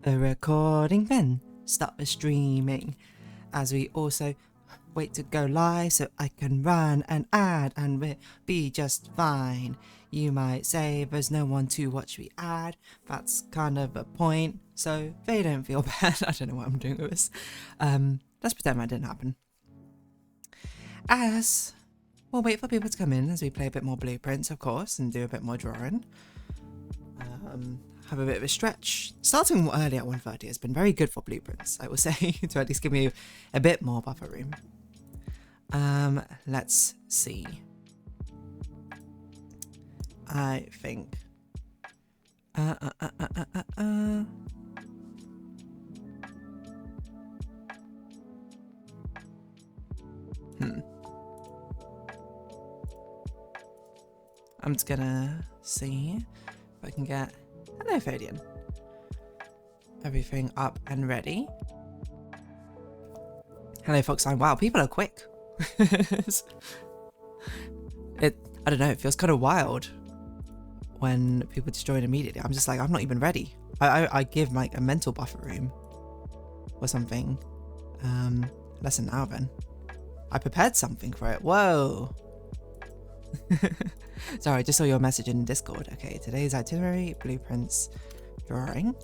A recording then start the streaming as we also wait to go live so I can run an ad and we'll be just fine. You might say there's no one to watch the ad. That's kind of a point, so they don't feel bad. I don't know what I'm doing with this. Let's pretend that didn't happen. As we'll wait for people to come in as we play a bit more blueprints, of course, and do a bit more drawing. Have a bit of a stretch. Starting early at 1:30 has been very good for blueprints, I will say, to at least give me a bit more buffer room. Let's see. I think. I'm just gonna see if I can get. Hello, Fadian. Everything up and ready. Hello, Foxline. Wow, people are quick. I don't know, it feels kind of wild when people just join immediately. I'm just like, I'm not even ready. I give like a mental buffer room or something. Less than an hour then. I prepared something for it. Whoa. Sorry, I just saw your message in Discord. Okay, today's itinerary, blueprints, drawing.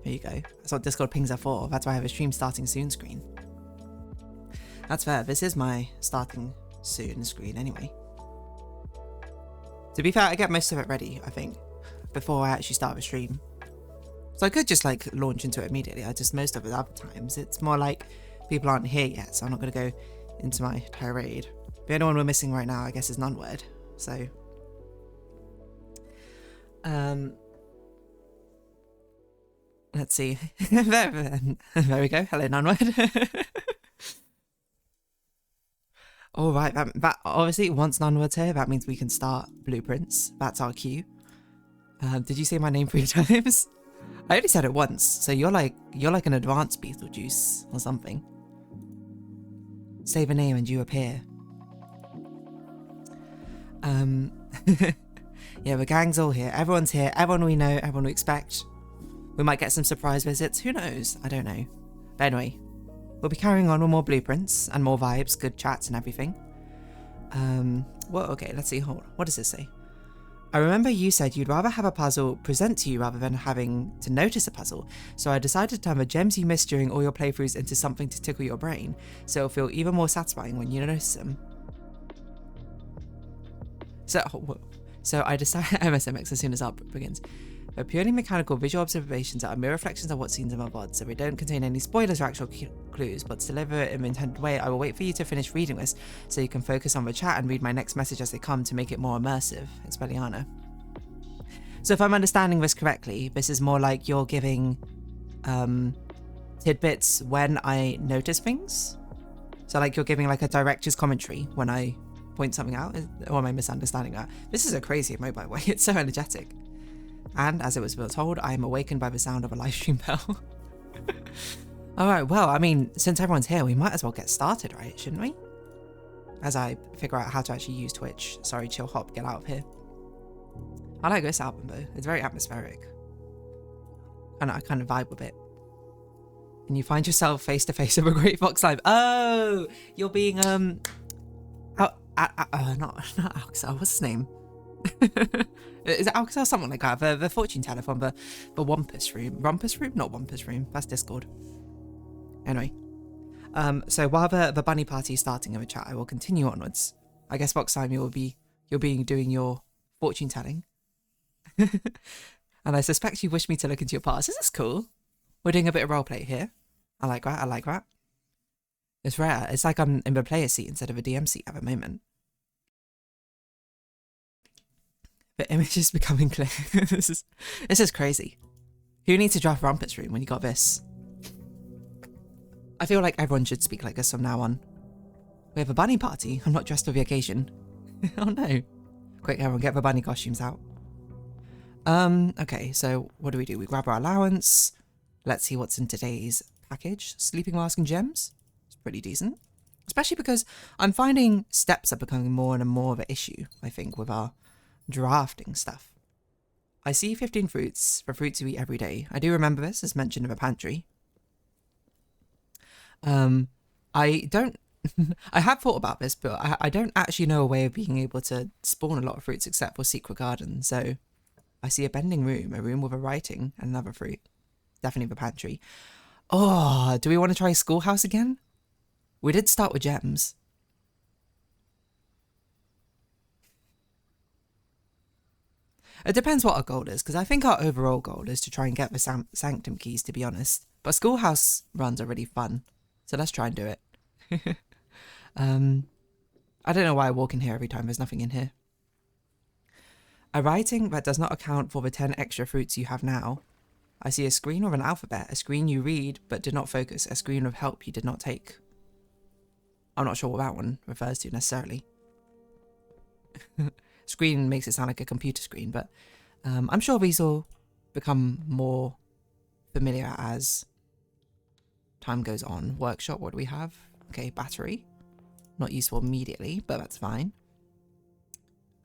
Here you go. That's what Discord pings are for. That's why I have a stream starting soon screen. That's fair. This is my starting soon screen anyway. To be fair, I get most of it ready, I think, before I actually start the stream. So I could just like launch into it immediately. Most of it other times, it's more like people aren't here yet, so I'm not going to go into my tirade. The only one we're missing right now, I guess, is Nunword. So, let's see. there we go. Hello, Nunword. All right, that obviously once Nunword's here, that means we can start blueprints. That's our cue. Did you say my name 3 times? I only said it once, so you're like an advanced Beetlejuice or something. Say the name and you appear. Yeah, the gang's all here. Everyone's here. Everyone we know. Everyone we expect. We might get some surprise visits. Who knows? I don't know. But anyway, we'll be carrying on with more blueprints and more vibes, good chats and everything. Well, okay, let's see. Hold on. What does this say? I remember you said you'd rather have a puzzle present to you rather than having to notice a puzzle, so I decided to turn the gems you missed during all your playthroughs into something to tickle your brain, so it'll feel even more satisfying when you notice them. So I decided MSMX as soon as art begins. They're purely mechanical visual observations that are mere reflections of what's seen in my VOD, so they don't contain any spoilers or actual clues, but to deliver it in the intended way, I will wait for you to finish reading this, so you can focus on the chat and read my next message as they come to make it more immersive. Expelliarmus. So if I'm understanding this correctly, this is more like you're giving tidbits when I notice things? So like you're giving like a director's commentary when I point something out? Or am I misunderstanding that? This is a crazy emote, by the way. It's so energetic. And as it was told, I am awakened by the sound of a live stream bell. Alright, well, I mean, since everyone's here, we might as well get started, right? Shouldn't we? As I figure out how to actually use Twitch. Sorry, chill hop, get out of here. I like this album though. It's very atmospheric. And I kind of vibe with it. And you find yourself face to face with a great Fox Live. Oh! You're being, not Alxel, what's his name? Is it Alxel? Something like that. The fortune teller from the Wampus room. Rumpus room? Not Wampus room. That's Discord. Anyway. So while the bunny party is starting in the chat, I will continue onwards. I guess Fox time you'll be doing your fortune telling. And I suspect you wish me to look into your past. This is cool. We're doing a bit of roleplay here. I like that. I like that. It's rare. It's like I'm in the player seat instead of a DM seat at the moment. The image is becoming clear. This is crazy. Who needs to draft Rumpus Room when you got this? I feel like everyone should speak like this from now on. We have a bunny party. I'm not dressed for the occasion. Oh no. Quick, everyone, get the bunny costumes out. Okay, so what do? We grab our allowance. Let's see what's in today's package. Sleeping mask and gems. It's pretty decent. Especially because I'm finding steps are becoming more and more of an issue, I think, with our drafting stuff. I see 15 fruits for fruit to eat every day. I do remember this as mentioned in a pantry. I don't, I have thought about this, but I don't actually know a way of being able to spawn a lot of fruits except for Secret Garden. So I see a bending room, a room with a writing, and another fruit. Definitely the pantry. Oh, do we want to try Schoolhouse again? We did start with gems. It depends what our goal is, because I think our overall goal is to try and get the Sanctum keys, to be honest. But Schoolhouse runs are really fun, so let's try and do it. I don't know why I walk in here every time, there's nothing in here. A writing that does not account for the 10 extra fruits you have now. I see a screen with an alphabet, a screen you read but did not focus, a screen with help you did not take. I'm not sure what that one refers to necessarily. Screen makes it sound like a computer screen, but I'm sure these will become more familiar as time goes on. Workshop, what do we have? Okay, battery. Not useful immediately, but that's fine.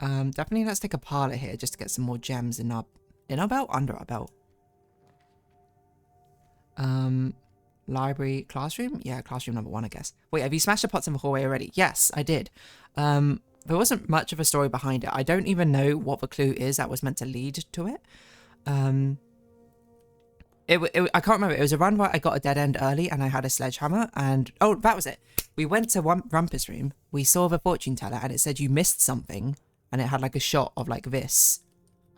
Definitely let's take a parlor here just to get some more gems in our belt, under our belt. Library, classroom? Yeah, classroom number 1, I guess. Wait, have you smashed the pots in the hallway already? Yes, I did. There wasn't much of a story behind it. I don't even know what the clue is that was meant to lead to it. I can't remember. It was a run where I got a dead end early and I had a sledgehammer and... Oh, that was it. We went to Rumpus Room. We saw the fortune teller and it said you missed something and it had like a shot of like this.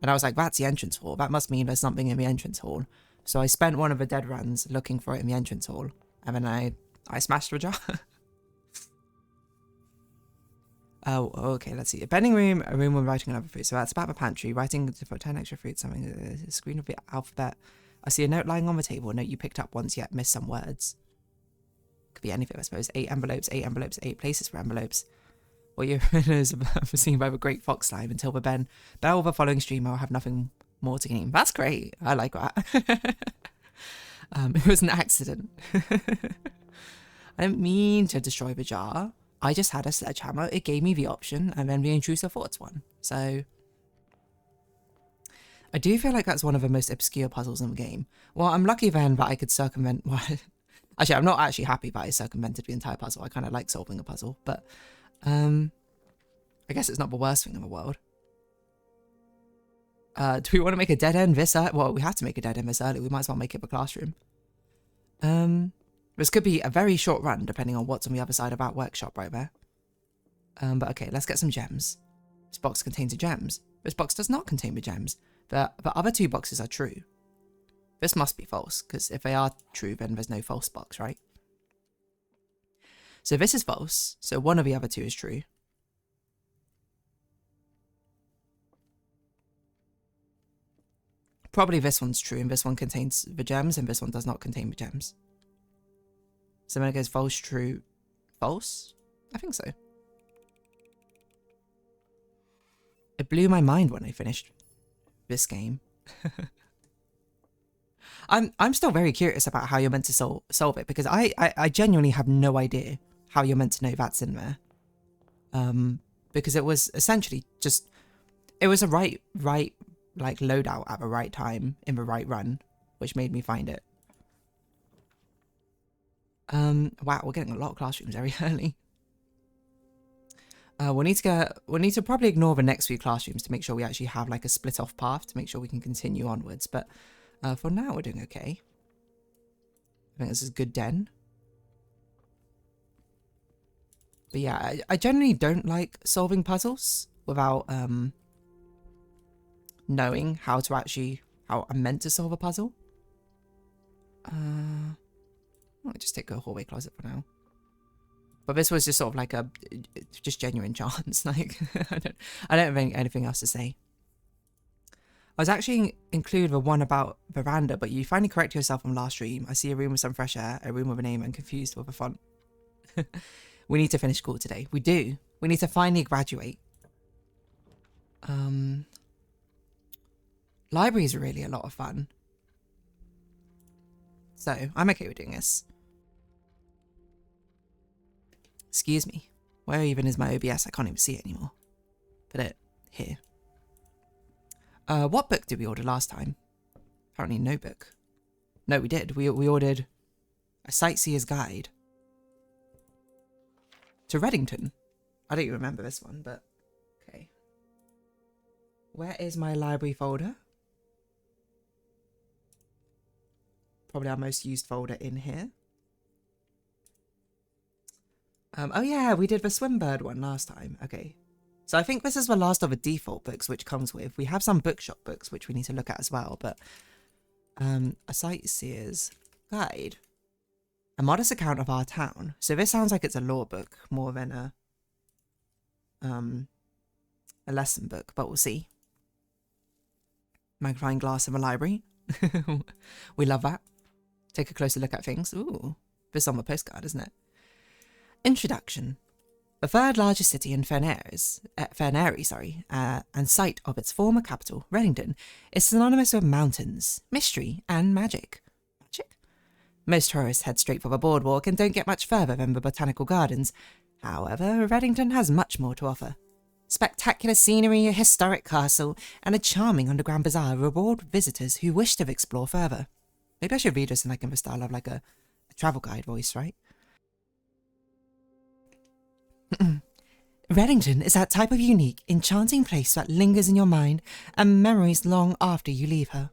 And I was like, that's the entrance hall. That must mean there's something in the entrance hall. So I spent one of the dead runs looking for it in the entrance hall. And then I smashed the jar. Oh, okay, let's see. A bending room, a room with writing another fruit. So that's about the pantry. Writing for 10 extra fruits, something, a screen of the alphabet. I see a note lying on the table, a note you picked up once yet missed some words. Could be anything, I suppose. 8 envelopes, 8 places for envelopes. What your is seen by the great fox slime until the bell of a following stream, I'll have nothing more to gain. That's great. I like that. It was an accident. I didn't mean to destroy the jar. I just had a sledgehammer. It gave me the option, and then the intrusive thoughts one. So I do feel like that's one of the most obscure puzzles in the game. Well, I'm lucky then that I could circumvent... Well, actually, I'm not actually happy that I circumvented the entire puzzle. I kind of like solving a puzzle, but I guess it's not the worst thing in the world. Do we want to make a dead end this early? Well, we have to make a dead end this early. We might as well make it the classroom. This could be a very short run, depending on what's on the other side of that workshop right there. But okay, let's get some gems. This box contains the gems. This box does not contain the gems. The other 2 boxes are true. This must be false, because if they are true, then there's no false box, right? So this is false, so one of the other 2 is true. Probably this one's true, and this one contains the gems, and this one does not contain the gems. So when it goes false, true, false? I think so. It blew my mind when I finished this game. I'm still very curious about how you're meant to solve it, because I genuinely have no idea how you're meant to know that's in there. Because it was essentially just... It was a right like loadout at the right time in the right run, which made me find it. Wow, we're getting a lot of classrooms very early. We'll need to probably ignore the next few classrooms to make sure we actually have like a split off path to make sure we can continue onwards. But for now, we're doing okay. I think this is a good den. But yeah, I generally don't like solving puzzles without knowing how I'm meant to solve a puzzle. I'll just take a hallway closet for now. But this was just sort of like a just genuine chance. Like I don't have anything else to say. I was actually included the one about veranda, but you finally correct yourself from last stream. I see a room with some fresh air, a room with a name, and confused with a font. We need to finish school today. We do. We need to finally graduate. Libraries are really a lot of fun. So I'm okay with doing this. Excuse me. Where even is my OBS? I can't even see it anymore. Put it here. What book did we order last time? Apparently no book. No, we did. We ordered a sightseer's guide to Reddington. I don't even remember this one, but okay. Where is my library folder? Probably our most used folder in here. Oh yeah, we did the Swimbird one last time. Okay. So I think this is the last of the default books which comes with. We have some bookshop books which we need to look at as well, but a sightseer's guide. A modest account of our town. So this sounds like it's a lore book more than a lesson book, but we'll see. Magnifying glass in the library. We love that. Take a closer look at things. Ooh, this is on the postcard, isn't it? Introduction. The third largest city in Fairnary, and site of its former capital, Reddington, is synonymous with mountains, mystery, and magic. Magic? Most tourists head straight for the boardwalk and don't get much further than the botanical gardens. However, Reddington has much more to offer. Spectacular scenery, a historic castle, and a charming underground bazaar reward visitors who wish to explore further. Maybe I should read this in the style of a travel guide voice, right? Reddington is that type of unique, enchanting place that lingers in your mind and memories long after you leave her.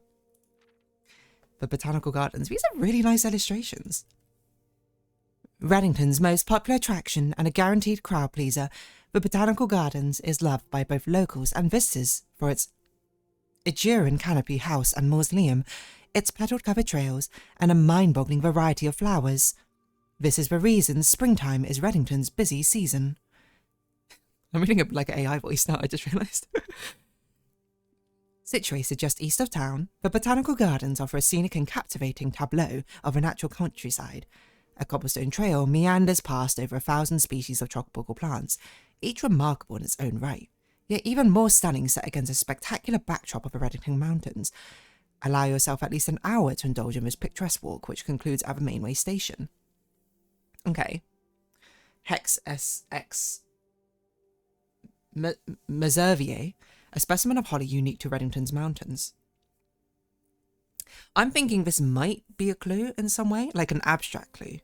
The botanical gardens. These are really nice illustrations. Reddington's most popular attraction and a guaranteed crowd pleaser, the Botanical Gardens is loved by both locals and visitors for its Aegean canopy house and mausoleum, its petal-covered trails, and a mind-boggling variety of flowers. This is the reason springtime is Reddington's busy season. I'm reading it like an AI voice now, I just realised. Situated just east of town, the Botanical Gardens offer a scenic and captivating tableau of a natural countryside. A cobblestone trail meanders past over 1,000 species of tropical plants, each remarkable in its own right, yet even more stunning set against a spectacular backdrop of the Reddington Mountains. Allow yourself at least an hour to indulge in this picturesque walk, which concludes at the mainway station. Okay. Hex SX Meservier, a specimen of holly unique to Reddington's mountains. I'm thinking this might be a clue in some way, like an abstract clue.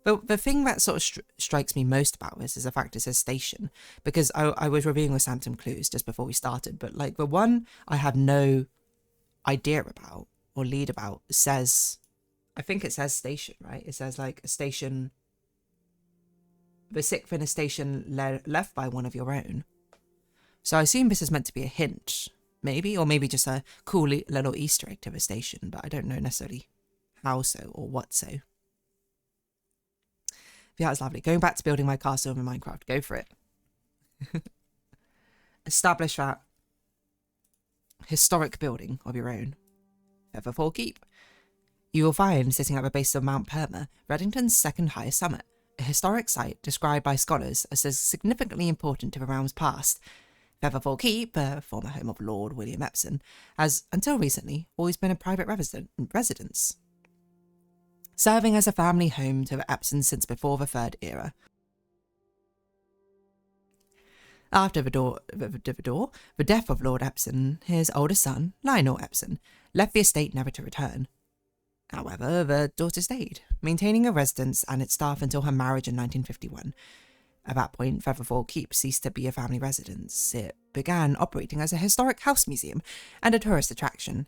But the thing that sort of strikes me most about this is the fact it says station, because I was reviewing with Samson clues just before we started, but like the one I have no idea about or lead about says, I think it says station, right? It says like a station, the sixth in a station left by one of your own. So I assume this is meant to be a hint, maybe, or maybe just a cool little Easter egg to the station, but I don't know necessarily how so or what so. Yeah, that's lovely. Going back to building my castle in Minecraft. Go for it. Establish that historic building of your own. Featherfall Keep. You will find, sitting at the base of Mount Perma, Reddington's second highest summit, a historic site described by scholars as significantly important to the realm's past. Featherfall Keep, former home of Lord William Epsom, has, until recently, always been a private residence, serving as a family home to the Epsons since before the Third Era. After the death of Lord Epsom, his oldest son, Lionel Epsom, left the estate never to return. However, the daughter stayed, maintaining a residence and its staff until her marriage in 1951. At that point, Featherfall Keep ceased to be a family residence. It began operating as a historic house museum and a tourist attraction,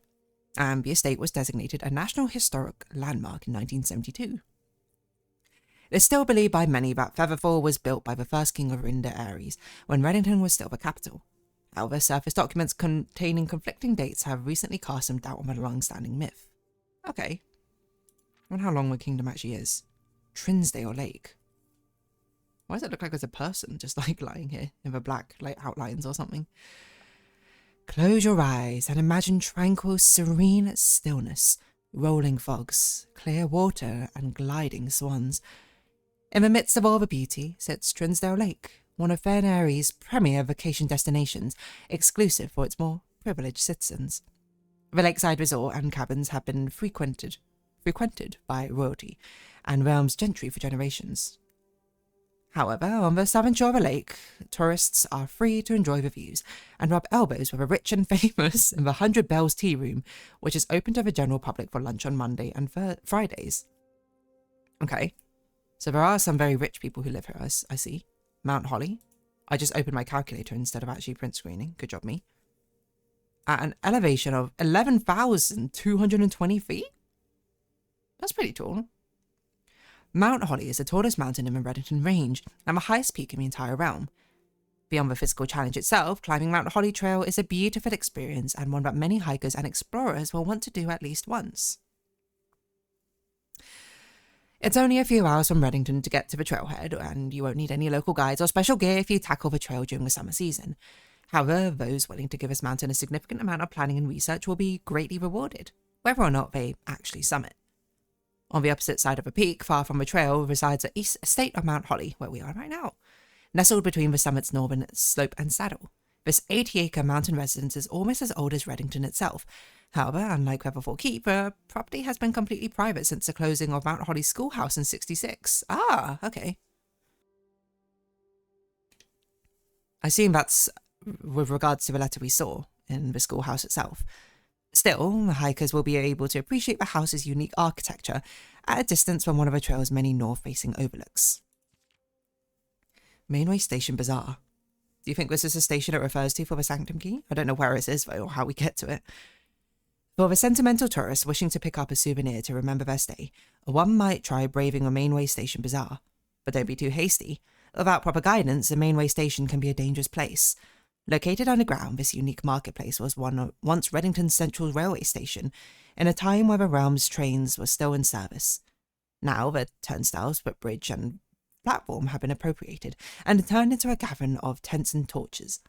and the estate was designated a National Historic Landmark in 1972. It is still believed by many that Featherfall was built by the first king of Rinder Ares, when Reddington was still the capital. However, surface documents containing conflicting dates have recently cast some doubt on the long-standing myth. Okay. I wonder how long the kingdom actually is. Trinsdale Lake. Why does it look like there's a person just like lying here in the black light outlines or something? Close your eyes and imagine tranquil, serene stillness, rolling fogs, clear water, and gliding swans. In the midst of all the beauty sits Trinsdale Lake, one of Fairnary's premier vacation destinations, exclusive for its more privileged citizens. The lakeside resort and cabins have been frequented by royalty and realm's gentry for generations. However, on the southern shore of the lake, tourists are free to enjoy the views and rub elbows with the rich and famous in the 100 Bells Tea Room, which is open to the general public for lunch on Monday and Fridays. Okay, so there are some very rich people who live here, I see. Mount Holly. I just opened my calculator instead of actually print screening. Good job, me. At an elevation of 11,220 feet? That's pretty tall. Mount Holly is the tallest mountain in the Reddington Range and the highest peak in the entire realm. Beyond the physical challenge itself, climbing Mount Holly Trail is a beautiful experience and one that many hikers and explorers will want to do at least once. It's only a few hours from Reddington to get to the trailhead, and you won't need any local guides or special gear if you tackle the trail during the summer season. However, those willing to give this mountain a significant amount of planning and research will be greatly rewarded, whether or not they actually summit. On the opposite side of the peak, far from the trail, resides the east estate of Mount Holly, where we are right now. Nestled between the summit's northern slope and saddle, this 80-acre mountain residence is almost as old as Reddington itself. However, unlike Weatherford Keep, the property has been completely private since the closing of Mount Holly Schoolhouse in '66. Ah, okay. I assume that's with regards to the letter we saw in the schoolhouse itself. Still, the hikers will be able to appreciate the house's unique architecture at a distance from one of the trail's many north-facing overlooks. Mainway Station Bazaar. Do you think this is a station it refers to for the Sanctum Key? I don't know where it is, though, or how we get to it. For the sentimental tourists wishing to pick up a souvenir to remember their stay, one might try braving the Mainway Station Bazaar. But don't be too hasty. Without proper guidance, the Mainway Station can be a dangerous place. Located underground, this unique marketplace was once Reddington's central railway station, in a time where the realm's trains were still in service. Now the turnstiles, footbridge, and platform have been appropriated and turned into a cavern of tents and torches.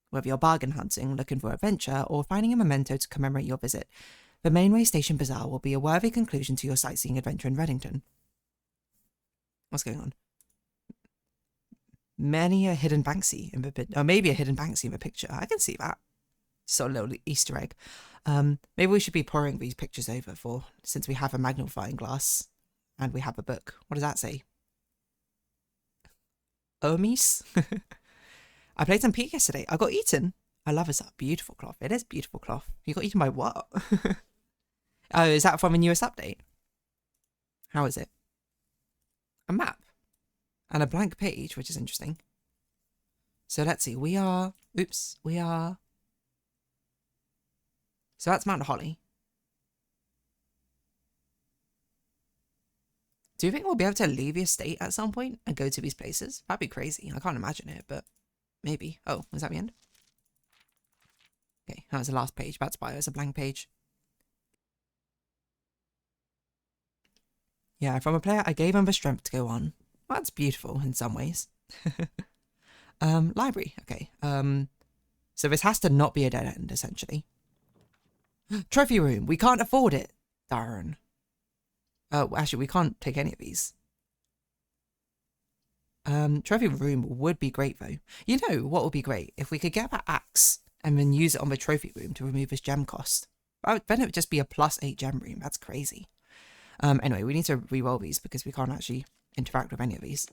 Whether you're bargain hunting, looking for adventure, or finding a memento to commemorate your visit, the Mainway Station Bazaar will be a worthy conclusion to your sightseeing adventure in Reddington. What's going on? Many a hidden Banksy in the or maybe a hidden Banksy in the picture. I can see that. So a little Easter egg. Maybe we should be pouring these pictures over since we have a magnifying glass and we have a book. What does that say? Omis? I played some Peak yesterday. I got eaten. I love this beautiful cloth. It is beautiful cloth. You got eaten by what? Oh, is that from a newest update? How is it? A map. And a blank page, which is interesting. So let's see. So that's Mount Holly. Do you think we'll be able to leave the estate at some point and go to these places? That'd be crazy. I can't imagine it, but maybe. Oh, is that the end? Okay, that was the last page. That's bio. It's a blank page. Yeah, from a player, I gave him the strength to go on. Well, that's beautiful in some ways. Library. Okay. So this has to not be a dead end, essentially. Trophy room. We can't afford it. Darn. Actually, we can't take any of these. Trophy room would be great, though. You know what would be great? If we could get that axe and then use it on the trophy room to remove this gem cost. Then it would just be a +8 gem room. That's crazy. Anyway, we need to re-roll these because we can't actually interact with any of these.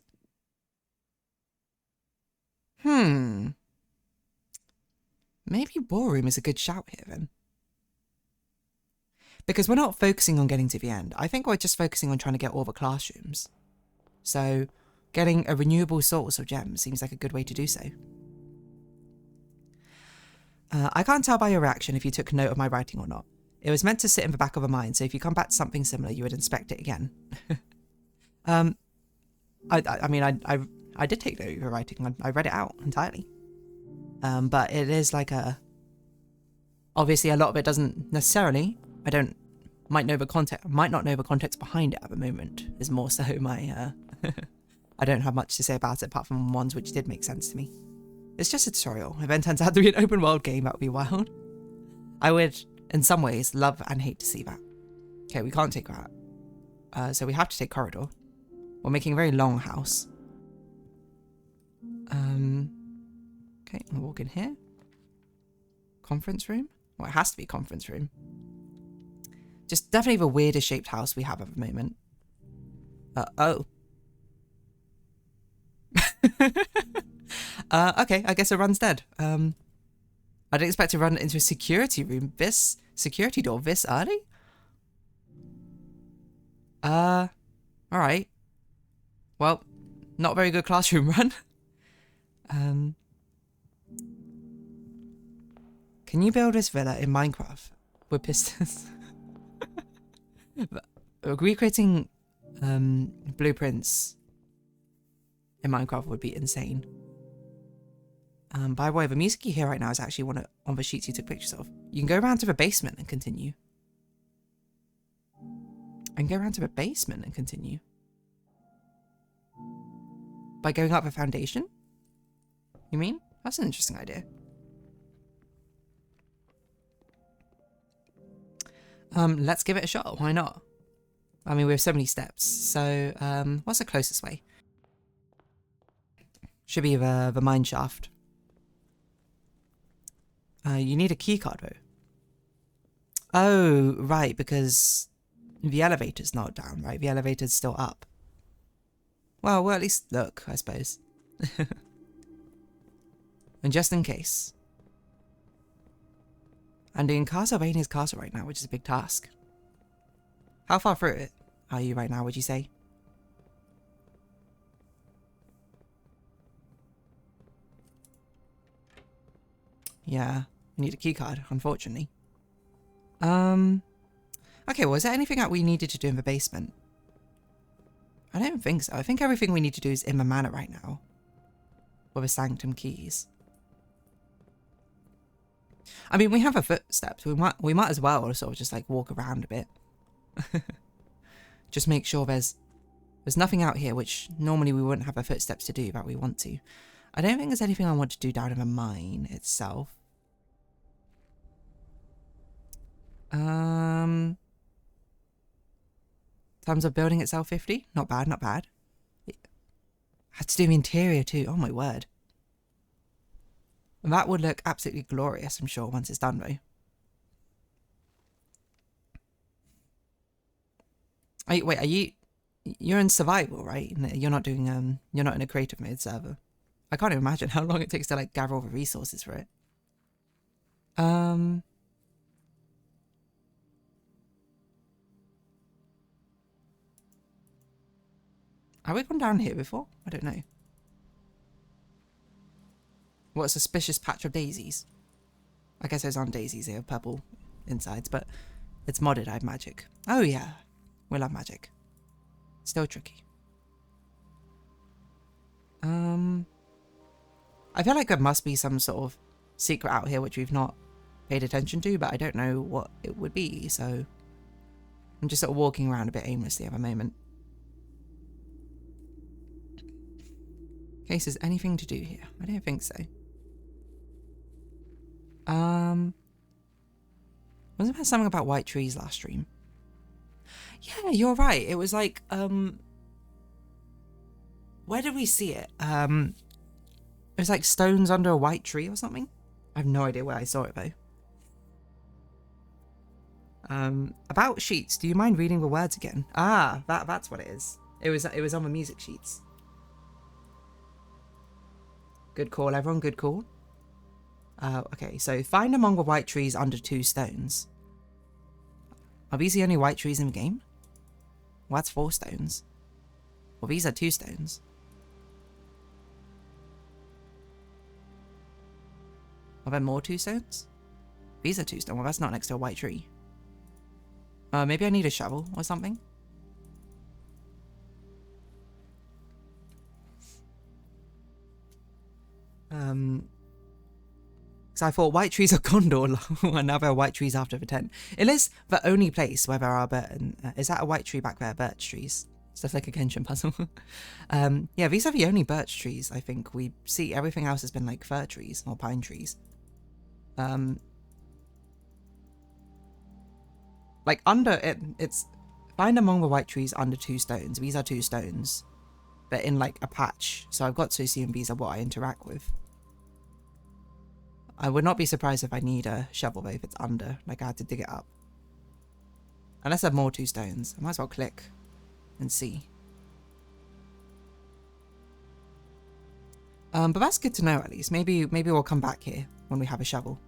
Maybe ballroom is a good shout here, then. Because we're not focusing on getting to the end. I think we're just focusing on trying to get all the classrooms. So, getting a renewable source of gems seems like a good way to do so. I can't tell by your reaction if you took note of my writing or not. It was meant to sit in the back of a mind, so if you come back to something similar, you would inspect it again. I mean, I did take note of your writing. I read it out entirely. But it is like obviously a lot of it doesn't necessarily, might not know the context behind it at the moment, is more so my, I don't have much to say about it apart from ones which did make sense to me. It's just a tutorial. If it turns out to be an open world game, that would be wild. I would, in some ways, love and hate to see that. Okay, we can't take that. So we have to take corridor. We're making a very long house. Okay, we'll walk in here. Conference room? Well, it has to be conference room. Just definitely the weirdest shaped house we have at the moment. Oh. Okay, I guess it runs dead. I didn't expect to run into a security room this security door this early. Alright. Well, not a very good classroom run. Can you build this villa in Minecraft with pistons? Recreating blueprints in Minecraft would be insane. By the way, the music you hear right now is actually one of the sheets you took pictures of. You can go around to the basement and continue. By going up a foundation? You mean? That's an interesting idea. Let's give it a shot. Why not? I mean, we have so many steps. So, what's the closest way? Should be the mine shaft. You need a keycard though. Oh, right, because the elevator's not down, right? The elevator's still up. Well, we'll at least look, I suppose. And just in case. I'm doing Castlevania's castle right now, which is a big task. How far through it are you right now, would you say? Yeah, I need a keycard, unfortunately. Okay, well, is there anything that we needed to do in the basement? I don't think so. I think everything we need to do is in the manor right now. With the sanctum keys. I mean, we have a footsteps. We might as well sort of just like walk around a bit. Just make sure there's nothing out here which normally we wouldn't have a footsteps to do, but we want to. I don't think there's anything I want to do down in the mine itself. Terms of building itself, 50? Not bad, not bad. I had to do the interior too. Oh my word. That would look absolutely glorious, I'm sure, once it's done though. Wait, are you... You're in survival, right? You're not doing, you're not in a creative mode server. I can't even imagine how long it takes to, like, gather all the resources for it. Have we gone down here before? I don't know. What a suspicious patch of daisies. I guess those aren't daisies, they have purple insides, but it's modded, I have magic. Oh yeah, we love magic. Still tricky. I feel like there must be some sort of secret out here which we've not paid attention to, but I don't know what it would be, so I'm just sort of walking around a bit aimlessly at the moment. In case there's anything to do here. I don't think so. Wasn't there something about white trees last stream? Yeah, you're right. It was like, where did we see it? It was like stones under a white tree or something. I have no idea where I saw it though. About sheets, do you mind reading the words again? Ah, that's what it is. It was on the music sheets. Good call, everyone, good call. Okay, so find among the white trees under 2 stones. Are these the only white trees in the game? Well, that's 4 stones. Well, these are 2 stones. Are there more 2 stones? These are 2 stones. Well, that's not next to a white tree. Maybe I need a shovel or something? Because I thought white trees are Condor, and now there are white trees after the tent. It is the only place where there are is that a white tree back there? Birch trees. Stuff like a Genshin puzzle. Yeah, these are the only birch trees I think we see. Everything else has been like fir trees or pine trees. Like under it, it's find among the white trees under 2 stones. These are 2 stones, but in like a patch. So I've got to assume these are what I interact with. I would not be surprised if I need a shovel though if it's under, like I had to dig it up. Unless there are more 2 stones. I might as well click and see. But that's good to know at least. Maybe we'll come back here when we have a shovel.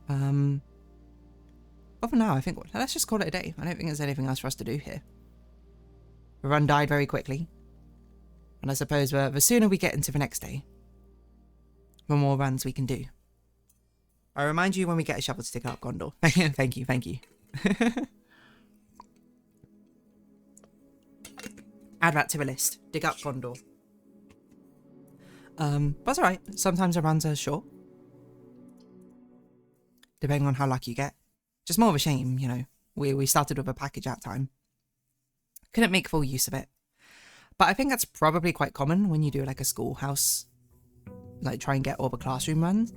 But for now, I think let's just call it a day. I don't think there's anything else for us to do here. The run died very quickly. And I suppose the sooner we get into the next day, the more runs we can do. I remind you when we get a shovel to dig up Gondor. Thank you, thank you. Add that to the list. Dig up Gondor. But it's alright. Sometimes the runs are short. Depending on how lucky you get. Just more of a shame, you know. We started with a package at time. Couldn't make full use of it. But I think that's probably quite common when you do like a schoolhouse. Like try and get all the classroom runs.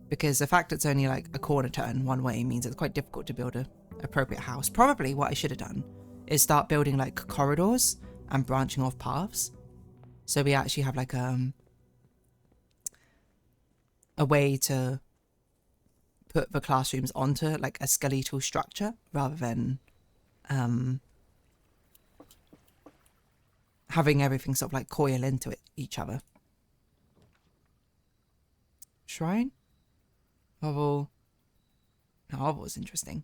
Because the fact it's only like a corner turn one way means it's quite difficult to build a appropriate house. Probably what I should have done is start building like corridors and branching off paths. So we actually have like a way to put the classrooms onto like a skeletal structure rather than having everything sort of like coil into each other. Shrine? Hovel. No, Hovel was interesting.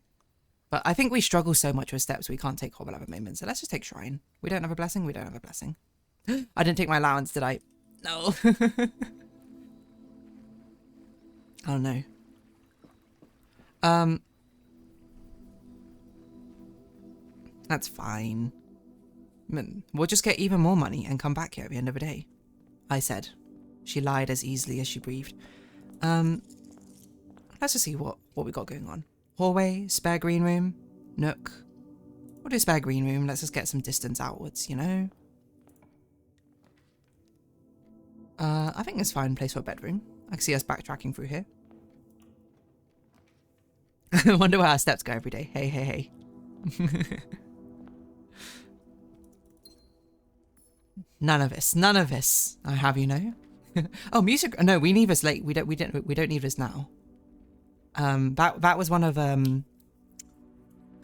But I think we struggle so much with steps we can't take Hovel at the moment. So let's just take Shrine. We don't have a blessing? We don't have a blessing. I didn't take my allowance, did I? No. Oh no. That's fine. We'll just get even more money and come back here at the end of the day. I said. She lied as easily as she breathed. Let's just see what we got going on. Hallway, spare green room, nook. We'll do spare green room. Let's just get some distance outwards, you know? I think it's a fine place for a bedroom. I can see us backtracking through here. I wonder where our steps go every day. Hey, hey, hey. None of this. I have you know. Oh, music. No, we need this late. We don't need this now. That was one of the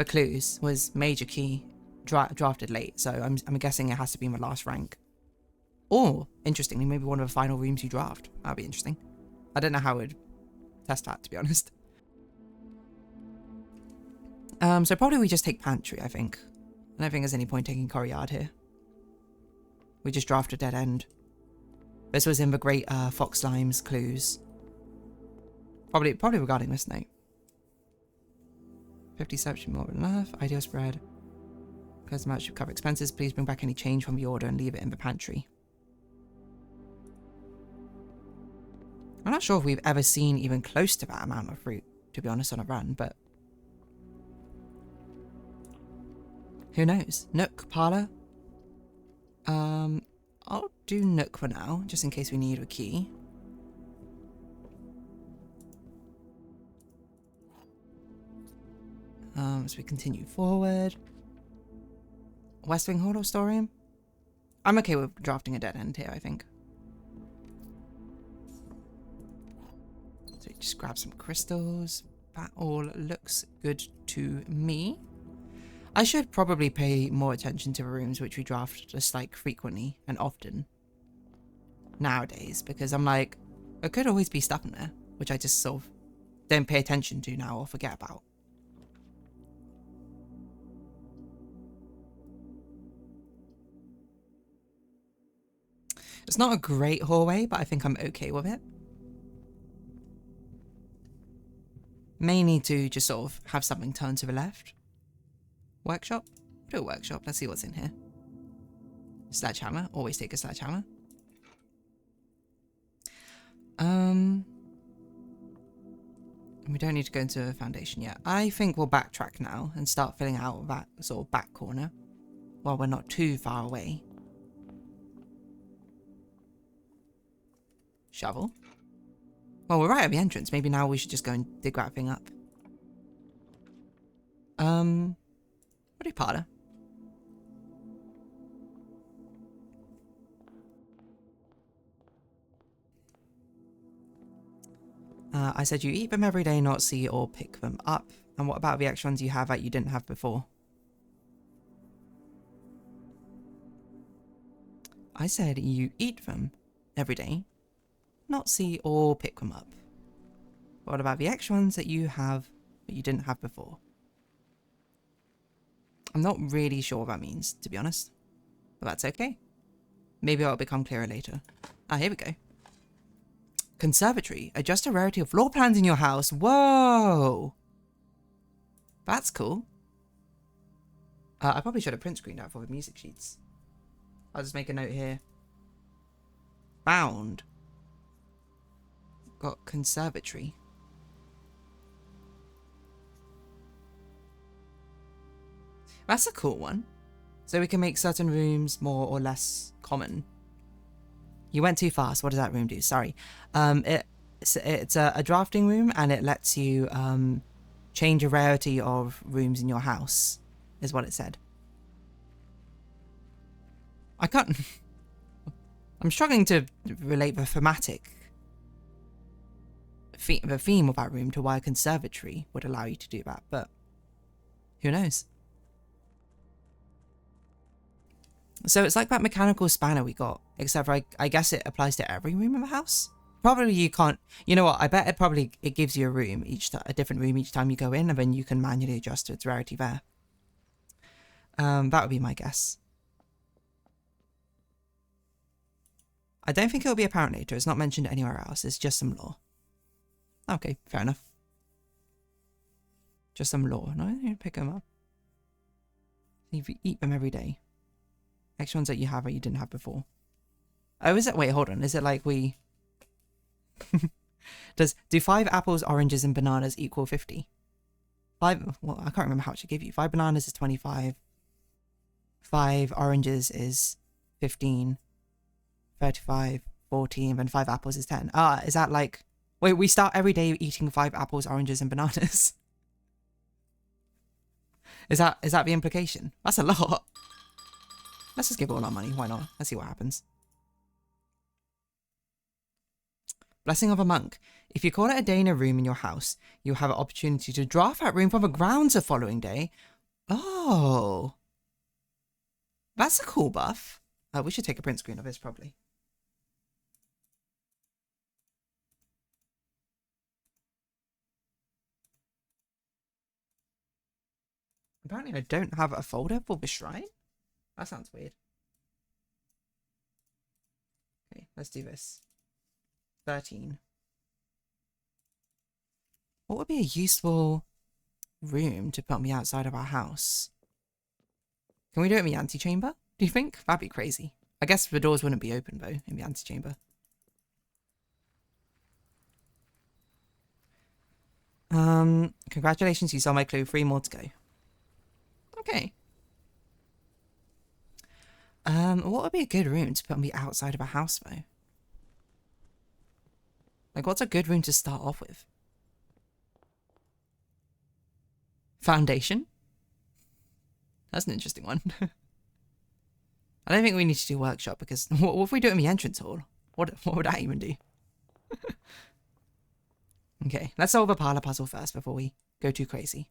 clues. Was major key drafted late. So I'm guessing it has to be my last rank. Or interestingly, maybe one of the final rooms you draft. That'd be interesting. I don't know how we'd test that, to be honest. So probably we just take pantry. I think. I don't think there's any point taking courtyard here. We just draft a dead end. This was in the great Fox Slime's clues. Probably regarding this note. 50 steps should be more than enough. Ideal spread. Close amount should cover expenses. Please bring back any change from the order and leave it in the pantry. I'm not sure if we've ever seen even close to that amount of fruit, to be honest, on a run, but who knows? Nook, parlour. I'll do Nook for now, just in case we need a key. As we continue forward. West Wing Hall or storeroom? I'm okay with drafting a dead end here, I think. So just grab some crystals. That all looks good to me. I should probably pay more attention to the rooms which we draft just like frequently and often nowadays, because I'm like, there could always be stuff in there which I just sort of don't pay attention to now or forget about. It's not a great hallway, but I think I'm okay with it. May need to just sort of have something turned to the left. Workshop? Do a workshop. Let's see what's in here. Sledgehammer. Always take a sledgehammer. We don't need to go into a foundation yet. I think we'll backtrack now and start filling out that sort of back corner while we're not too far away. Shovel. Well, we're right at the entrance. Maybe now we should just go and dig that thing up. What do you parlour? I said you eat them every day, not see or pick them up. And what about the extra ones you have that you didn't have before? I said you eat them every day, not see or pick them up. What about the extra ones that you have that you didn't have before? I'm not really sure what that means, to be honest. But that's okay. Maybe it'll become clearer later. Ah, here we go. Conservatory. Adjust the rarity of floor plans in your house. Whoa! That's cool. I probably should have print screened out for the music sheets. I'll just make a note here. Found. Got conservatory. That's a cool one. So we can make certain rooms more or less common. You went too fast. What does that room do? Sorry. It's a drafting room, and it lets you change a rarity of rooms in your house, is what it said. I can't... I'm struggling to relate the theme of that room to why a conservatory would allow you to do that, but who knows? So it's like that mechanical spanner we got, except for I guess it applies to every room in the house. Probably you can't... You know what? I bet it gives you a room a different room each time you go in, and then you can manually adjust its rarity there. That would be my guess. I don't think it will be apparent later. It's not mentioned anywhere else. It's just some lore. Okay, fair enough. Just some lore. No, you pick them up. You eat them every day. Extra ones that you have that you didn't have before. Oh, is it? Wait, hold on. Is it like we... Do 5 apples, oranges, and bananas equal 50? 5... Well, I can't remember how much I give you. 5 bananas is 25. 5 oranges is 15. 35, 14, and 5 apples is 10. Ah, is that like... Wait, we start every day eating 5 apples, oranges, and bananas. Is that the implication? That's a lot. Let's just give all our money. Why not? Let's see what happens. Blessing of a monk. If you call it a day in a room in your house, you have an opportunity to draft that room from the grounds the following day. Oh. That's a cool buff. We should take a print screen of this, probably. Apparently I don't have a folder for the shrine. That sounds weird. Okay, let's do this. 13. What would be a useful room to put on the outside of our house? Can we do it in the antechamber? Do you think? That'd be crazy. I guess the doors wouldn't be open, though, in the antechamber. Congratulations, you saw my clue. 3 more to go. Okay. What would be a good room to put on the outside of a house, though? Like, what's a good room to start off with? Foundation? That's an interesting one. I don't think we need to do workshop, because what if we do it in the entrance hall? What would that even do? Okay, let's solve a parlor puzzle first before we go too crazy.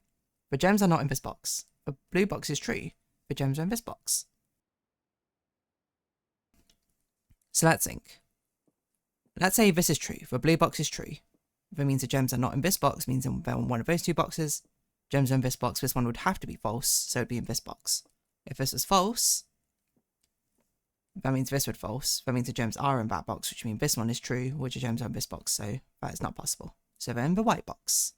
The gems are not in this box. The blue box is true. The gems are in this box. So let's think. Let's say this is true. The blue box is true. If it means the gems are not in this box, means they're in one of those 2 boxes. Gems are in this box. This one would have to be false, so it'd be in this box. If this is false, that means this would false. That means the gems are in that box, which means this one is true, which the gems are in this box, so that is not possible. So they're in the white box.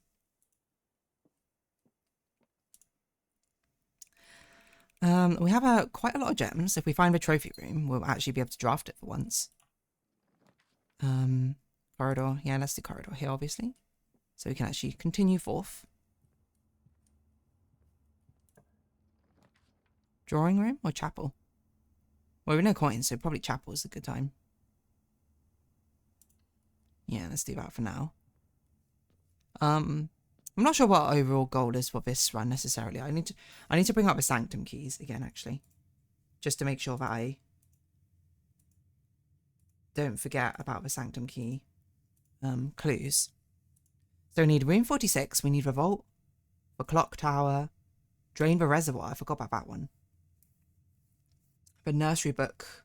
We have quite a lot of gems. If we find the trophy room, we'll actually be able to draft it for once. Corridor. Yeah, let's do corridor here, obviously. So we can actually continue forth. Drawing room or chapel? Well, we have no coins, so probably chapel is a good time. Yeah, let's do that for now. I'm not sure what our overall goal is for this run necessarily. I need to bring up the sanctum keys again, actually, just to make sure that I don't forget about the sanctum key clues. So we need room 46. We need the vault, the clock tower, drain the reservoir. I forgot about that one. The nursery book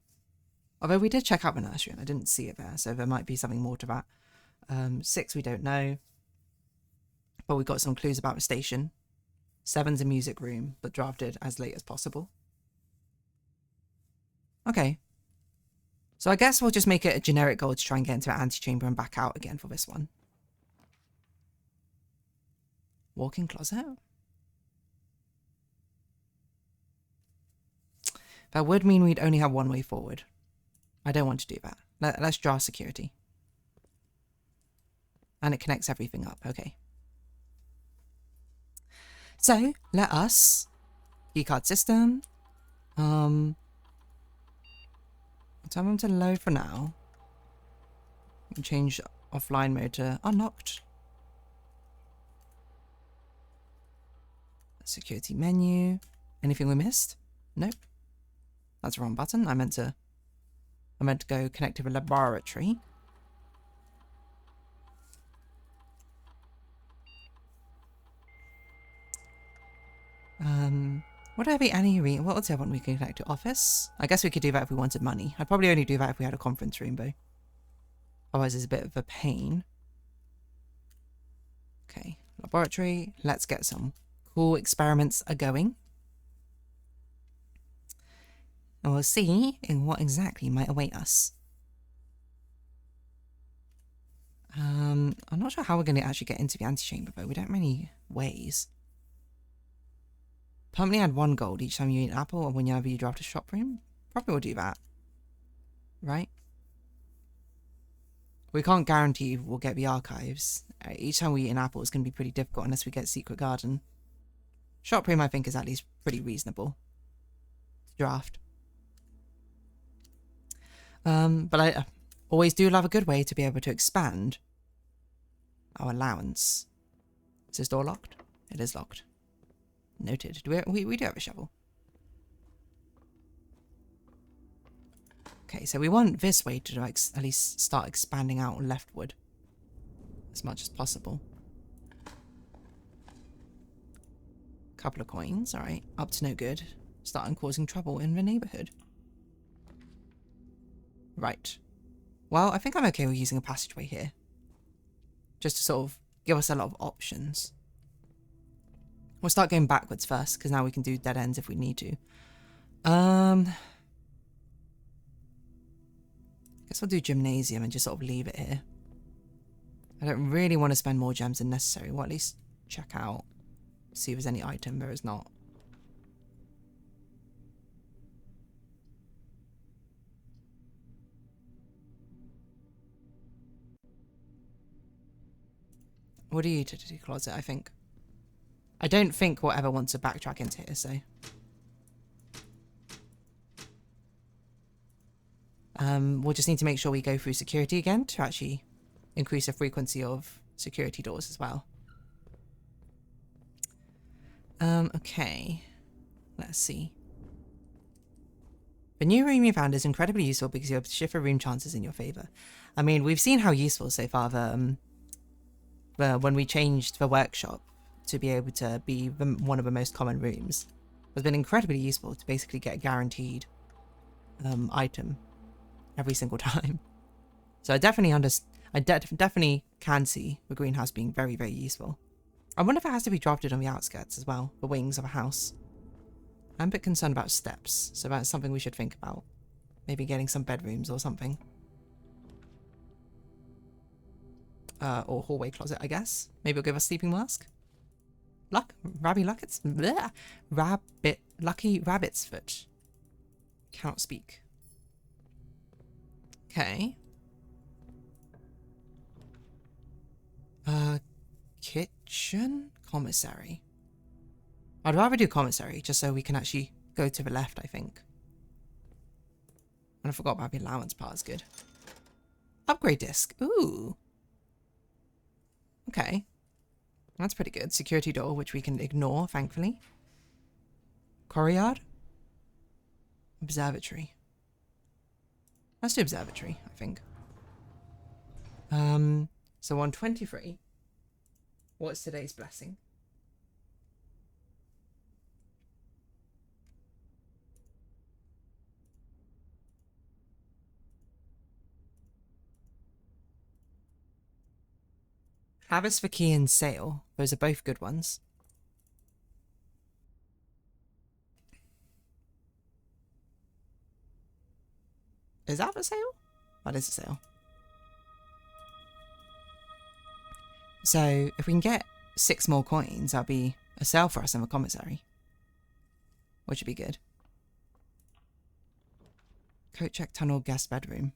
Although we did check out the nursery and I didn't see it there, so there might be something more to that. 6 we don't know. But we got some clues about the station. 7's a music room, but drafted as late as possible. Okay. So I guess we'll just make it a generic goal to try and get into an antechamber and back out again for this one. Walk-in closet. That would mean we'd only have one way forward. I don't want to do that. Let's draw security. And it connects everything up. Okay. So, let us... Keycard system. Tell them to low for now. Change offline mode to unlocked. Security menu. Anything we missed? Nope. That's the wrong button. I meant to go connect to the laboratory. Would there be any what would the other one we can connect to? Office? I guess we could do that if we wanted money. I'd probably only do that if we had a conference room though. Otherwise it's a bit of a pain. Okay, laboratory. Let's get some cool experiments going. And we'll see in what exactly might await us. I'm not sure how we're going to actually get into the antechamber though. We don't have many ways. Permanently add 1 gold each time you eat an apple or whenever you draft a shop room. Probably will do that. Right? We can't guarantee we'll get the archives. Each time we eat an apple it's going to be pretty difficult unless we get Secret Garden. Shop room I think is at least pretty reasonable to draft. But I always do love a good way to be able to expand our allowance. Is this door locked? It is locked. Noted. We do have a shovel. Okay, so we want this way to like at least start expanding out leftward as much as possible. Couple of coins, alright. Up to no good. Starting causing trouble in the neighbourhood. Right. Well, I think I'm okay with using a passageway here. Just to sort of give us a lot of options. We'll start going backwards first, because now we can do dead ends if we need to. Guess I'll do gymnasium and just sort of leave it here. I don't really want to spend more gems than necessary. Well, at least check out. See if there's any item. There is not. What do you utility closet, I think? I don't think we'll ever want to backtrack into here, so... we'll just need to make sure we go through security again to actually increase the frequency of security doors as well. Okay. Let's see. The new room you found is incredibly useful because you have to shift the room chances in your favour. I mean, we've seen how useful so far when we changed the workshop to be able to be one of the most common rooms. It's been incredibly useful to basically get a guaranteed item every single time. So I definitely can see the greenhouse being very, very useful. I wonder if it has to be drafted on the outskirts as well, the wings of a house. I'm a bit concerned about steps, so that's something we should think about. Maybe getting some bedrooms or something. Or hallway closet, I guess. Maybe it'll give us sleeping mask. Lucky rabbit's foot. Cannot speak. Okay. Kitchen? Commissary. I'd rather do commissary, just so we can actually go to the left, I think. And I forgot about the allowance part, is good. Upgrade disc. Ooh. Okay. That's pretty good. Security door, which we can ignore, thankfully. Courtyard? Observatory. Let's do observatory, I think. So on 23, what's today's blessing? Habits for key and sail. Those are both good ones. Is that for sale? That is a sale. So if we can get 6 more coins, that'll be a sale for us in the commissary. Which would be good. Coat check tunnel, guest bedroom.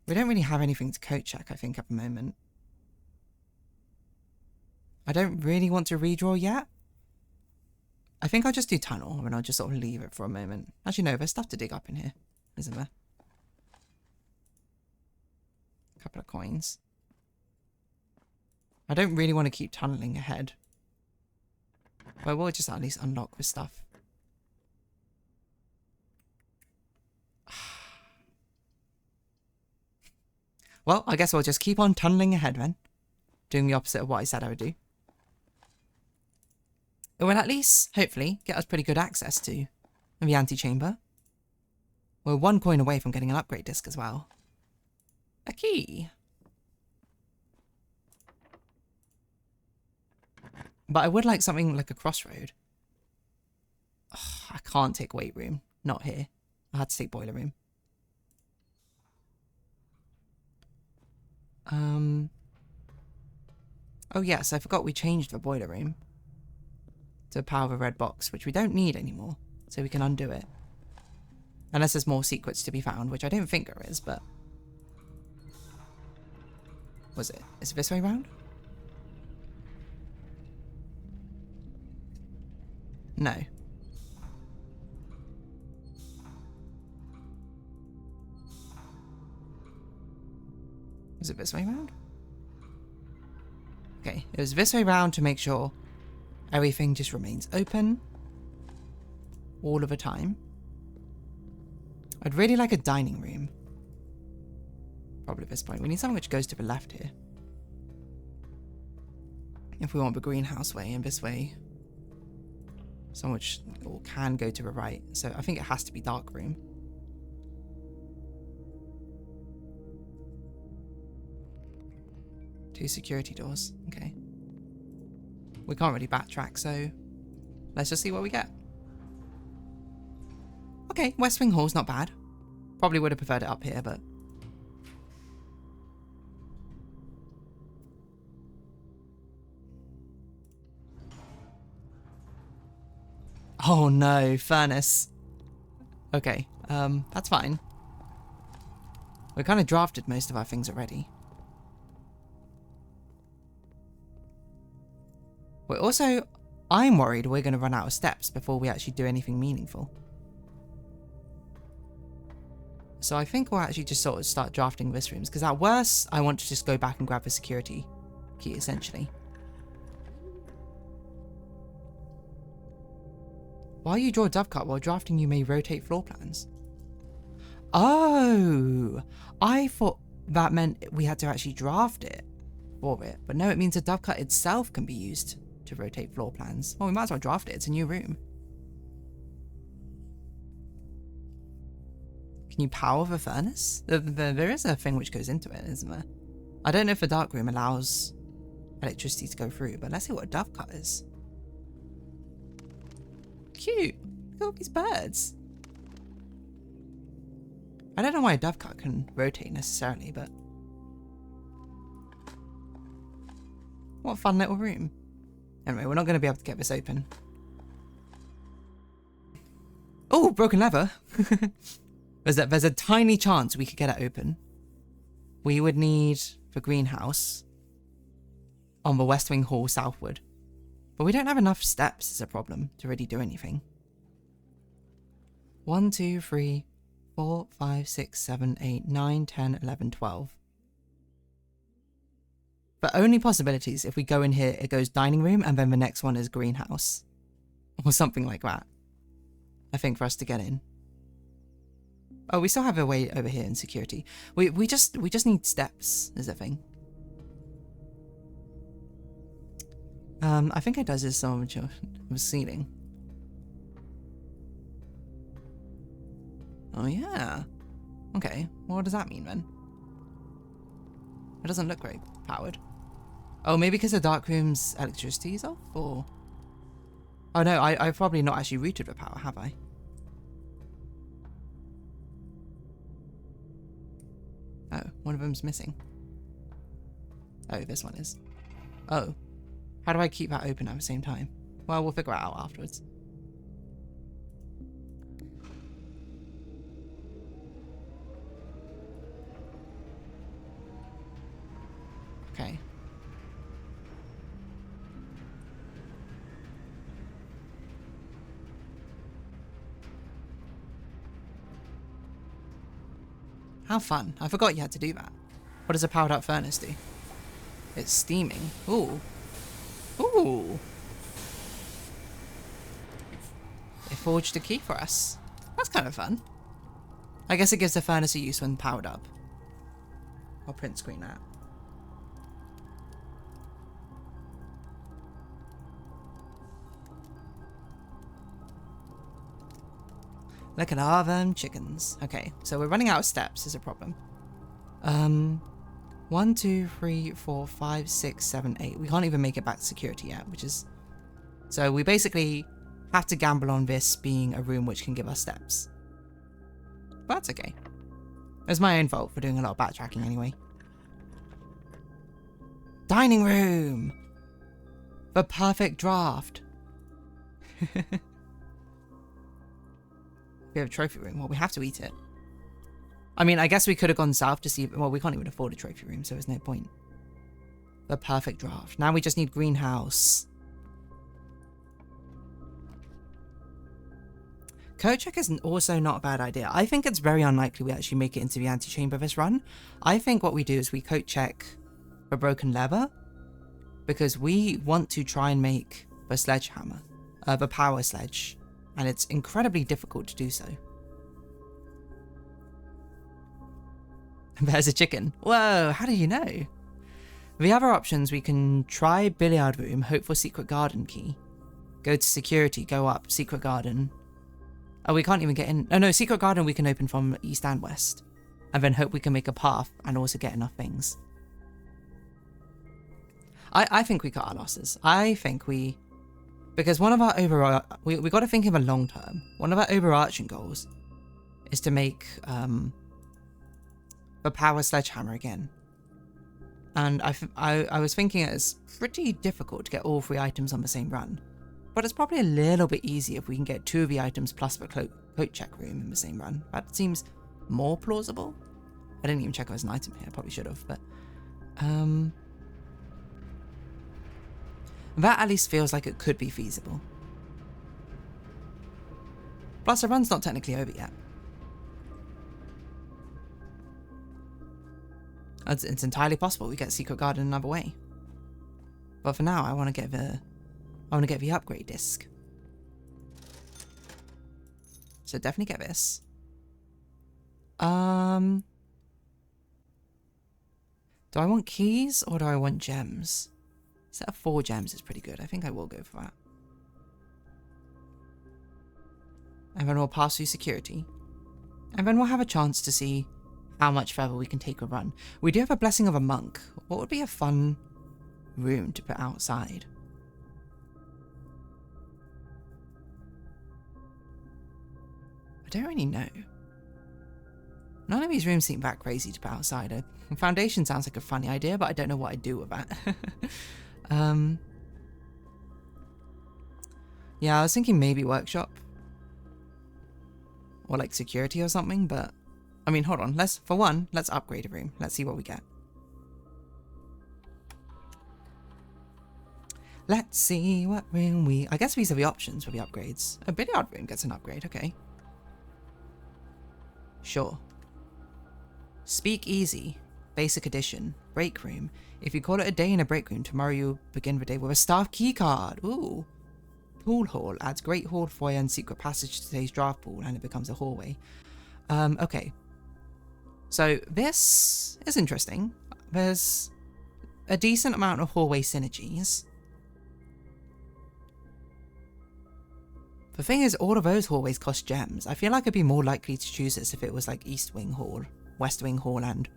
We don't really have anything to coat check, I think, at the moment. I don't really want to redraw yet. I think I'll just do tunnel, and I'll just sort of leave it for a moment. Actually, no, there's stuff to dig up in here, isn't there? A couple of coins. I don't really want to keep tunneling ahead. But we'll just at least unlock with stuff. Well, I guess we'll just keep on tunneling ahead then. Doing the opposite of what I said I would do. It will at least, hopefully, get us pretty good access to the antechamber. We're 1 coin away from getting an upgrade disc as well. A key. But I would like something like a crossroad. Ugh, I can't take weight room. Not here. I had to take boiler room. Oh yes, I forgot we changed the boiler room to power the red box, which we don't need anymore, so we can undo it. Unless there's more secrets to be found, which I don't think there is, but... Was it? Is it this way round? No. Is it this way round? Okay, it was this way round to make sure everything just remains open all of the time. I'd really like a dining room. Probably at this point. We need something which goes to the left here. If we want the greenhouse way, and this way, some which can go to the right. So I think it has to be dark room. Two security doors. Okay. We can't really backtrack, so let's just see what we get. Okay, West Wing Hall's not bad. Probably would have preferred it up here, but... Oh no, furnace. Okay, that's fine. We kind of drafted most of our things already. We're also... I'm worried we're going to run out of steps before we actually do anything meaningful. So I think we'll actually just sort of start drafting this rooms, because at worst, I want to just go back and grab the security key, essentially. While you draw dovecot while drafting, you may rotate floor plans. Oh! I thought that meant we had to actually draft it for it, but no, it means the dovecot itself can be used to rotate floor plans. Well, we might as well draft it. It's a new room. Can you power the furnace? There is a thing which goes into it, isn't there? I don't know if the dark room allows electricity to go through, but let's see what a dovecot is. Cute. Look at all these birds. I don't know why a dovecot can rotate necessarily, but... What a fun little room. Anyway, we're not going to be able to get this open. Oh, broken lever. There's a tiny chance we could get it open. We would need the greenhouse on the West Wing Hall southward. But we don't have enough steps as a problem to really do anything. 1, 2, 3, 4, 5, 6, 7, 8, 9, 10, 11, 12. The only possibilities, if we go in here, it goes dining room and then the next one is greenhouse. Or something like that. I think for us to get in. Oh, we still have a way over here in security. We just need steps, is the thing. I think it does this so much of the ceiling. Oh yeah. Okay, well, what does that mean then? It doesn't look very powered. Oh, maybe because the dark room's electricity is off, or... Oh no, I've probably not actually routed the power, have I? Oh, one of them's missing. Oh, this one is. Oh. How do I keep that open at the same time? Well, we'll figure it out afterwards. Okay. How fun. I forgot you had to do that. What does a powered up furnace do? It's steaming. Ooh. Ooh. They forged a key for us. That's kind of fun. I guess it gives the furnace a use when powered up. I'll print screen that. Look at all them chickens. Okay, so we're running out of steps is a problem. 1, 2, 3, 4, 5, 6, 7, 8. We can't even make it back to security yet, which is... So we basically have to gamble on this being a room which can give us steps. But that's okay. It's my own fault for doing a lot of backtracking anyway. Dining room! The perfect draft. We have a trophy room. Well, we have to eat it. I mean, I guess we could have gone south to see... Well, we can't even afford a trophy room, so there's no point. The perfect draft. Now we just need greenhouse. Code check is also not a bad idea. I think it's very unlikely we actually make it into the antechamber this run. I think what we do is we code check the broken lever, because we want to try and make the sledgehammer, the power sledge, and it's incredibly difficult to do so. There's a chicken. Whoa, how do you know? The other options, we can try billiard room, hope for secret garden key. Go to security, go up, secret garden. Oh, we can't even get in. Oh no, secret garden we can open from east and west. And then hope we can make a path and also get enough things. I think we cut our losses. I think we... Because one of our we got to think in the long term. One of our overarching goals is to make the power sledgehammer again. And I was thinking it's pretty difficult to get all 3 items on the same run. But it's probably a little bit easier if we can get 2 of the items plus the coat check room in the same run. That seems more plausible. I didn't even check if there's an item here. I probably should have, but... that at least feels like it could be feasible. Plus, the run's not technically over yet. It's entirely possible we get Secret Garden another way. But for now, I want to get the upgrade disc. So definitely get this. Do I want keys or do I want gems? Set of 4 gems is pretty good. I think I will go for that. And then we'll pass through security. And then we'll have a chance to see how much further we can take a run. We do have a Blessing of a Monk. What would be a fun room to put outside? I don't really know. None of these rooms seem that crazy to put outside. A foundation sounds like a funny idea, but I don't know what I'd do with that. Yeah, I was thinking maybe workshop. Or like security or something, but... I mean, hold on. Let's upgrade a room. Let's see what we get. Let's see what room we... I guess these are the options for the upgrades. A billiard room gets an upgrade, okay. Sure. Speak easy. Basic edition. Break room. If you call it a day in a break room, tomorrow you'll begin the day with a staff key card. Ooh. Pool hall. Adds great hall foyer and secret passage to today's draft pool, and it becomes a hallway. Okay. So this is interesting. There's a decent amount of hallway synergies. The thing is, all of those hallways cost gems. I feel like I'd be more likely to choose this if it was like East Wing Hall, West Wing Hall, and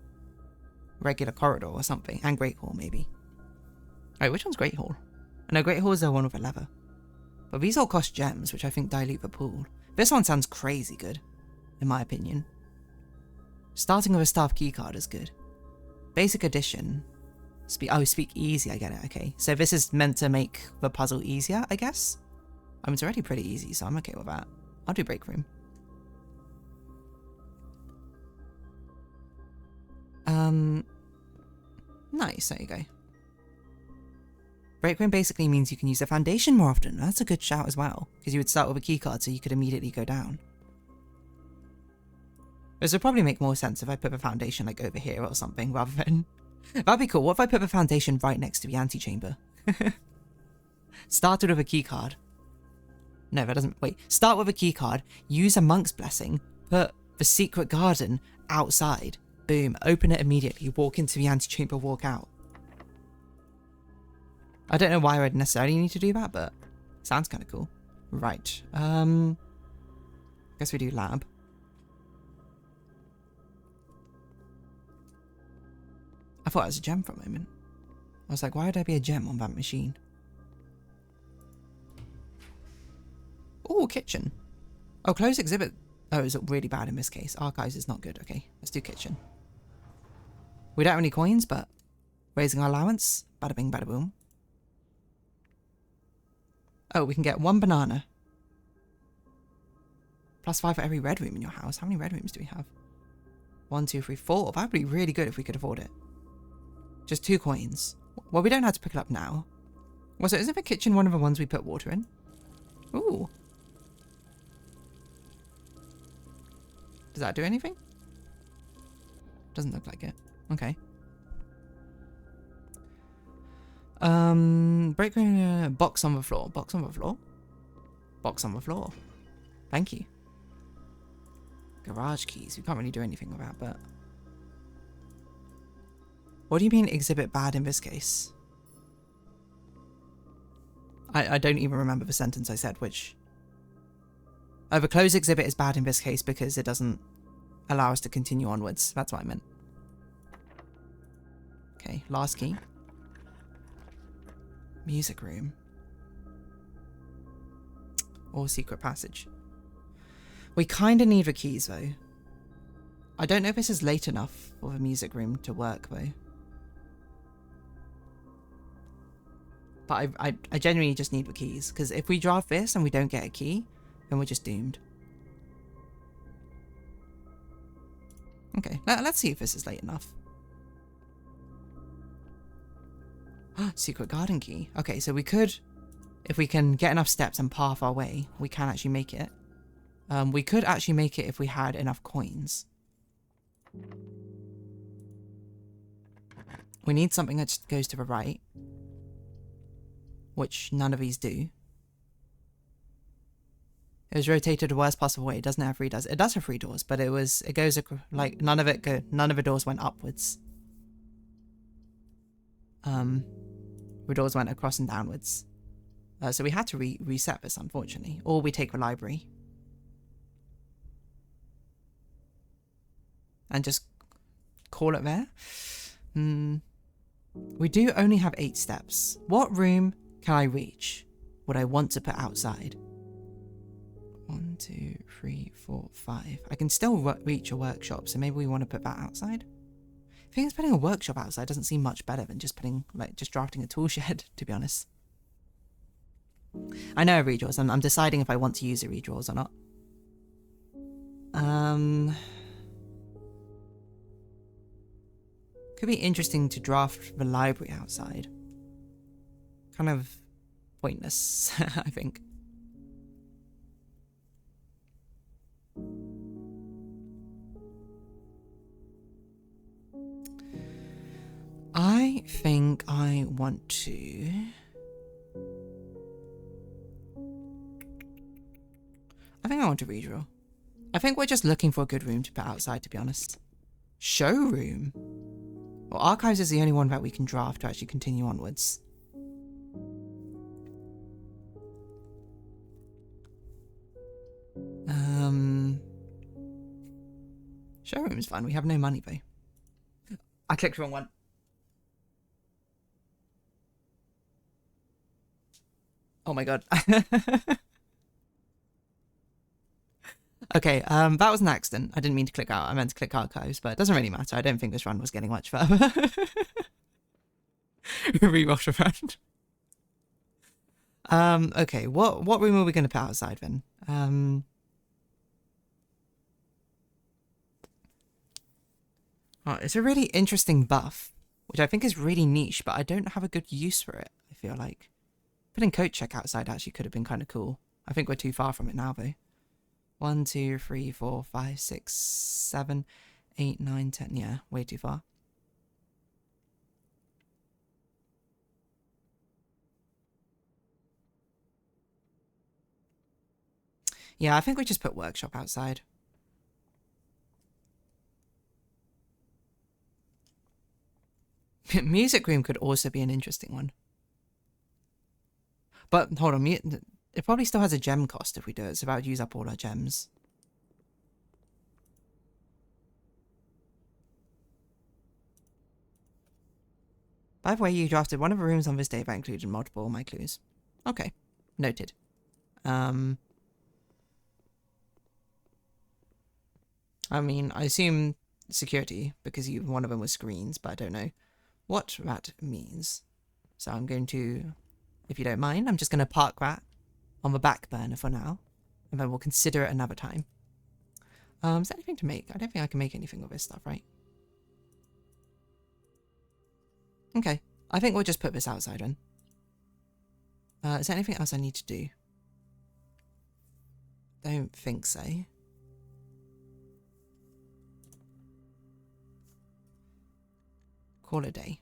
regular corridor or something. And Great Hall, maybe. Alright, which one's Great Hall? No, Great Hall is the one with a lever. But these all cost gems, which I think dilute the pool. This one sounds crazy good, in my opinion. Starting with a staff keycard is good. Basic addition. Speak easy, I get it, okay. So this is meant to make the puzzle easier, I guess? I mean, it's already pretty easy, so I'm okay with that. I'll do break room. Nice, there you go. Break room basically means you can use the foundation more often. That's a good shout as well, because you would start with a keycard so you could immediately go down. This would probably make more sense if I put the foundation like over here or something, rather than... That'd be cool. What if I put the foundation right next to the antechamber? Started with a keycard. No, that doesn't... Wait. Start with a keycard, use a monk's blessing, put the secret garden outside. Boom. Open it immediately, walk into the antechamber, walk out. I don't know why I'd necessarily need to do that, but sounds kind of cool. Right. Guess we do lab. I thought it was a gem for a moment. I was like, why would there be a gem on that machine? Oh, kitchen. Oh, close exhibit. Oh, it's really bad in this case. Archives is not good. Okay, let's do kitchen. We don't have any coins, but raising our allowance. Bada bing, bada boom. Oh, we can get 1 banana. +5 for every red room in your house. How many red rooms do we have? 1, 2, 3, 4. That would be really good if we could afford it. Just 2 coins. Well, we don't have to pick it up now. Well, so isn't the kitchen one of the ones we put water in? Ooh. Does that do anything? Doesn't look like it. Okay. Break room, box on the floor. Box on the floor? Box on the floor. Thank you. Garage keys. We can't really do anything with that, but... What do you mean exhibit bad in this case? I don't even remember the sentence I said, which... Oh, the closed exhibit is bad in this case because it doesn't allow us to continue onwards. That's what I meant. Okay, last key. Music room. Or secret passage. We kind of need the keys, though. I don't know if this is late enough for the music room to work, though. But I genuinely just need the keys, because if we draft this and we don't get a key, then we're just doomed. Okay, let's see if this is late enough. Secret garden key. Okay, so we could, if we can get enough steps and path our way, we can actually make it. We could actually make it if we had enough coins. We need something that just goes to the right. Which none of these do. It was rotated the worst possible way. It doesn't have 3 doors. It does have 3 doors, but it goes like none of the doors went upwards. The doors went across and downwards. So we had to reset this, unfortunately. Or we take the library. And just call it there. We do only have 8 steps. What room can I reach? Would I want to put outside? 1, 2, 3, 4, 5. I can still reach a workshop, so maybe we want to put that outside. I think putting a workshop outside doesn't seem much better than just drafting a tool shed, to be honest. I know redraws. I'm deciding if I want to use a redraws or not. Could be interesting to draft the library outside. Kind of pointless, I think. I think I want to... redraw. I think we're just looking for a good room to put outside, to be honest. Showroom? Well, Archives is the only one that we can draft to actually continue onwards. Showroom's fun. We have no money though. I clicked the wrong one. Oh my god. Okay, that was an accident. I didn't mean to click out. I meant to click archives, but it doesn't really matter. I don't think this run was getting much further. Rewash a run. Okay, what room are we going to put outside then? Oh, it's a really interesting buff, which I think is really niche, but I don't have a good use for it, I feel like. Putting coat check outside actually could have been kind of cool. I think we're too far from it now, though. 1, 2, 3, 4, 5, 6, 7, 8, 9, 10. Yeah, way too far. Yeah, I think we just put workshop outside. Music room could also be an interesting one. But hold on, it probably still has a gem cost if we do it. It's about to use up all our gems. By the way, you drafted one of the rooms on this day that included multiple of my clues. Okay, noted. I mean, I assume security because one of them was screens, but I don't know what that means. So I'm going to, if you don't mind, I'm just going to park that on the back burner for now, and then we'll consider it another time. Is there anything to make? I don't think I can make anything of this stuff, right? Okay, I think we'll just put this outside then. Is there anything else I need to do? Don't think so. Call it a day.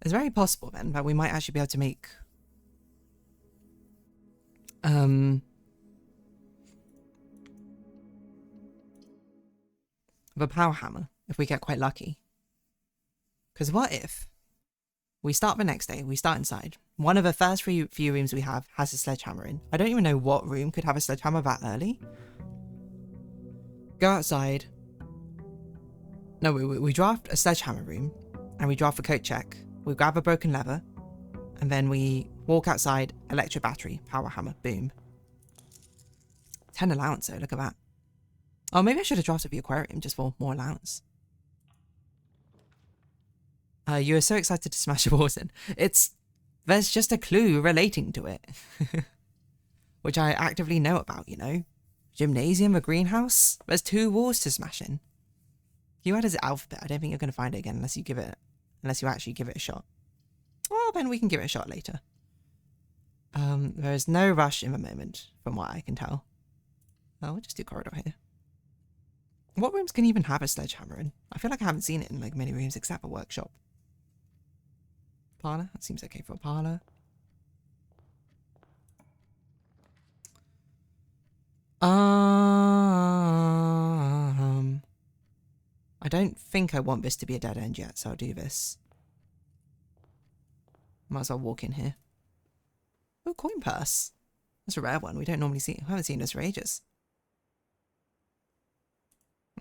It's very possible then that we might actually be able to make the power hammer if we get quite lucky. Because what if we start the next day, we start inside. One of the first few rooms we have has a sledgehammer in. I don't even know what room could have a sledgehammer that early. Go outside. No, we draft a sledgehammer room and we draft a coat check. We grab a broken lever and then we walk outside, electric battery, power hammer, boom. 10 allowance though, look at that. Oh, maybe I should have drafted the aquarium just for more allowance. You were so excited to smash the walls in. There's just a clue relating to it. Which I actively know about, you know. Gymnasium, a greenhouse. There's 2 walls to smash in. If you add his alphabet, I don't think you're going to find it again unless you actually give it a shot. Well, then we can give it a shot later. There is no rush in the moment, from what I can tell. Oh, we'll just do corridor here. What rooms can even have a sledgehammer in? I feel like I haven't seen it in like many rooms except for workshop. Parlour? That seems okay for a parlour. I don't think I want this to be a dead end yet, so I'll do this. Might as well walk in here. Oh, coin purse. That's a rare one. We don't normally see. I haven't seen this for ages.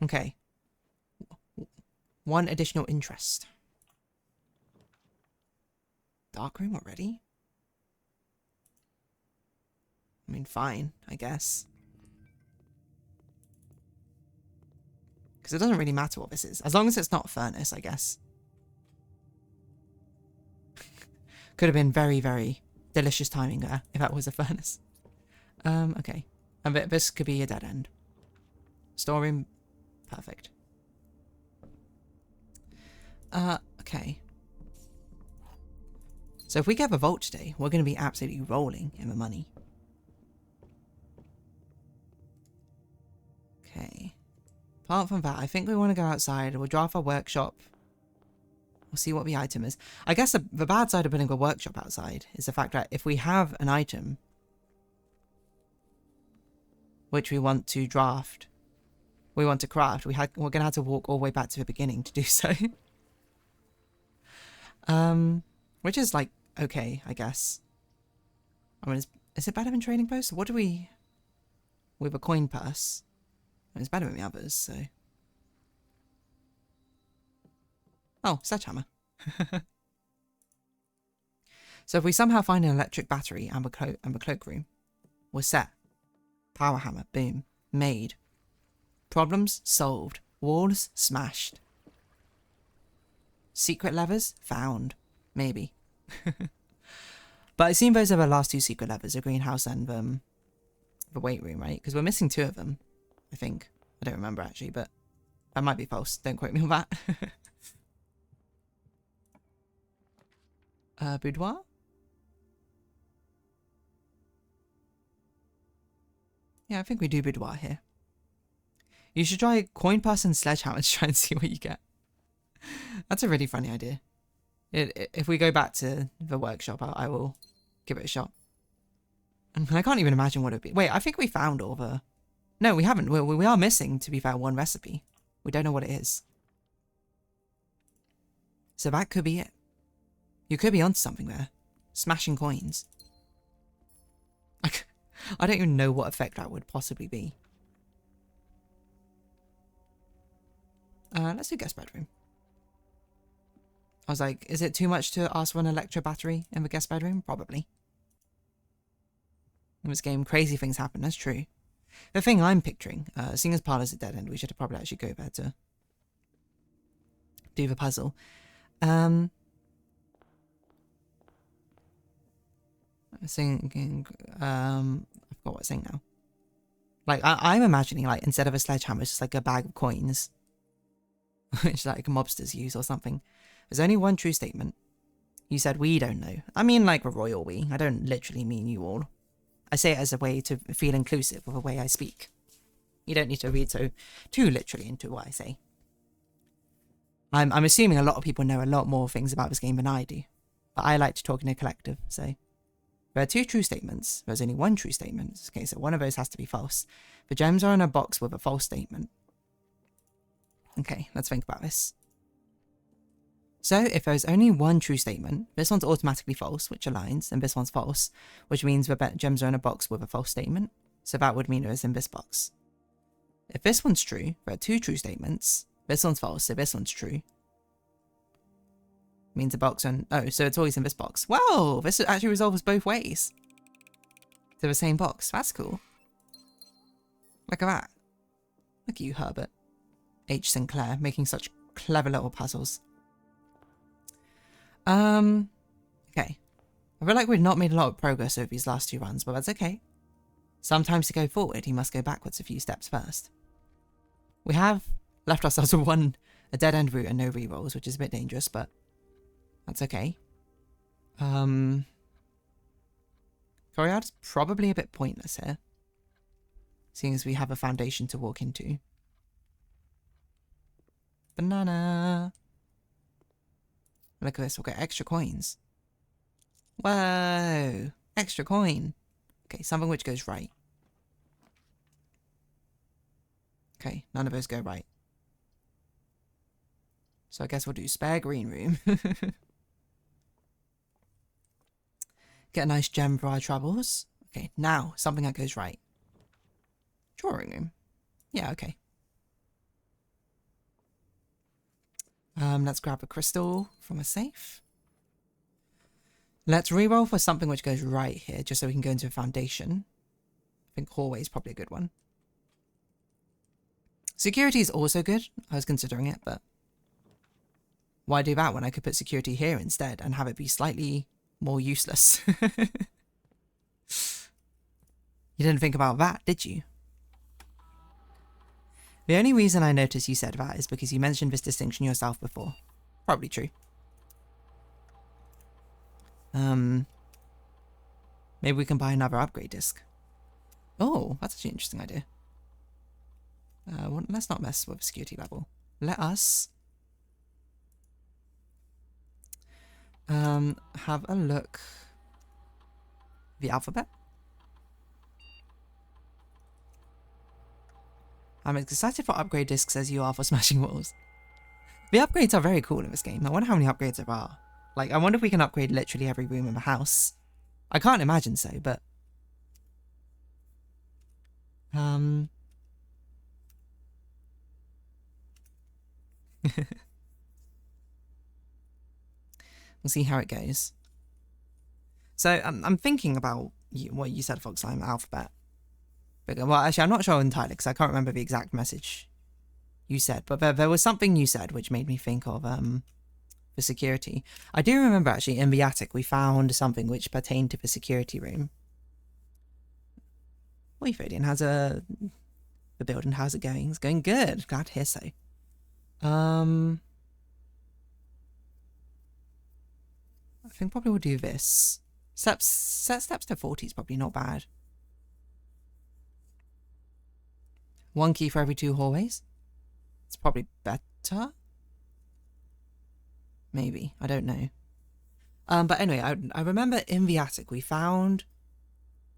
Okay. 1 additional interest. Darkroom already? I mean, fine, I guess. Because it doesn't really matter what this is. As long as it's not a furnace, I guess. Could have been very, very delicious timing there if that was a furnace. Okay. And this could be a dead end. Storeroom. Perfect. Okay. So if we get the vault today, we're going to be absolutely rolling in the money. Okay. Apart from that, I think we want to go outside. We'll draft our workshop. We'll see what the item is. I guess the bad side of putting a workshop outside is the fact that if we have an item which we want to draft, we want to craft, we're going to have to walk all the way back to the beginning to do so. Which is like, okay, I guess. I mean, is it better than trading post? What do we... with a coin purse. And it's better than the others, so... Oh, sledgehammer. So if we somehow find an electric battery and the cloakroom, we're set. Power hammer, boom. Made. Problems solved. Walls smashed. Secret levers found. Maybe. But I assume those are the last two secret levers, the greenhouse and the weight room, right? Because we're missing two of them, I think. I don't remember actually, but that might be false. Don't quote me on that. Boudoir? Yeah, I think we do boudoir here. You should try coin purse and sledgehammer to try and see what you get. That's a really funny idea. If we go back to the workshop, I will give it a shot. And I can't even imagine what it would be. Wait, I think we found all the... No, we haven't. We are missing, to be fair, one recipe. We don't know what it is. So that could be it. You could be onto something there. Smashing coins. I don't even know what effect that would possibly be. Let's do guest bedroom. I was like, is it too much to ask for an electro battery in the guest bedroom? Probably. In this game, crazy things happen. That's true. The thing I'm picturing, seeing as parlor's a dead end, we should probably actually go there to do the puzzle. I'm thinking, I forgot what I'm saying now. Like, I'm imagining, like, instead of a sledgehammer, it's just like a bag of coins. Which, like, mobsters use or something. There's only one true statement. You said we don't know. I mean, like, a royal we. I don't literally mean you all. I say it as a way to feel inclusive of the way I speak. You don't need to read too literally into what I say. I'm assuming a lot of people know a lot more things about this game than I do. But I like to talk in a collective, so... There are two true statements. There's only one true statement. Okay, so one of those has to be false. The gems are in a box with a false statement. Okay, let's think about this. So, if there's only one true statement, this one's automatically false, which aligns, and this one's false, which means the gems are in a box with a false statement, so that would mean it was in this box. If this one's true, there are two true statements, this one's false, so this one's true. Means a box and... Oh, so it's always in this box. Wow, this actually resolves both ways. To the same box. That's cool. Look at that. Look at you, Herbert. H. Sinclair, making such clever little puzzles. Okay. I feel like we've not made a lot of progress over these last two runs, but that's okay. Sometimes to go forward, you must go backwards a few steps first. We have left ourselves with a dead-end route and no rerolls, which is a bit dangerous, but that's okay. Coryard's probably a bit pointless here, seeing as we have a foundation to walk into. Banana. Look at this, we'll get extra coins. Whoa! Extra coin. Okay, something which goes right. Okay, none of those go right. So I guess we'll do spare green room. Get a nice gem for our troubles. Okay, now, something that goes right. Drawing room. Yeah, okay. Let's grab a crystal from a safe. Let's reroll for something which goes right here, just so we can go into a foundation. I think hallway is probably a good one. Security is also good. I was considering it, but why do that when I could put security here instead and have it be slightly more useless? You didn't think about that, did you? The only reason I noticed you said that is because you mentioned this distinction yourself before. Probably true. Maybe we can buy another upgrade disc. Oh, that's actually an interesting idea. Well, let's not mess with the security level. Let us have a look. The alphabet. I'm as excited for upgrade discs as you are for smashing walls. The upgrades are very cool in this game. I wonder how many upgrades there are. Like, I wonder if we can upgrade literally every room in the house. I can't imagine so, but We'll see how it goes. So I'm thinking about what you said, Foxlime alphabet. Well, actually, I'm not sure entirely because I can't remember the exact message you said, but there was something you said which made me think of the security. I do remember actually in the attic we found something which pertained to the security room. What are you feeling? The building, how's it going? It's going good. Glad to hear so. I think probably we'll do this. Set steps to 40 is probably not bad. 1 key for every 2 hallways. It's probably better. Maybe. I don't know. But anyway, I remember in the attic we found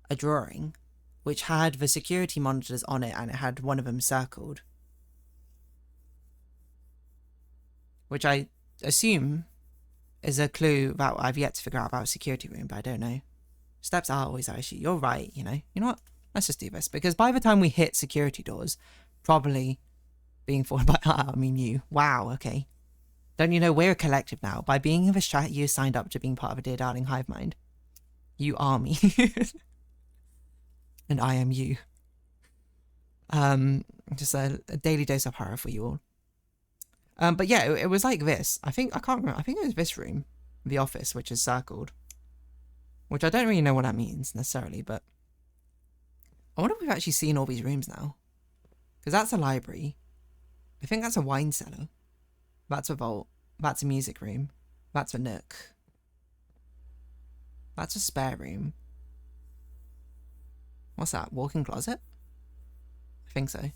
a drawing which had the security monitors on it and it had one of them circled. Which I assume is a clue that I've yet to figure out about a security room, but I don't know. Steps are always our issue. You're right, you know. You know what? Let's just do this. Because by the time we hit security doors, probably being followed by, I mean you. Wow, okay. Don't you know we're a collective now? By being in this chat, you signed up to being part of a DeerDarling hive mind. You are me. And I am you. Just a daily dose of horror for you all. But yeah, it was like this. I can't remember. I think it was this room, the office, which is circled. Which I don't really know what that means necessarily, but I wonder if we've actually seen all these rooms now. Because that's a library. I think that's a wine cellar. That's a vault. That's a music room. That's a nook. That's a spare room. What's that? Walk-in closet? I think so.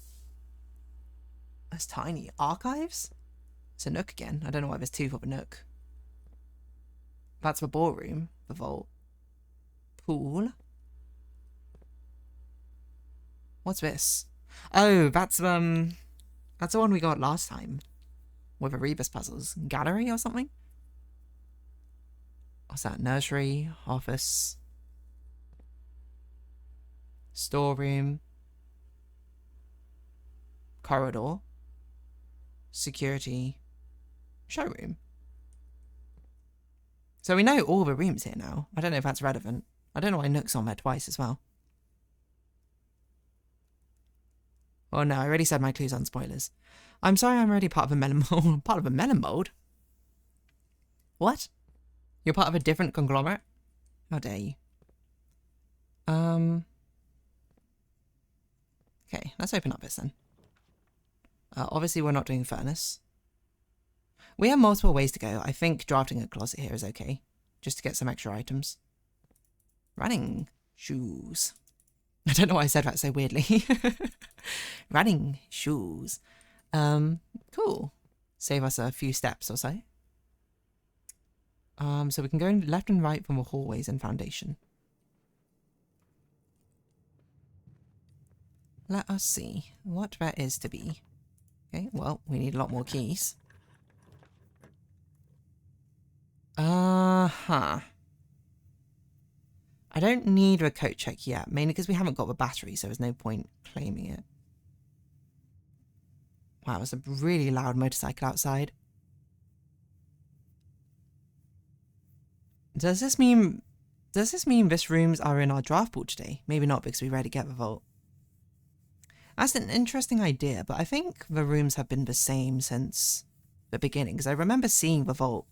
That's tiny. Archives? It's a nook again. I don't know why there's 2 for the nook. That's the ballroom. The vault. Pool. What's this? Oh, that's the one we got last time. With the Rebus puzzles. Gallery or something? What's that? Nursery. Office. Storeroom. Corridor. Security. Showroom. So we know all the rooms here now. I don't know if that's relevant. I don't know why Nook's on there twice as well. Oh no, I already said my clues on spoilers. I'm sorry, I'm already part of a melon mold. Part of a melon mold? What? You're part of a different conglomerate? How dare you? Okay, let's open up this then. Obviously we're not doing furnace. We have multiple ways to go. I think drafting a closet here is okay. Just to get some extra items. Running shoes. I don't know why I said that so weirdly. Running shoes. Cool. Save us a few steps or so. So we can go left and right from the hallways and foundation. Let us see what there is to be. Okay, well, we need a lot more keys. I don't need a coat check yet, mainly because we haven't got the battery, so there's no point claiming it. Wow, it's a really loud motorcycle outside. Does this mean this rooms are in our draft pool today? Maybe not, because we rarely get the vault. That's an interesting idea, but I think the rooms have been the same since the beginning, because I remember seeing the vault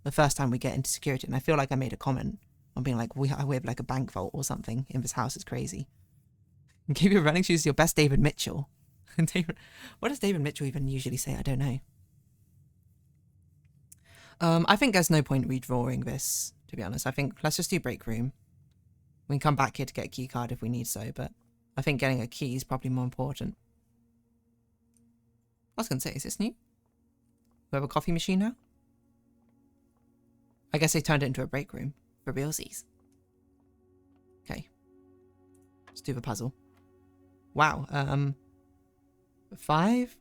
the first time we get into security, and I feel like I made a comment on being like, we have like a bank vault or something in this house. It's crazy. Give your running shoes your best David Mitchell. What does David Mitchell even usually say? I don't know. I think there's no point redrawing this, to be honest. I think let's just do break room. We can come back here to get a key card if we need so, but I think getting a key is probably more important. I was going to say, is this new? We have a coffee machine now? I guess they turned it into a break room for realsies. Okay. Let's do the puzzle. Wow. 5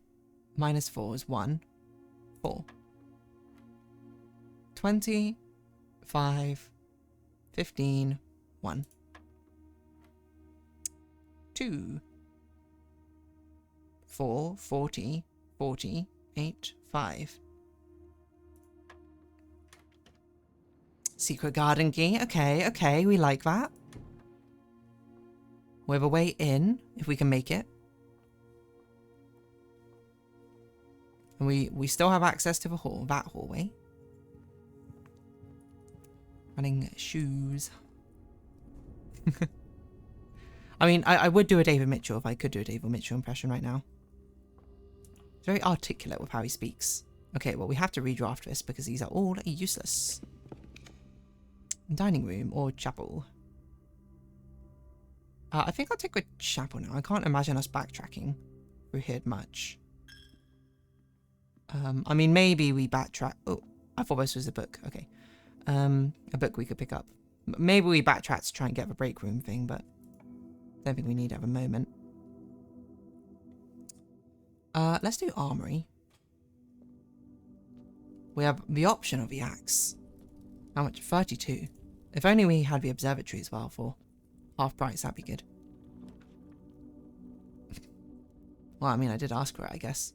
minus 4 is 1. 4. 20, 5, 15, 1. 2, 4, 40, 40, 8, 5. Secret garden key. Okay, okay, we like that. We have a way in, if we can make it. And we still have access to the hall, that hallway. Running shoes. I mean, I would do a David Mitchell if I could do a David Mitchell impression right now. He's very articulate with how he speaks. Okay, well, we have to redraft this because these are all useless. Dining room or chapel? I think I'll take a chapel now. I can't imagine us backtracking through here much. I mean, maybe we backtrack. Oh, I thought this was a book. Okay. A book we could pick up. Maybe we backtrack to try and get the break room thing, but I don't think we need to have a moment. Let's do armory. We have the option of the axe. How much? 32. If only we had the observatory as well for half price, that'd be good. Well, I mean, I did ask for it, I guess.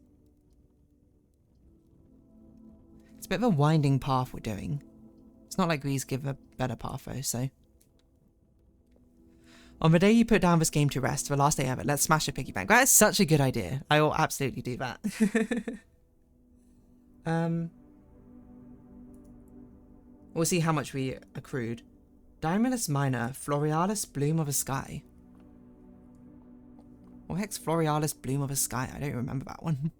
It's a bit of a winding path we're doing. It's not like these give a better path though, so. On the day you put down this game to rest, the last day of it, let's smash a piggy bank. That is such a good idea. I will absolutely do that. We'll see how much we accrued. Diamondus minor, Florealis bloom of a sky. What the heck's Florealis bloom of a sky? I don't remember that one.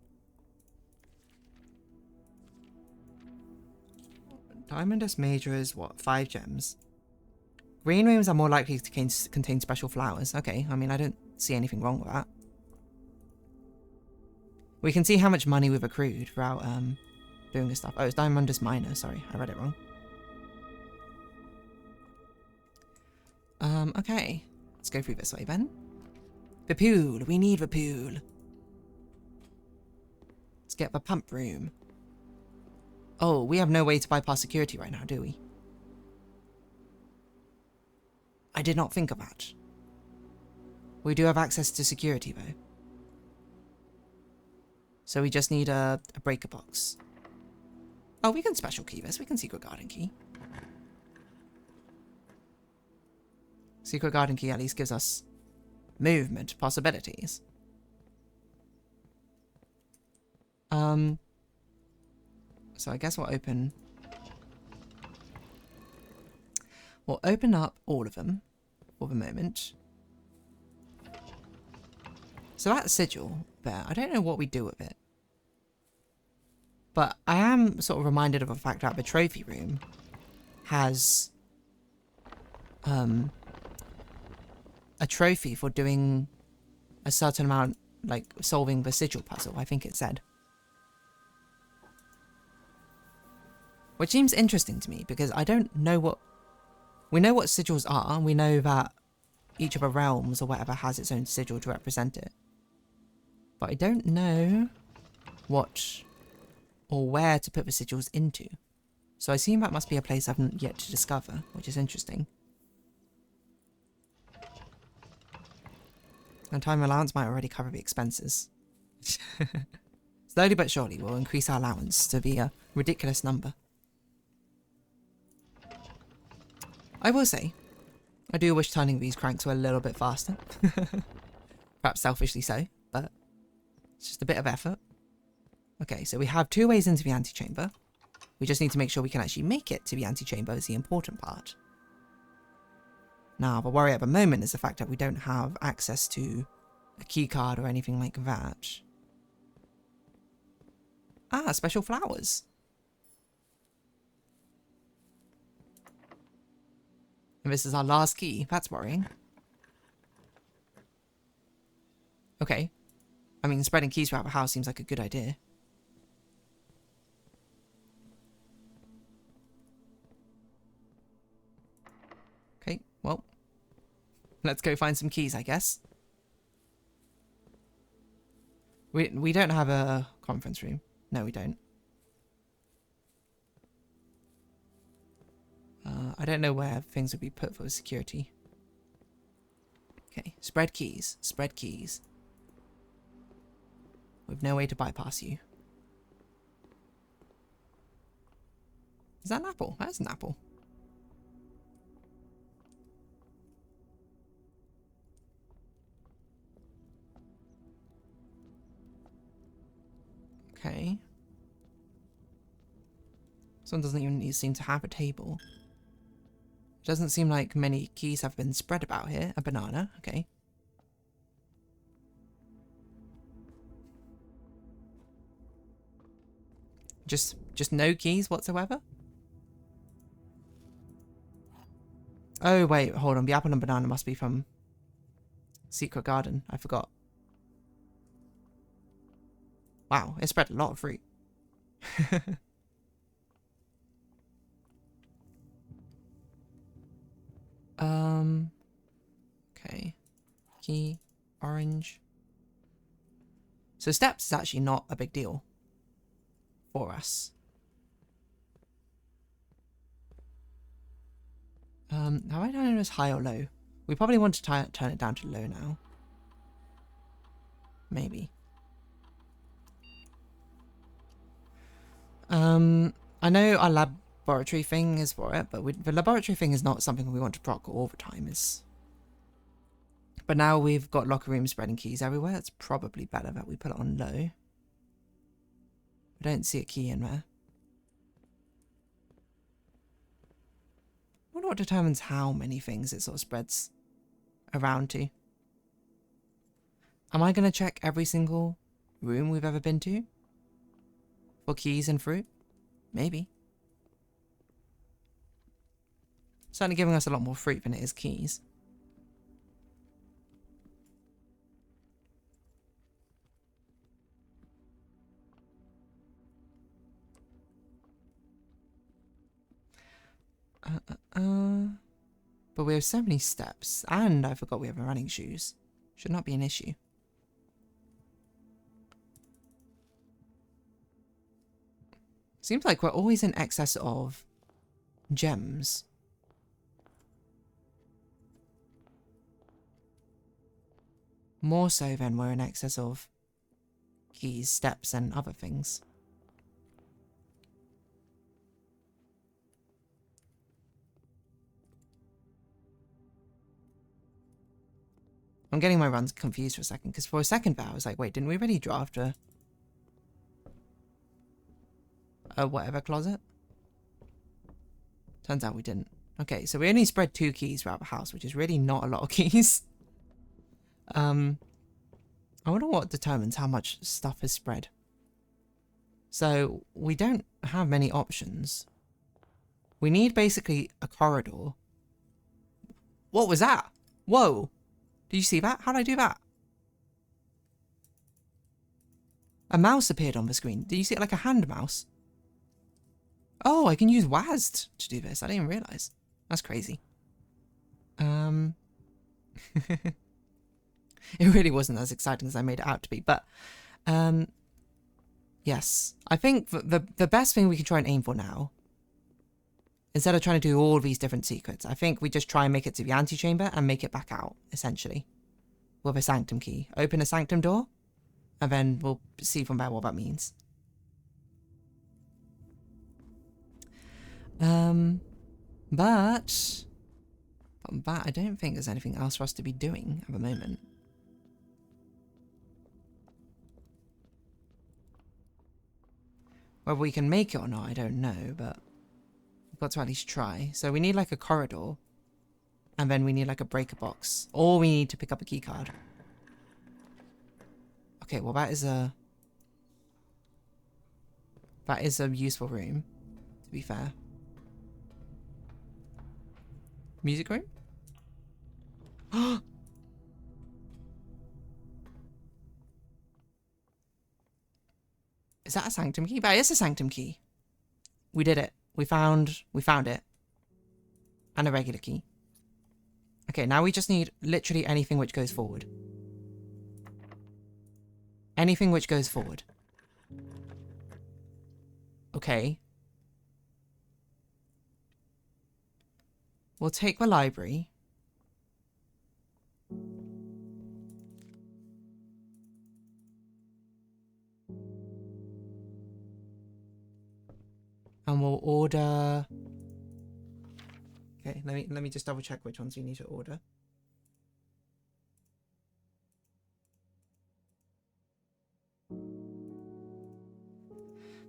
Diamondus major is what? 5 gems. Green rooms are more likely to contain special flowers. Okay, I mean, I don't see anything wrong with that. We can see how much money we've accrued throughout doing this stuff. Oh, it's Diamondus minor. Sorry, I read it wrong. Okay. Let's go through this way then. The pool. We need the pool. Let's get the pump room. Oh, we have no way to bypass security right now, do we? I did not think of that. We do have access to security, though. So we just need a breaker box. Oh, we can special key this. We can secret garden key. Secret garden key at least gives us movement possibilities. So I guess we'll open up all of them for the moment. So that sigil there, I don't know what we do with it. But I am sort of reminded of the fact that the trophy room has a trophy for doing a certain amount, like solving the sigil puzzle, I think it said. Which seems interesting to me because I don't know what... We know what sigils are, and we know that each of the realms or whatever has its own sigil to represent it. But I don't know what or where to put the sigils into. So I assume that must be a place I've yet to discover, which is interesting. And time allowance might already cover the expenses. Slowly but surely we'll increase our allowance to be a ridiculous number. I will say, I do wish turning these cranks were a little bit faster. Perhaps selfishly so, but it's just a bit of effort. Okay, so we have 2 ways into the antechamber. We just need to make sure we can actually make it to the antechamber is the important part. Now, the worry at the moment is the fact that we don't have access to a key card or anything like that. Ah, special flowers. And this is our last key. That's worrying. Okay. I mean, spreading keys throughout the house seems like a good idea. Okay, well. Let's go find some keys, I guess. We don't have a conference room. No, we don't. I don't know where things would be put for security. Okay. Spread keys. Spread keys. With no way to bypass you. Is that an apple? That is an apple. Okay. This one doesn't even seem to have a table. It doesn't seem like many keys have been spread about here. A banana, okay. Just no keys whatsoever? Oh, wait, hold on. The apple and banana must be from Secret Garden. I forgot. Wow, it spread a lot of fruit. Okay. Key, orange. So steps is actually not a big deal for us. Have I done it as high or low? We probably want to turn it down to low now. Maybe. I know our laboratory thing is for it, but the laboratory thing is not something we want to proc all the time. But now we've got locker room spreading keys everywhere. It's probably better that we put it on low. I don't see a key in there. I wonder what determines how many things it sort of spreads around to. Am I going to check every single room we've ever been to for keys and fruit? Maybe. Certainly giving us a lot more fruit than it is keys. But we have so many steps, and I forgot we have running shoes. Should not be an issue. Seems like we're always in excess of gems. More so than we're in excess of keys, steps, and other things. I'm getting my runs confused for a second, because for a second there I was like, wait, didn't we already draft a whatever closet? Turns out we didn't. Okay, so we only spread 2 keys throughout the house, which is really not a lot of keys. I wonder what determines how much stuff is spread. So we don't have many options. We need basically a corridor. What was that? Whoa! Did you see that? How did I do that? A mouse appeared on the screen. Did you see it like a hand mouse? Oh, I can use WASD to do this. I didn't even realize. That's crazy. It really wasn't as exciting as I made it out to be, but yes. I think the best thing we can try and aim for now, instead of trying to do all these different secrets, I think we just try and make it to the antechamber and make it back out, essentially. With a sanctum key. Open a sanctum door, and then we'll see from there what that means. But I don't think there's anything else for us to be doing at the moment. Whether we can make it or not, I don't know, but we've got to at least try. So we need like a corridor, and then we need like a breaker box, or we need to pick up a key card. Okay, well that is a useful room, to be fair. Music room? Is that a sanctum key? That is a sanctum key. We did it. We found it. And a regular key. Okay, now we just need literally anything which goes forward. Anything which goes forward. Okay. We'll take the library. Okay, let me just double check which ones we need to order.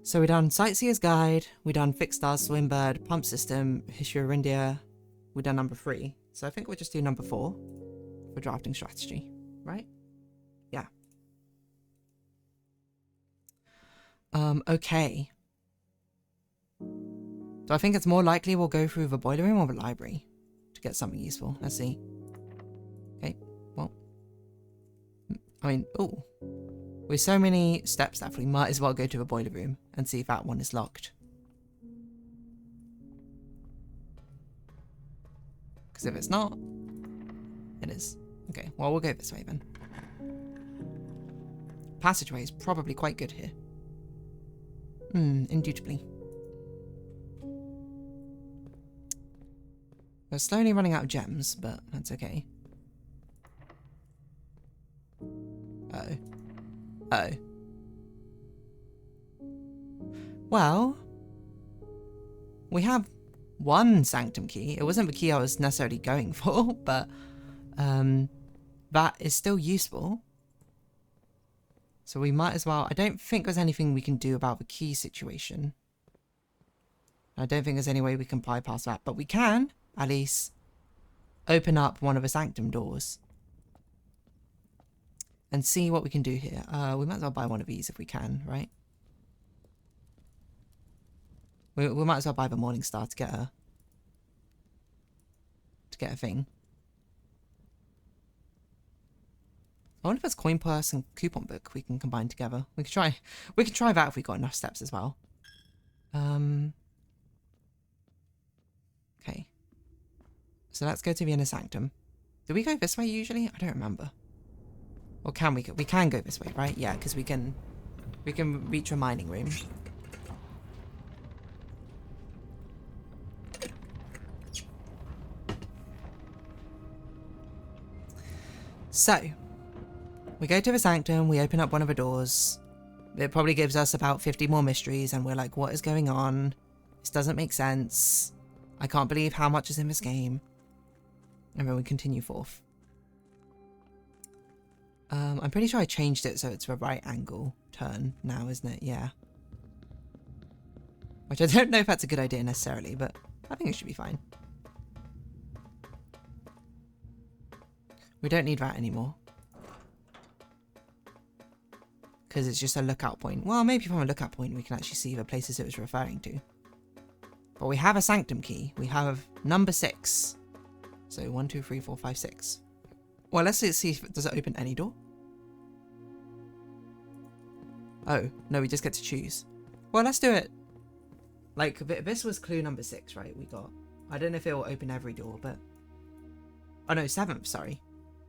So we done Sightseer's Guide, we done Fixed Stars, Swimbird, Pump System, History of India. We done number 3. So I think we'll just do number 4 for drafting strategy, right? Yeah. Okay. So I think it's more likely we'll go through the boiler room or the library to get something useful. Let's see. Okay, well. I mean, ooh. With so many steps left, we might as well go to the boiler room and see if that one is locked. Because if it's not, it is. Okay, well, we'll go this way then. Passageway is probably quite good here. Indubitably. We're slowly running out of gems, but that's okay. Uh-oh. Uh-oh. Well, we have one sanctum key. It wasn't the key I was necessarily going for, but that is still useful. So we might as well... I don't think there's anything we can do about the key situation. I don't think there's any way we can bypass that, but we can, at least, open up one of the sanctum doors. And see what we can do here. We might as well buy one of these if we can, right? We might as well buy the Morning Star to get a thing. I wonder if it's coin purse and coupon book we can combine together. We could try that if we got enough steps as well. Okay. So let's go to the inner sanctum. Do we go this way usually? I don't remember. Or can we? We can go this way, right? Yeah, because we can reach a mining room. So, we go to the sanctum, we open up one of the doors. It probably gives us about 50 more mysteries, and we're like, what is going on? This doesn't make sense. I can't believe how much is in this game. And then we continue forth. I'm pretty sure I changed it so it's a right angle turn now, isn't it? Yeah. Which I don't know if that's a good idea necessarily, but I think it should be fine. We don't need that anymore. Because it's just a lookout point. Well, maybe from a lookout point we can actually see the places it was referring to. But we have a sanctum key. We have number 6. So 1, 2, 3, 4, 5, 6. Well, let's see if does it open any door? Oh, no, we just get to choose. Well, let's do it. Like, this was clue number 6, right? We got... I don't know if it will open every door, but... Oh, no, 7th, sorry.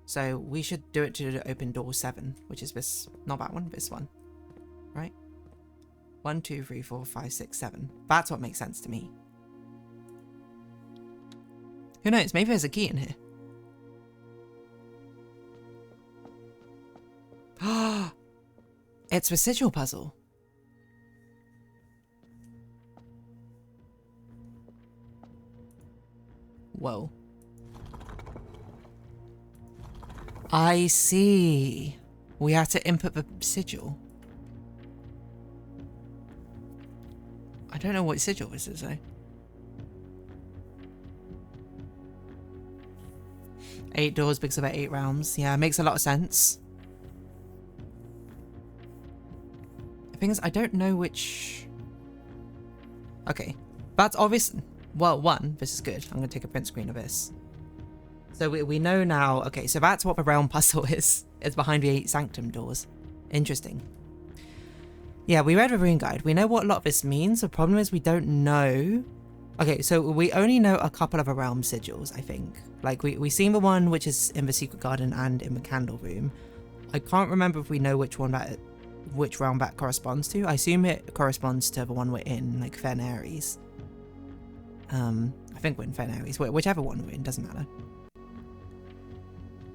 So we should do it to open door 7, which is this... Not that one, this one. Right? 1, 2, 3, 4, 5, 6, 7. That's what makes sense to me. Who knows? Maybe there's a key in here. It's the sigil puzzle. Whoa. I see. We have to input the sigil. I don't know what sigil this is though. 8 doors because of 8 realms. Yeah, it makes a lot of sense. The thing is, I don't know which... Okay, that's obvious. Well, 1, this is good. I'm going to take a print screen of this. So we know now... Okay, so that's what the realm puzzle is. It's behind the 8 sanctum doors. Interesting. Yeah, we read the rune guide. We know what a lot of this means. The problem is we don't know... Okay, so we only know a couple of the realm sigils, I think. Like, we've seen the one which is in the secret garden and in the candle room. I can't remember if we know which realm that corresponds to. I assume it corresponds to the one we're in, like Fen Ares. I think we're in Fen Ares. Whichever one we're in, doesn't matter.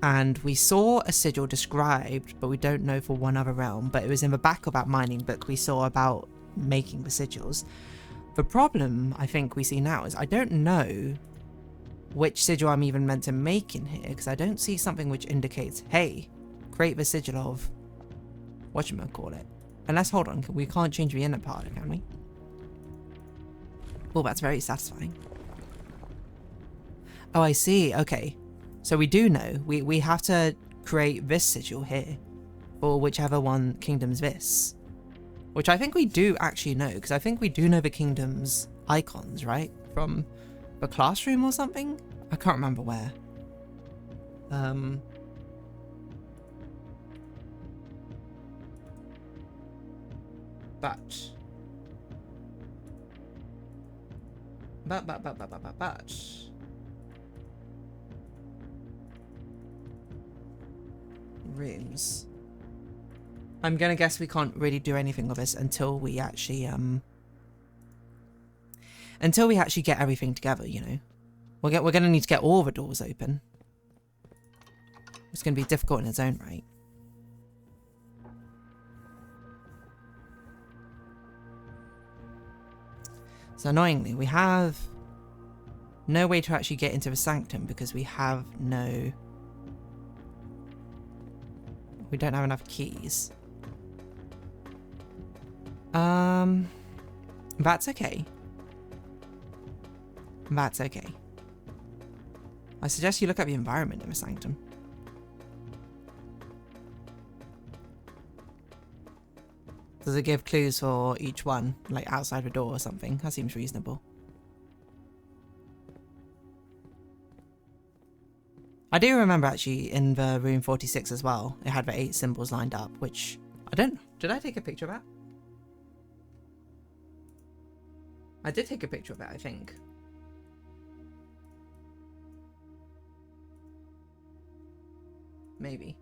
And we saw a sigil described, but we don't know for one other realm. But it was in the back of that mining book we saw about making the sigils. The problem I think we see now is I don't know which sigil I'm even meant to make in here, because I don't see something which indicates, hey, create the sigil of whatchamacallit. Unless, hold on, we can't change the inner part, can we? Oh, that's very satisfying. Oh, I see. Okay. So we do know. We have to create this sigil here for whichever one kingdom's this. Which I think we do actually know, because I think we do know the kingdom's icons, right? From the classroom or something? I can't remember where. But rooms. I'm gonna guess we can't really do anything with this until we actually get everything together, you know. We're gonna need to get all the doors open. It's gonna be difficult in its own right. So annoyingly, we have no way to actually get into the sanctum because we don't have enough keys. That's okay. That's okay. I suggest you look at the environment in the sanctum. Does it give clues for each one, like outside the door or something? That seems reasonable. I do remember actually in the room 46 as well, it had the 8 symbols lined up, which did I take a picture of that? I did take a picture of it, I think. Maybe.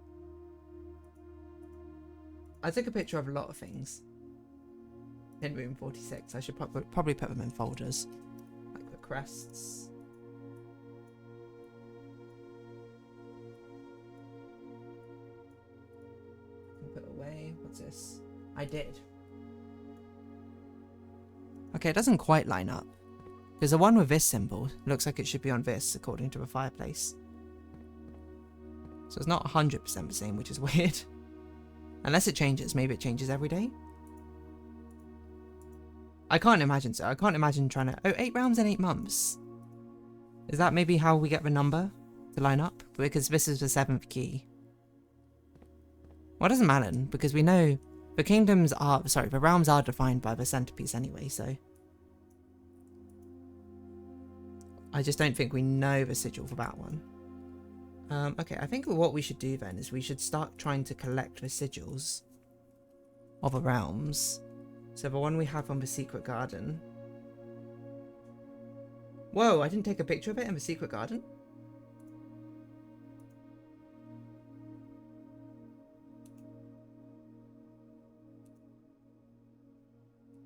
I took a picture of a lot of things in room 46. I should probably put them in folders, like the crests. Put away. What's this? I did. Okay, it doesn't quite line up. Because the one with this symbol looks like it should be on this, according to the fireplace. So it's not 100% the same, which is weird. Unless it changes. Maybe it changes every day. I can't imagine so. I can't imagine trying to... Oh, 8 rounds in 8 months. Is that maybe how we get the number to line up? Because this is the 7th key. Well, it doesn't matter, because we know the realms are defined by the centerpiece anyway, so... I just don't think we know the sigil for that one. Okay, I think what we should do then is we should start trying to collect the sigils of the realms. So the one we have on the secret garden. Whoa, I didn't take a picture of it in the secret garden?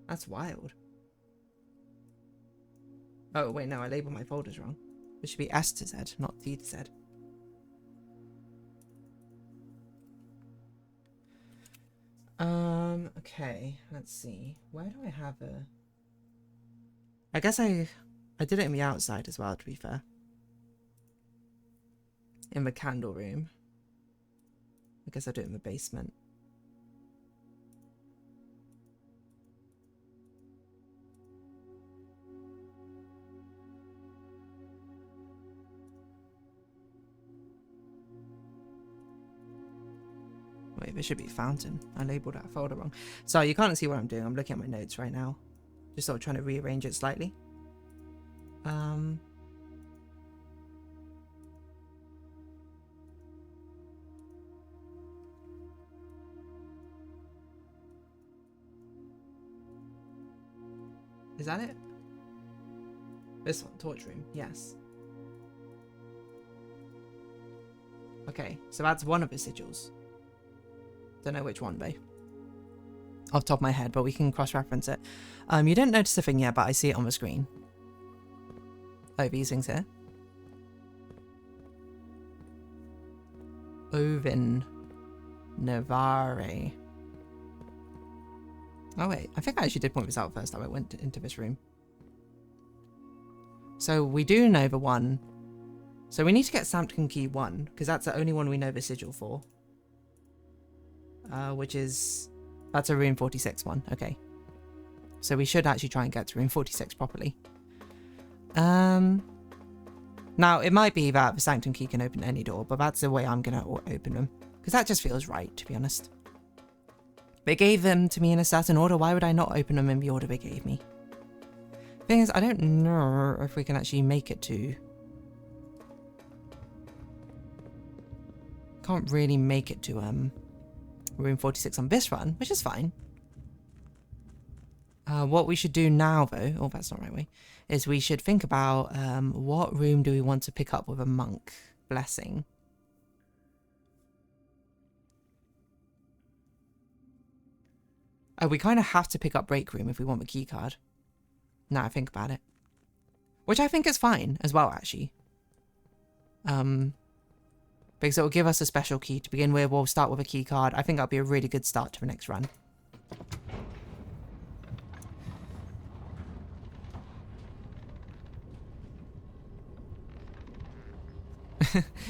That's wild. Oh, wait, no, I labeled my folders wrong. It should be S to Z, not D to Z. Okay, let's see. Where do I have a... I guess I did it in the outside as well, to be fair. In the candle room. I guess I'll do it in the basement. Wait, there should be a fountain. I labelled that folder wrong. So you can't see what I'm doing. I'm looking at my notes right now. Just sort of trying to rearrange it slightly. Is that it? This one, torch room, yes. Okay, so that's one of the sigils. Don't know which one, though. Off the top of my head, but we can cross-reference it. You didn't notice the thing yet, but I see it on the screen. Oh, these things here. Ovin Nevare. Oh wait, I think I actually did point this out first time I went into this room. So we do know the one So we need to get Sanctum Key 1, because that's the only one we know the sigil for. Which is... That's a Room 46 one. Okay. So we should actually try and get to Room 46 properly. Now, it might be that the Sanctum Key can open any door, but that's the way I'm going to open them. Because that just feels right, to be honest. They gave them to me in a certain order. Why would I not open them in the order they gave me? Thing is, I don't know if we can actually make it to... Can't really make it to Room 46 on this run, which is fine. What we should do now, though... Oh, that's not the right way. Is we should think about what room do we want to pick up with a monk blessing. Oh, we kind of have to pick up break room if we want the key card. Now I think about it. Which I think is fine as well, actually. Because it will give us a special key to begin with. We'll start with a key card. I think that'll be a really good start to the next run.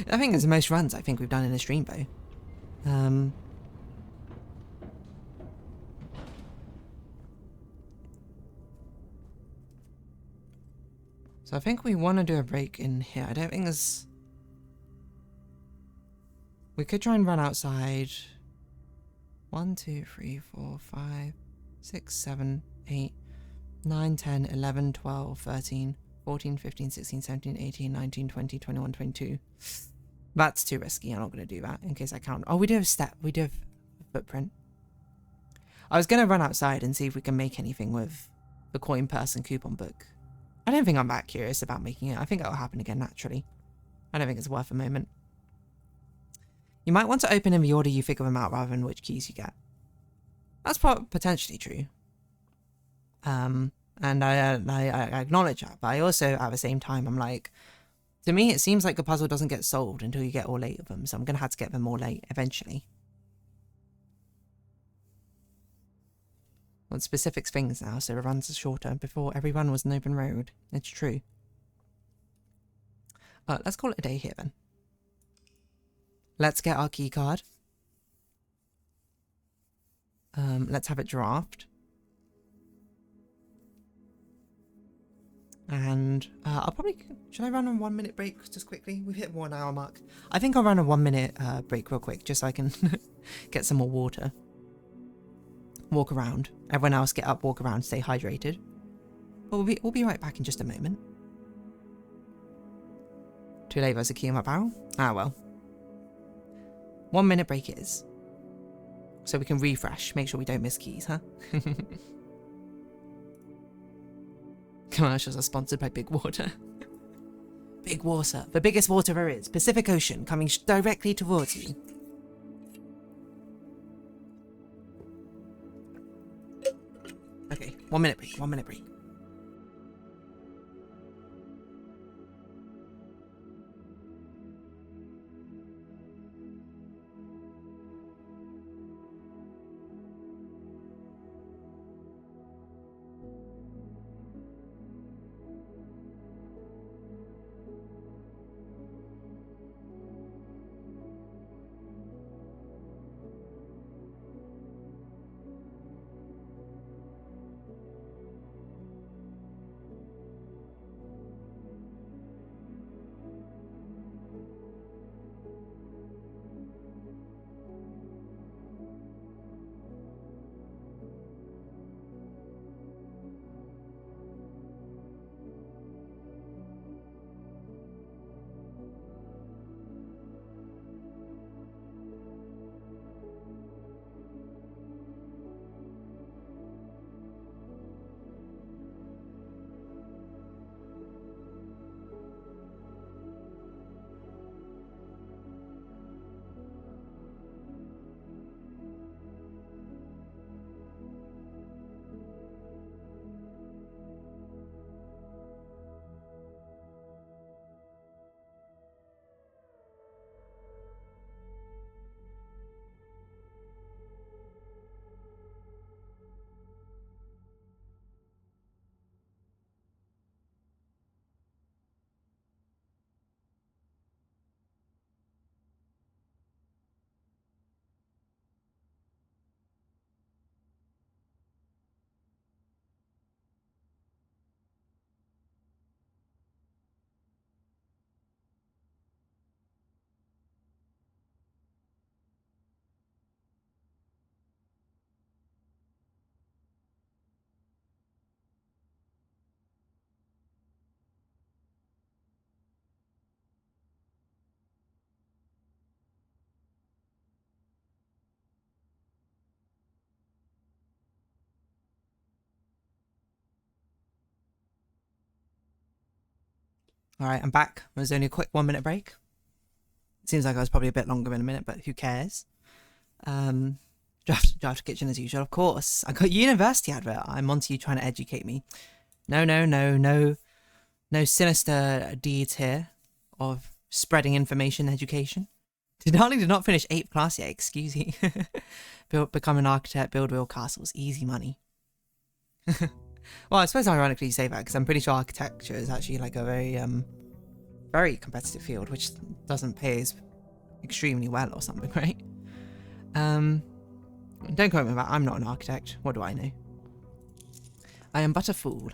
I think it's the most runs I think we've done in a stream, though. So I think we want to do a break in here. I don't think there's... We could try and run outside. 1, 2, 3, 4, 5, 6, 7, 8, 9, 10, 11, 12, 13, 14, 15, 16, 17, 18, 19, 20, 21, 22. That's too risky. I'm not going to do that in case I count. Oh, we do have step. We do have footprint. I was going to run outside and see if we can make anything with the coin purse and coupon book. I don't think I'm that curious about making it. I think it'll happen again naturally. I don't think it's worth a moment. You might want to open in the order you figure them out rather than which keys you get. That's potentially true. And I acknowledge that, but I also, at the same time, I'm like, to me, it seems like the puzzle doesn't get solved until you get all 8 of them, so I'm going to have to get them all 8 eventually. Want specific things now, so the runs are shorter. Before, every run was an open road. It's true. Let's call it a day here, then. Let's get our key card. Let's have it draft. And I'll probably... Should I run a 1 minute break just quickly? We've hit 1 hour mark. I think I'll run a 1 minute break real quick just so I can get some more water. Walk around. Everyone else get up, walk around, stay hydrated. But we'll be right back in just a moment. Too late, there's a key in my barrel? Ah, well. 1 minute break it is. So we can refresh, make sure we don't miss keys, huh? Commercials are sponsored by Big Water. Big Water. The biggest water there is. Pacific Ocean, coming directly towards you. Okay, 1 minute break, 1 minute break. All right, I'm back. It was only a quick 1-minute break. It seems like I was probably a bit longer than a minute, but who cares? Draft kitchen as usual, of course. I got university advert. I'm onto you trying to educate me. No sinister deeds here of spreading information education. DeerDarling did not finish 8th class yet, excuse me. Become an architect, build real castles, easy money. Well, I suppose ironically you say that, because I'm pretty sure architecture is actually like a very competitive field, which doesn't pay as extremely well or something, right? Don't quote me about. I'm not an architect. What do I know? I am but a fool.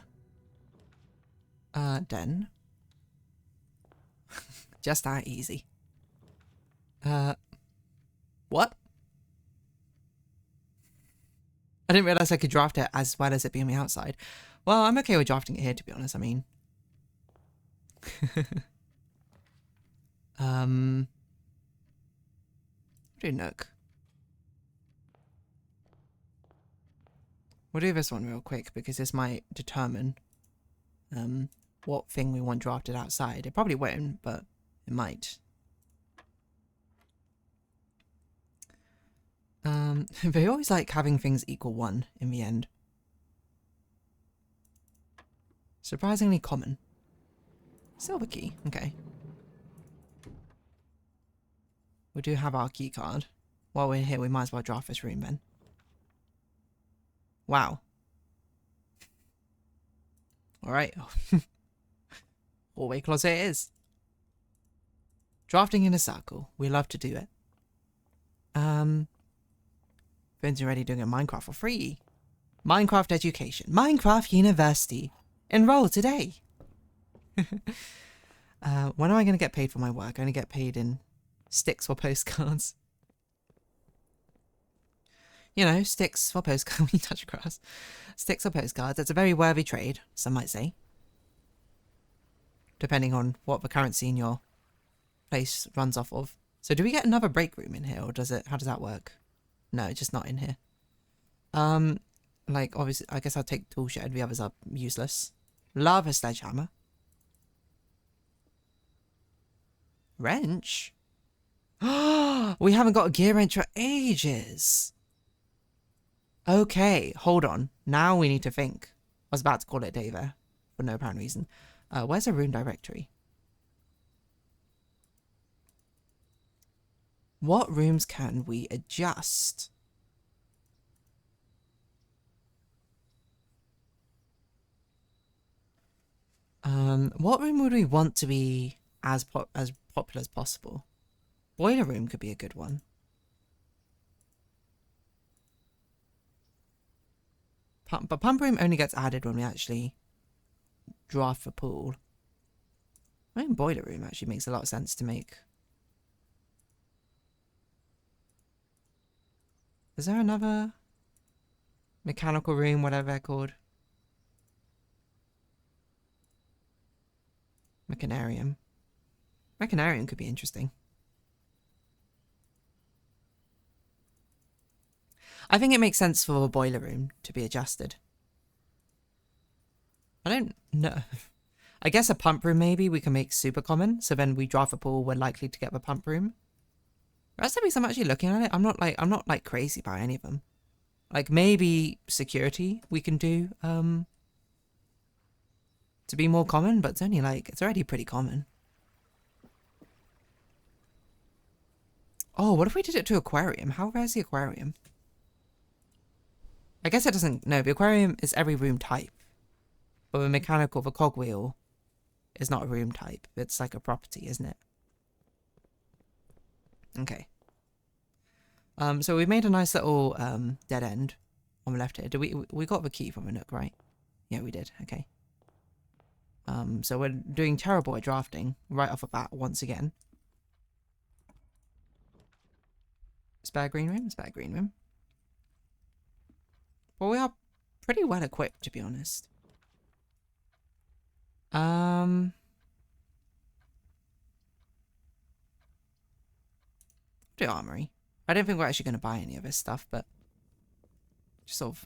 Den. Just that easy. What? I didn't realize I could draft it as well as it be on the outside. Well, I'm okay with drafting it here, to be honest. I mean, do Nook. We'll do this one real quick because this might determine what thing we want drafted outside. It probably won't, but it might. They always like having things equal 1 in the end. Surprisingly common. Silver key, okay. We do have our key card. While we're here, we might as well draft this room then. Wow. Alright. Hallway closet it is. Drafting in a circle. We love to do it. Friends already doing a Minecraft for free. Minecraft education. Minecraft University. Enroll today. When am I going to get paid for my work? I'm going to get paid in sticks or postcards. You know, sticks or postcards when you touch grass. Sticks or postcards. It's a very worthy trade, some might say. Depending on what the currency in your place runs off of. So do we get another break room in here, or does it? How does that work? No, just not in here. Like, obviously, I guess I'll take tool shed. The others are useless. Love a sledgehammer. Wrench? We haven't got a gear wrench for ages. Okay, hold on. Now we need to think. I was about to call it a day there, for no apparent reason. Where's a room directory? What rooms can we adjust? What room would we want to be as popular as possible? Boiler room could be a good one. But pump room only gets added when we actually draft the pool. I mean, boiler room actually makes a lot of sense to make. Is there another mechanical room, whatever they're called? Mechanarium. Mechanarium could be interesting. I think it makes sense for a boiler room to be adjusted. I don't know. I guess a pump room maybe we can make super common, so then we draft a pool, we're likely to get the pump room. That's the reason I'm actually looking at it. I'm not like crazy about any of them. Like maybe security we can do to be more common, but it's already pretty common. Oh, what if we did it to aquarium? How rare is the aquarium? I guess it doesn't. No, the aquarium is every room type. But the mechanical, the cogwheel is not a room type. It's like a property, isn't it? Okay. So we made a nice little dead end on the left here. We got the key from a nook, right? Yeah, we did. Okay. So we're doing terrible at drafting right off the bat once again. Spare green room, spare green room. Well, we are pretty well equipped, to be honest. Do armory. I don't think we're actually going to buy any of this stuff, but just sort of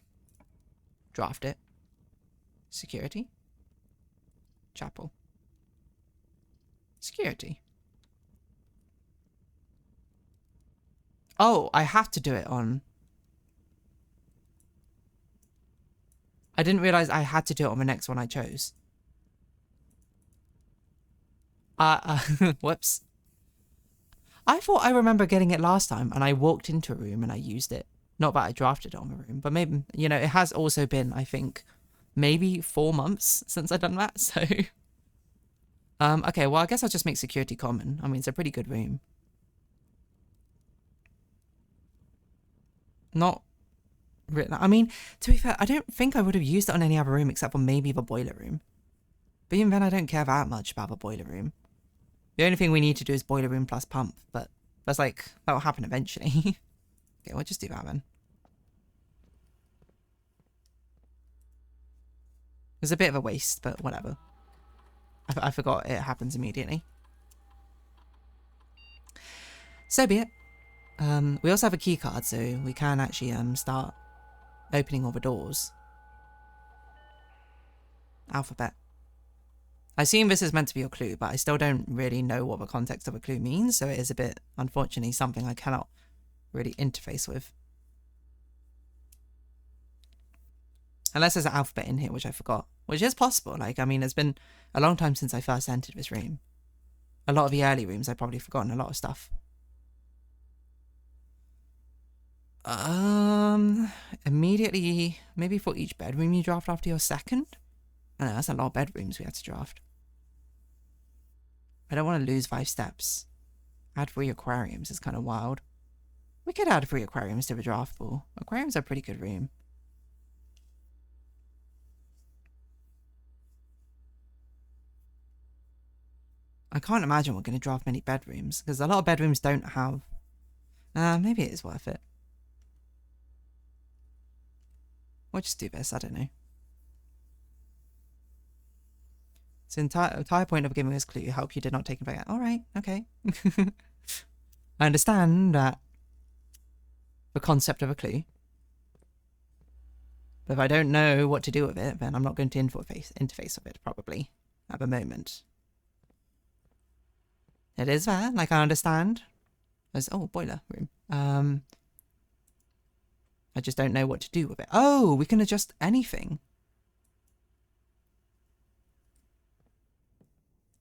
draft it. Security. Chapel. Security. Oh, I have to do it on... I didn't realize I had to do it on the next one I chose. Whoops. I thought I remember getting it last time and I walked into a room and I used it. Not that I drafted it on the room, but maybe, you know, it has also been, I think, maybe 4 months since I've done that, so... okay, well, I guess I'll just make security common. I mean, it's a pretty good room. Not really... I mean, to be fair, I don't think I would have used it on any other room except for maybe the boiler room. But even then, I don't care that much about the boiler room. The only thing we need to do is boiler room plus pump, but that's like, that'll happen eventually. Okay, we'll just do that then. It's a bit of a waste, but whatever. I forgot it happens immediately. So be it. We also have a key card, so we can actually start opening all the doors. Alphabet. I assume this is meant to be a clue, but I still don't really know what the context of a clue means, so it is a bit, unfortunately, something I cannot really interface with. Unless there's an alphabet in here, which I forgot. Which is possible. Like, I mean, it's been a long time since I first entered this room. A lot of the early rooms, I've probably forgotten a lot of stuff. Immediately, maybe for each bedroom you draft after your second? I know, that's a lot of bedrooms we had to draft. I don't want to lose 5 steps. Add 3 aquariums is kind of wild. We could add 3 aquariums to the draft pool. Aquariums are a pretty good room. I can't imagine we're going to draft many bedrooms, because a lot of bedrooms don't have... maybe it is worth it. We'll just do this, I don't know. It's the entire point of giving this clue. Help you did not take it back. Alright, okay. I understand that the concept of a clue. But if I don't know what to do with it, then I'm not going to interface with it, probably, at the moment. It is there, like I understand. There's, oh, boiler room. I just don't know what to do with it. Oh, we can adjust anything.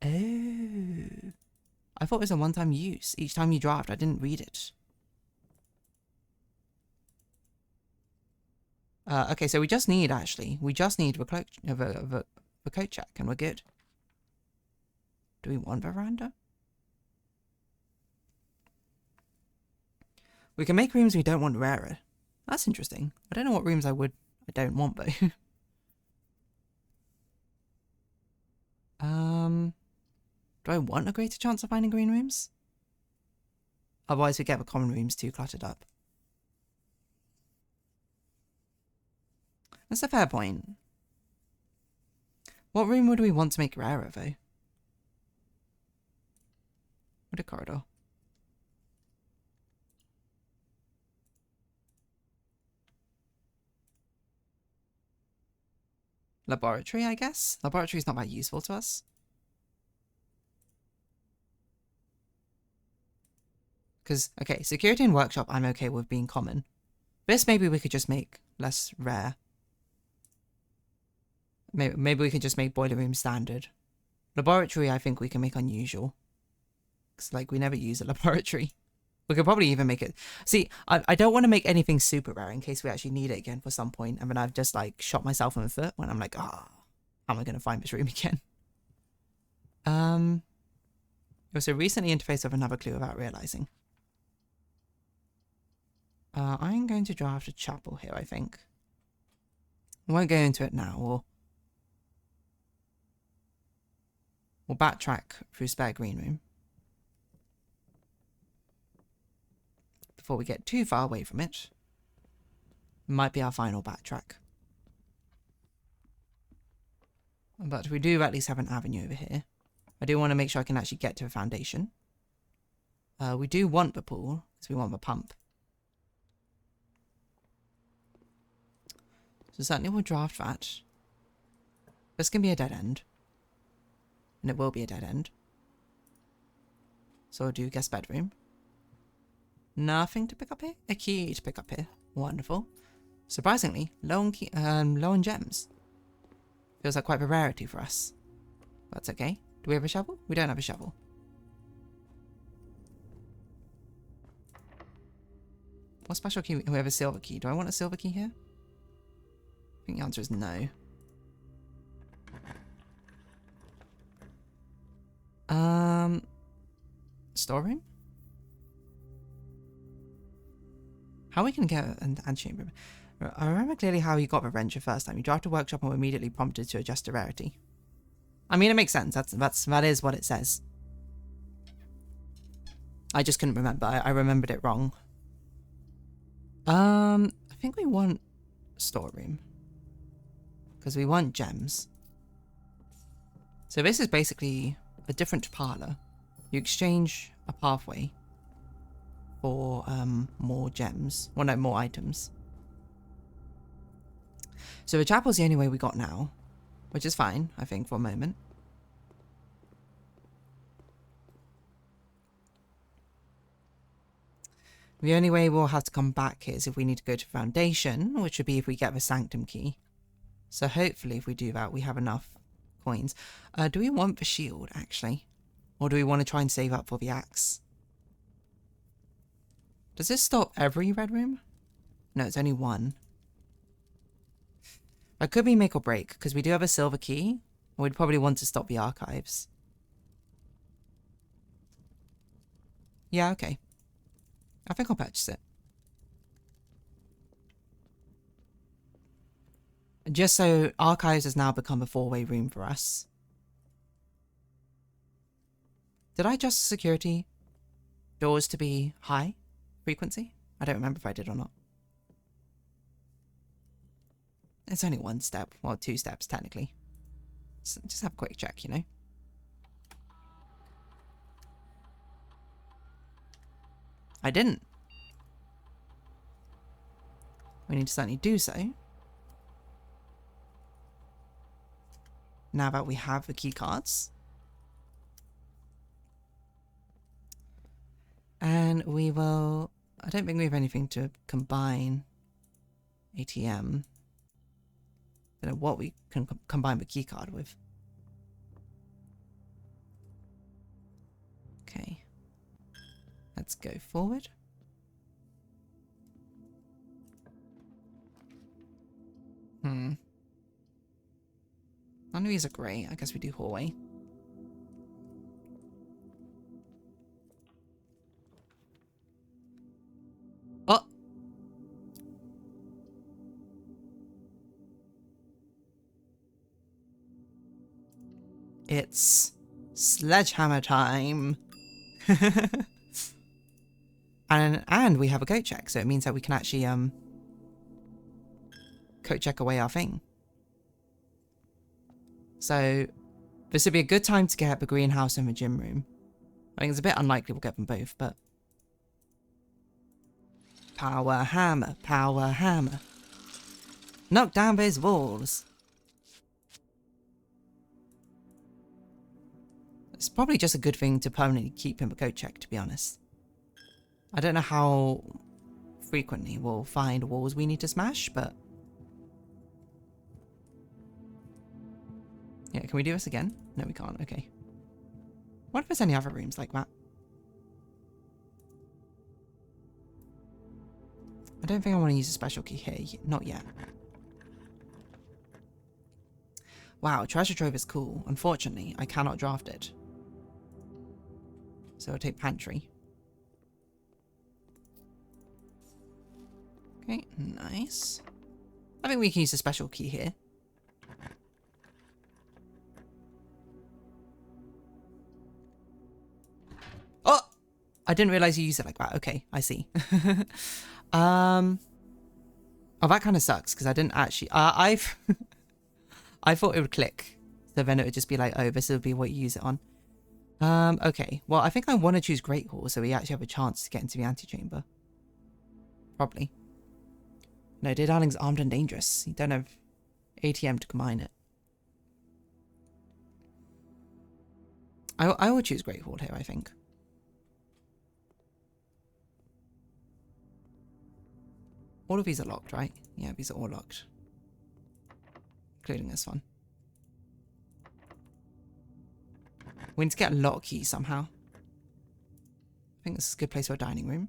Oh. I thought it was a one-time use. Each time you draft, I didn't read it. Okay, so we just need, actually, we just need the coat check and we're good. Do we want veranda? We can make rooms we don't want rarer. That's interesting. I don't know what rooms I don't want though. Do I want a greater chance of finding green rooms? Otherwise we get the common rooms too cluttered up. That's a fair point. What room would we want to make rarer though? What a corridor. Laboratory, I guess? Laboratory's not that useful to us. Because, okay, security and workshop I'm okay with being common. This maybe we could just make less rare. Maybe we could just make boiler room standard. Laboratory I think we can make unusual. Because, like, we never use a laboratory. We could probably even make it... See, I don't want to make anything super rare in case we actually need it again for some point. And then I've just, like, shot myself in the foot when I'm like, ah, oh, how am I going to find this room again? It was a recently interfaced with another clue without realizing. I'm going to draft a chapel here, I think. I won't go into it now. We'll backtrack through spare green room. Before we get too far away from it. Might be our final backtrack. But we do at least have an avenue over here. I do want to make sure I can actually get to the foundation. We do want the pool, because we want the pump. So certainly we'll draft that. This can be a dead end. And it will be a dead end. So we'll do guest bedroom. Nothing to pick up here? A key to pick up here. Wonderful. Surprisingly, low on gems. Feels like quite a rarity for us. That's okay. Do we have a shovel? We don't have a shovel. What special key? We have a silver key. Do I want a silver key here? I think the answer is no. Storeroom? How we can get an antechamber? I remember clearly how you got the wrench the first time. You drive to workshop and were immediately prompted to adjust the rarity. I mean, it makes sense. That is what it says. I just couldn't remember. I remembered it wrong. I think we want storeroom because we want gems. So this is basically a different parlor. You exchange a pathway for more gems. Well, no, more items. So the chapel's the only way we got now, which is fine, I think, for a moment. The only way we'll have to come back is if we need to go to Foundation, which would be if we get the Sanctum key. So hopefully if we do that, we have enough coins. Do we want the shield, actually? Or do we want to try and save up for the axe? Does this stop every red room? No, it's only one. That could be make or break, because we do have a silver key. We'd probably want to stop the archives. Yeah, okay. I think I'll purchase it. Just so archives has now become a 4-way room for us. Did I adjust security doors to be high frequency? I don't remember if I did or not. It's only one step. Well, 2 steps, technically. So just have a quick check, you know? I didn't. We need to certainly do so. Now that we have the key cards. And we will... I don't think we have anything to combine ATM. I don't know what we can combine the key card with. Okay. Let's go forward. None of these are great. I guess we do hallway. Oh! It's sledgehammer time. And we have a coat check, so it means that we can actually coat check away our thing. So this would be a good time to get the greenhouse and the gym room. I think it's a bit unlikely we'll get them both, but power hammer, power hammer. Knock down those walls. It's probably just a good thing to permanently keep him a coat check, to be honest. I don't know how frequently we'll find walls we need to smash, but... Yeah, can we do this again? No, we can't. Okay. What if there's any other rooms like that? I don't think I want to use a special key here. Not yet. Wow, treasure trove is cool. Unfortunately, I cannot draft it. So I'll take pantry. Okay, nice. I think we can use a special key here. Oh! I didn't realize you used it like that. Okay, I see. Oh, that kind of sucks, because I didn't actually... I thought it would click. So then it would just be like, oh, this would be what you use it on. Okay. Well, I think I want to choose Great Hall, so we actually have a chance to get into the antechamber. Probably. No, DeerDarling's armed and dangerous. You don't have ATM to combine it. I will choose Great Hall here, I think. All of these are locked, right? Yeah, these are all locked. Including this one. We need to get a lock key somehow. I think this is a good place for a dining room.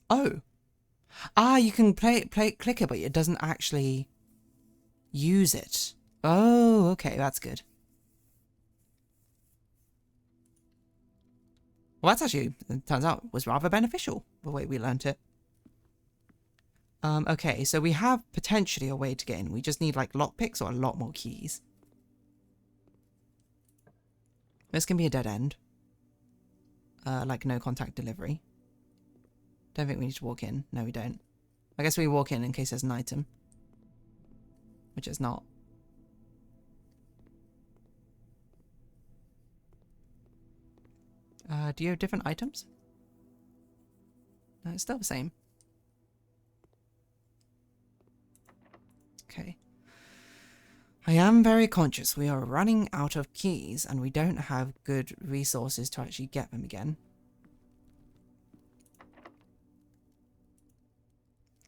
Oh. Ah, you can click it, but it doesn't actually use it. Oh, okay, that's good. Well, that's actually, it turns out, was rather beneficial, the way we learnt it. Okay, so we have potentially a way to get in. We just need, like, lockpicks or a lot more keys. This can be a dead end. Like, no contact delivery. Don't think we need to walk in. No, we don't. I guess we walk in case there's an item. Which is not. Do you have different items? No, it's still the same. Okay. I am very conscious we are running out of keys and we don't have good resources to actually get them again.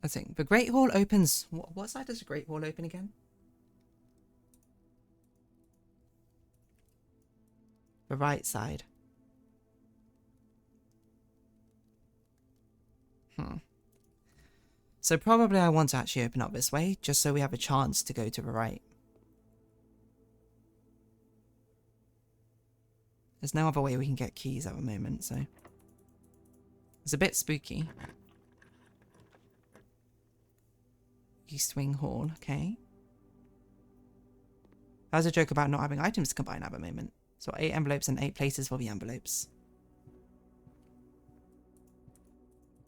Let's think. The Great Hall opens... What side does the Great Hall open again? The right side. So probably I want to actually open up this way, just so we have a chance to go to the right. There's no other way we can get keys at the moment, so... It's a bit spooky. East Wing Hall, okay. That was a joke about not having items to combine at the moment. So 8 envelopes and 8 places for the envelopes.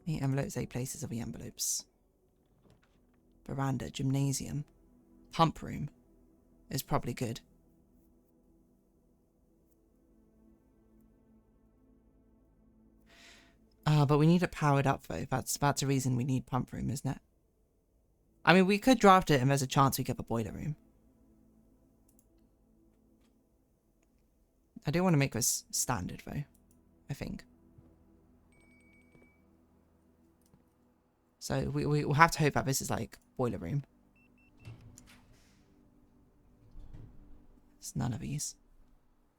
8 envelopes, 8 places of the envelopes. Veranda, gymnasium, pump room is probably good. But we need it powered up though. That's a reason we need pump room, isn't it? I mean, we could draft it and there's a chance we get the boiler room. I do want to make this standard though, I think. So we'll have to hope that this is like boiler room. It's none of these.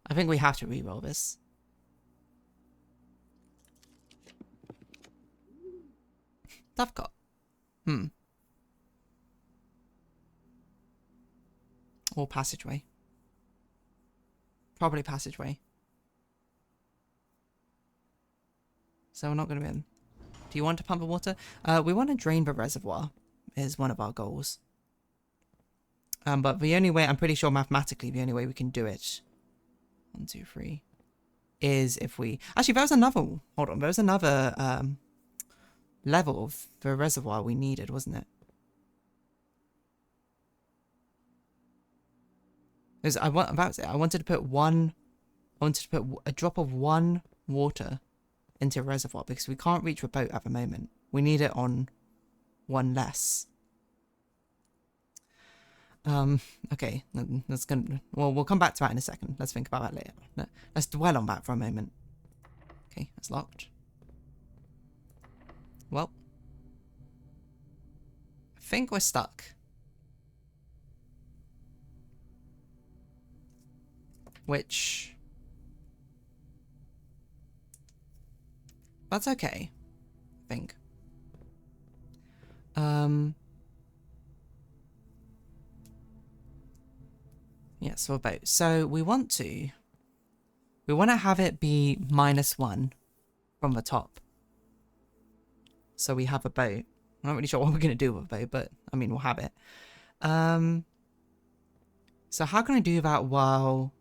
I think we have to re-roll this. Dovecote. Or passageway. Probably passageway. So we're not going to be in. Do you want to pump the water? We want to drain the reservoir is one of our goals. But the only way, I'm pretty sure mathematically, the only way we can do it, 1, 2, 3, is if we... Actually, there was another... Hold on. There was another level of the reservoir we needed, wasn't it? Because I wanted to put a drop of 1 water into a reservoir because we can't reach the boat at the moment. We need it on 1 less. Okay, that's gonna... Well, we'll come back to that in a second. Let's think about that later. Let's dwell on that for a moment. Okay, that's locked. Well, I think we're stuck. Which... That's okay, I think. Yes, for a boat. So we want to have it be -1 from the top. So we have a boat. I'm not really sure what we're going to do with a boat, but I mean, we'll have it. So how can I do that while...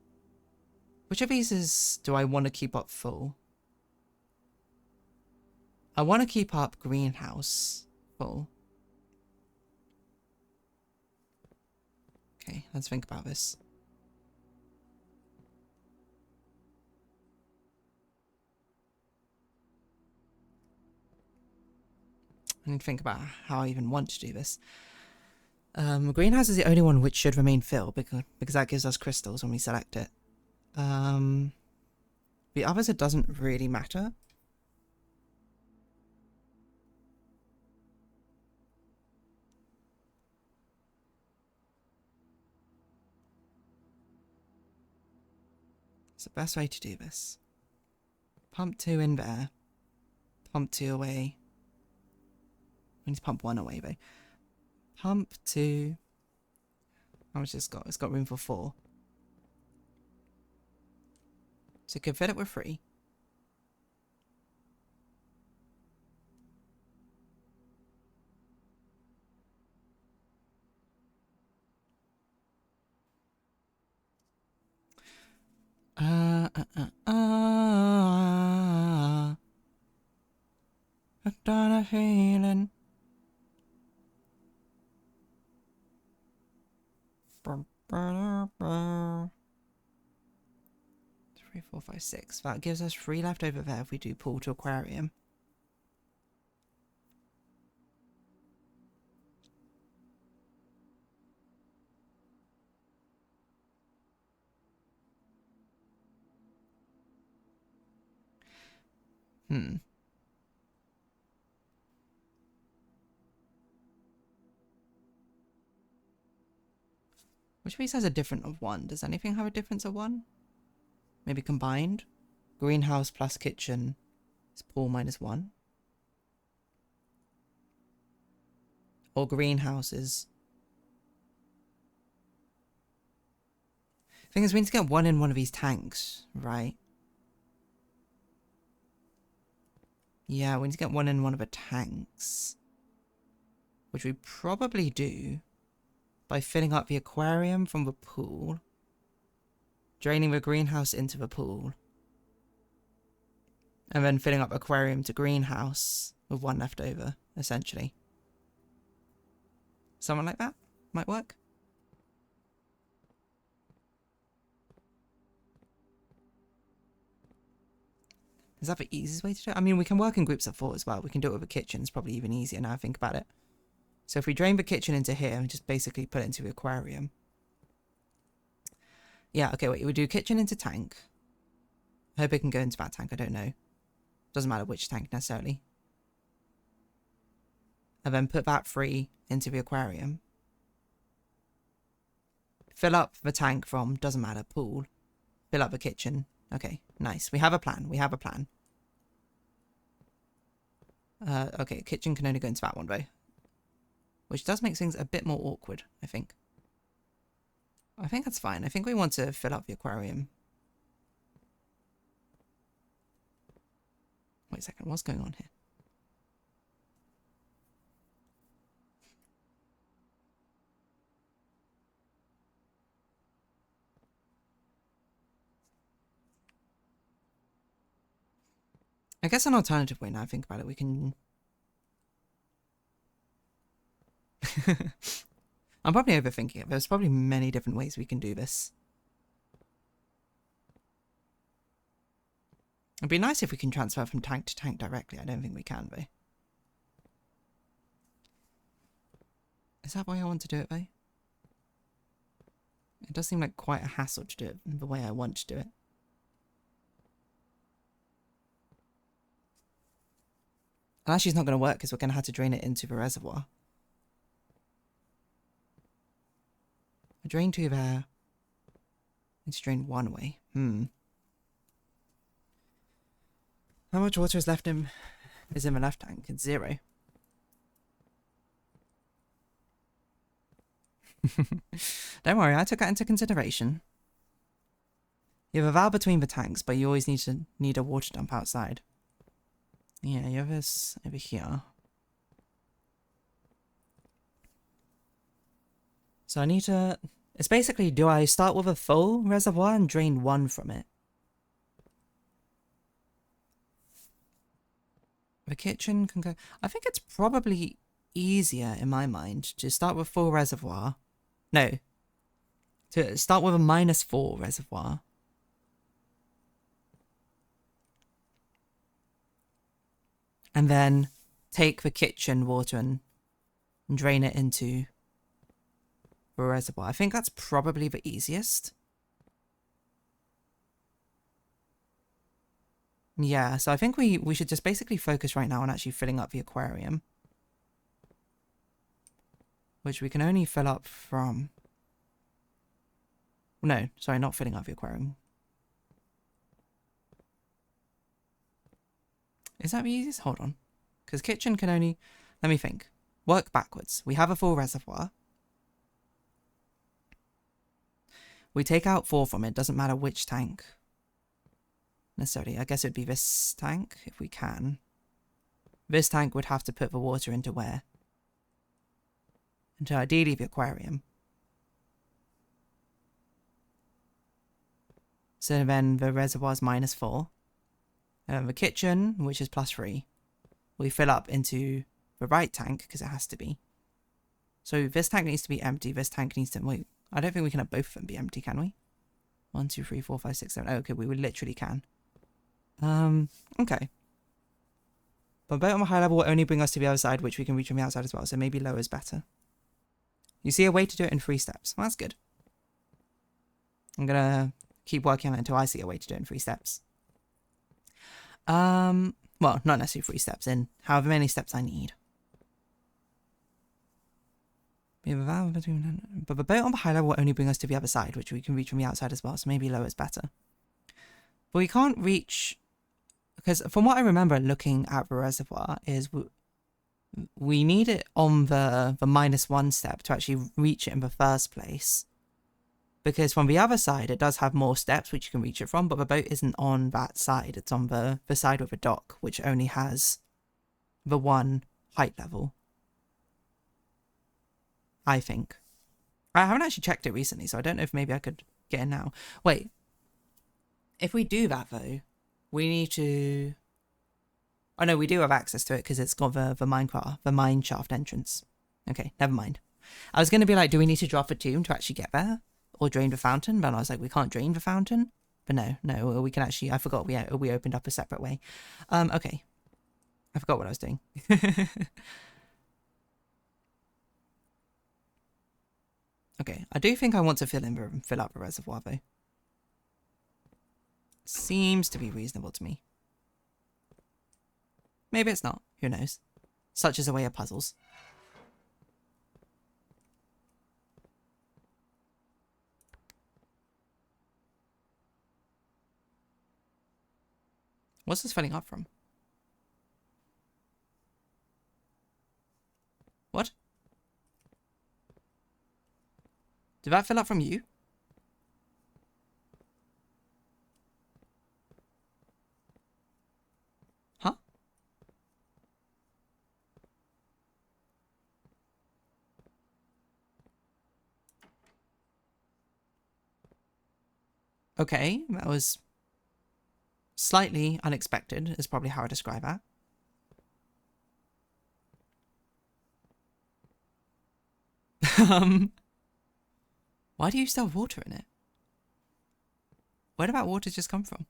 Which of these do I want to keep up full? I want to keep up greenhouse full. Okay, let's think about this. I need to think about how I even want to do this. Greenhouse is the only one which should remain filled because that gives us crystals when we select it. The others, it doesn't really matter. It's the best way to do this. Pump 2 in there. Pump 2 away. We need to pump 1 away though. Pump 2. How much has it got? It's got room for 4. So it could fill it with 3. I've done a feeling. 3, 4, 5, 6. That gives us 3 left over there if we do pool to aquarium. Which piece has a difference of 1? Does anything have a difference of 1? Maybe combined? Greenhouse plus kitchen is pool minus 1. Or greenhouses. Thing is, we need to get 1 in one of these tanks, right? Yeah, we need to get 1 in one of the tanks. Which we probably do by filling up the aquarium from the pool, draining the greenhouse into the pool, and then filling up aquarium to greenhouse with 1 left over, essentially. Something like that might work. Is that the easiest way to do it? I mean, we can work in groups of 4 as well. We can do it with a kitchen. It's probably even easier now I think about it. So if we drain the kitchen into here and just basically put it into the aquarium. Yeah, okay, wait. We do kitchen into tank. I hope it can go into that tank. I don't know. Doesn't matter which tank necessarily. And then put that 3 into the aquarium. Fill up the tank from, doesn't matter, pool. Fill up the kitchen. Okay, nice. We have a plan. We have a plan. Okay, kitchen can only go into that one though. Which does make things a bit more awkward, I think. I think that's fine. I think we want to fill up the aquarium. Wait a second, what's going on here? I guess an alternative way now I think about it, we can... I'm probably overthinking it. There's probably many different ways we can do this. It'd be nice if we can transfer from tank to tank directly. I don't think we can, though. Is that why I want to do it, though? It does seem like quite a hassle to do it the way I want to do it. And actually, it's not going to work because we're going to have to drain it into the reservoir. I drain 2 there. Let's drain 1 away. How much water is left in the left tank? It's 0. Don't worry, I took that into consideration. You have a valve between the tanks, but you always need a water dump outside. Yeah, you have this over here. So I need to... It's basically, do I start with a full reservoir and drain 1 from it? The kitchen can go... I think it's probably easier, in my mind, to start with full reservoir. No. To start with a -4 reservoir. And then take the kitchen water and drain it into the reservoir. I think that's probably the easiest. Yeah, so I think we should just basically focus right now on actually filling up the aquarium. Which we can only fill up from... No, sorry, not filling up the aquarium. Is that the easiest? Hold on. Because kitchen can only... Let me think. Work backwards. We have a full reservoir. We take out 4 from it. Doesn't matter which tank. Necessarily. I guess it would be this tank, if we can. This tank would have to put the water into where? Into ideally the aquarium. So then the reservoir's -4. And the kitchen, which is +3, we fill up into the right tank, because it has to be. So this tank needs to be empty. This tank needs to... Wait, I don't think we can have both of them be empty, can we? 1, 2, 3, 4, 5, 6, 7. Oh, okay, we literally can. Okay. But boat on a high level will only bring us to the other side, which we can reach from the outside as well. So maybe lower is better. You see a way to do it in 3 steps. Well, that's good. I'm going to keep working on it until I see a way to do it in 3 steps. Well, not necessarily 3 steps, in however many steps I need. We have a valve between... But the boat on the high level will only bring us to the other side, which we can reach from the outside as well. So maybe lower is better. But we can't reach... Because from what I remember looking at the reservoir is we need it on the -1 step to actually reach it in the first place. Because from the other side, it does have more steps which you can reach it from, but the boat isn't on that side. It's on the side with a dock, which only has the 1 height level. I think. I haven't actually checked it recently, so I don't know if maybe I could get in now. Wait. If we do that, though, we need to... Oh, no, we do have access to it because it's got the mine shaft entrance. Okay, never mind. I was going to be like, do we need to drop a tomb to actually get there? Or drain the fountain? But I was like, we can't drain the fountain? But no, we can actually... I forgot we opened up a separate way. Okay. I forgot what I was doing. Okay, I do think I want to fill up the reservoir, though. Seems to be reasonable to me. Maybe it's not. Who knows? Such is the way of puzzles. What's this filling up from? What? Did that fill up from you? Huh? Okay, that was slightly unexpected, is probably how I describe that. Why do you still have water in it? Where did that water just come from?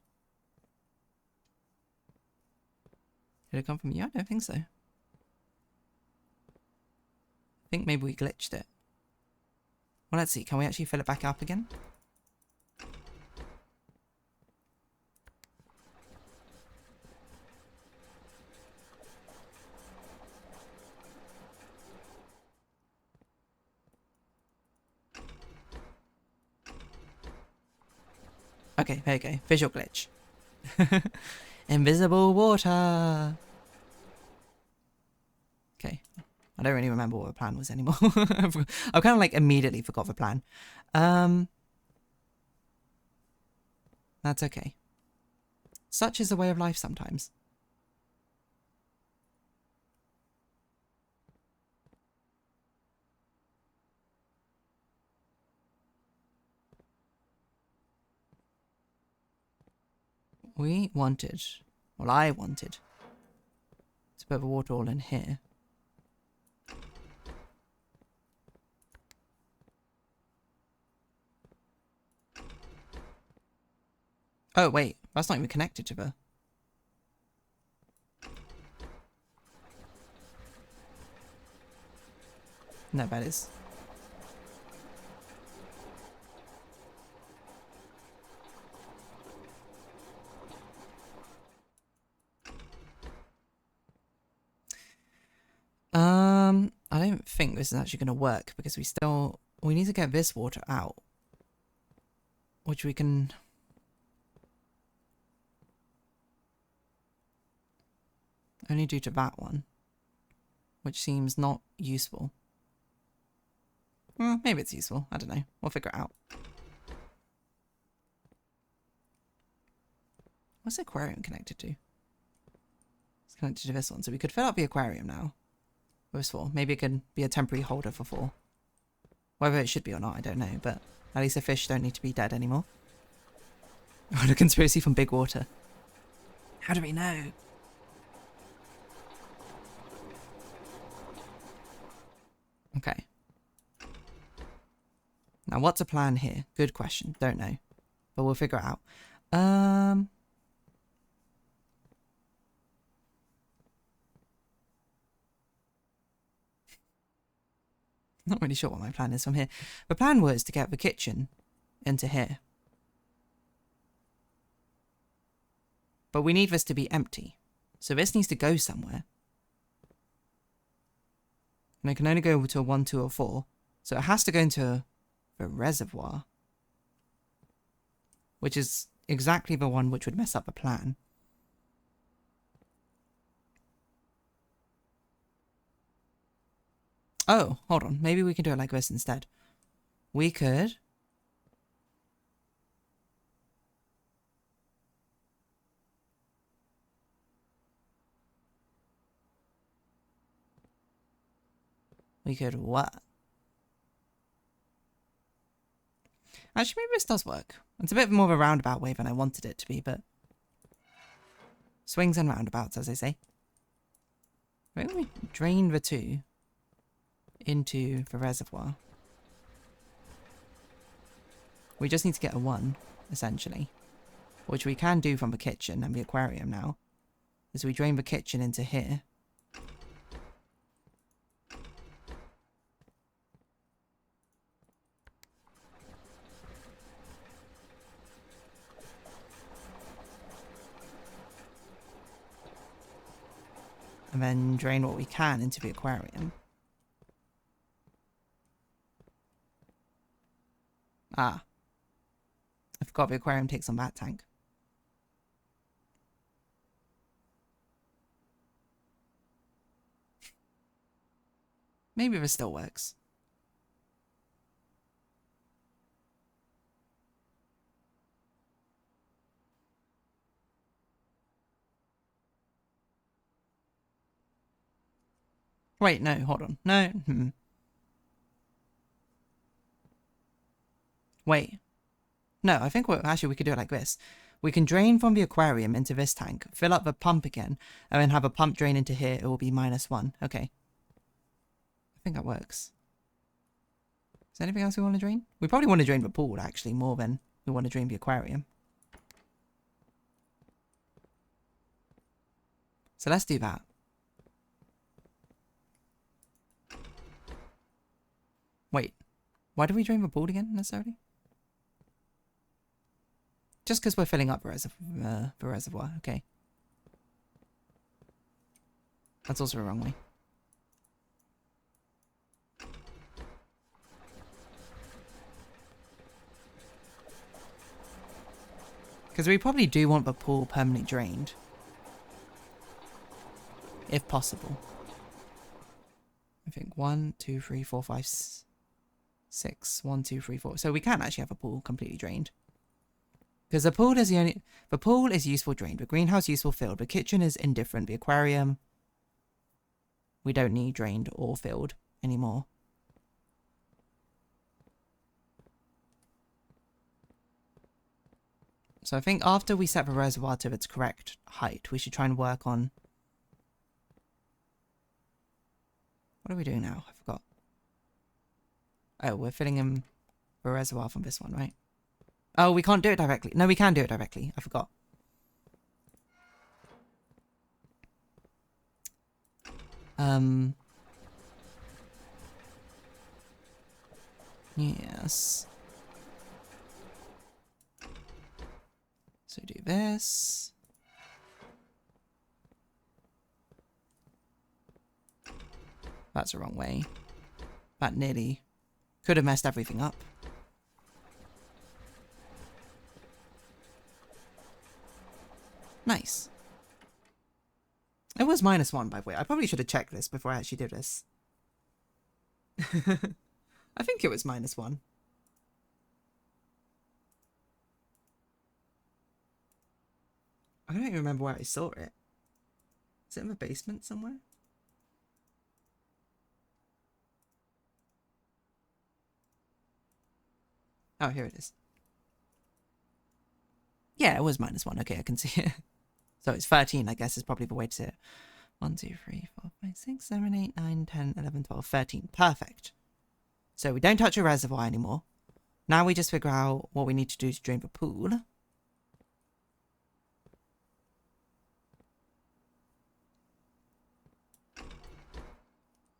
Did it come from you? I don't think so. I think maybe we glitched it. Well, let's see. Can we actually fill it back up again? Okay, there you go. Visual glitch. Invisible water. Okay. I don't really remember what the plan was anymore. I've kind of like immediately forgot the plan. That's okay. Such is the way of life sometimes. We wanted, well, I wanted to put the water all in here. Oh, wait, that's not even connected to the... No, that is. I don't think this is actually going to work because we need to get this water out, which we can only do to that one, which seems not useful. Well, maybe it's useful. I don't know. We'll figure it out. What's the aquarium connected to? It's connected to this one. So we could fill up the aquarium now. With 4. Maybe it can be a temporary holder for 4. Whether it should be or not, I don't know. But at least the fish don't need to be dead anymore. Oh, the conspiracy from Big Water. How do we know? Okay. Now, what's a plan here? Good question. Don't know. But we'll figure it out. Not really sure what my plan is from here. The plan was to get the kitchen into here. But we need this to be empty. So this needs to go somewhere. And it can only go to a 1, 2, or 4. So it has to go into the reservoir. Which is exactly the one which would mess up the plan. Oh, hold on. Maybe we can do it like this instead. We could... We could what? Actually, maybe this does work. It's a bit more of a roundabout way than I wanted it to be, but... Swings and roundabouts, as they say. Maybe we drain the 2 into the reservoir. We just need to get a 1, essentially. Which we can do from the kitchen and the aquarium now. Is we drain the kitchen into here. And then drain what we can into the aquarium. Ah. I forgot the aquarium takes on that tank. Maybe this still works. Wait, no, hold on. No. Wait. No, I think actually we could do it like this. We can drain from the aquarium into this tank, fill up the pump again, and then have a pump drain into here. It will be -1. Okay. I think that works. Is there anything else we want to drain? We probably want to drain the pool, actually, more than we want to drain the aquarium. So let's do that. Wait. Why do we drain the pool again, necessarily? Just because we're filling up the reservoir. Okay. That's also the wrong way. Because we probably do want the pool permanently drained. If possible. I think 1, 2, 3, 4, 5, 6. 1, 2, 3, 4. So we can actually have a pool completely drained. Because the pool is the pool is useful drained. The greenhouse useful filled. The kitchen is indifferent. The aquarium we don't need drained or filled anymore. So I think after we set the reservoir to its correct height, we should try and work on... What are we doing now? I forgot. Oh, we're filling in the reservoir from this one, right? Oh, we can't do it directly. No, we can do it directly. I forgot. Yes. So do this. That's the wrong way. That nearly could have messed everything up. Nice. It was -1, by the way. I probably should have checked this before I actually did this. I think it was -1. I don't even remember where I saw it. Is it in the basement somewhere? Oh, here it is. Yeah, it was -1. Okay, I can see it. So it's 13, I guess, is probably the way to say it. 1, 2, 3, 4, 5, 6, 7, 8, 9, 10, 11, 12, 13. Perfect. So we don't touch a reservoir anymore. Now we just figure out what we need to do to drain the pool.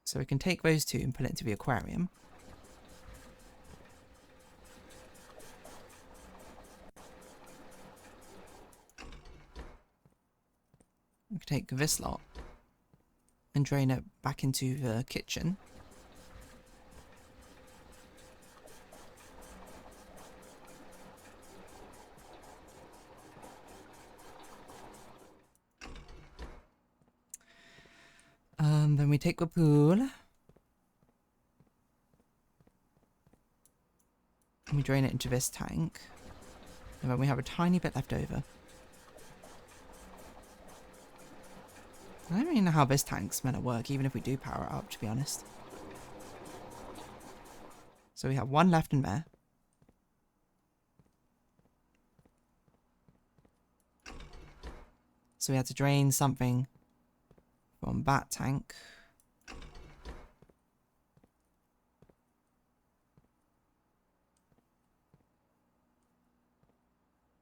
So we can take those two and put it into the aquarium. We can take this lot and drain it back into the kitchen. Then we take the pool and we drain it into this tank. And then we have a tiny bit left over. I don't really know how this tank's meant to work, even if we do power it up, to be honest. So we have one left in there. So we had to drain something from that tank.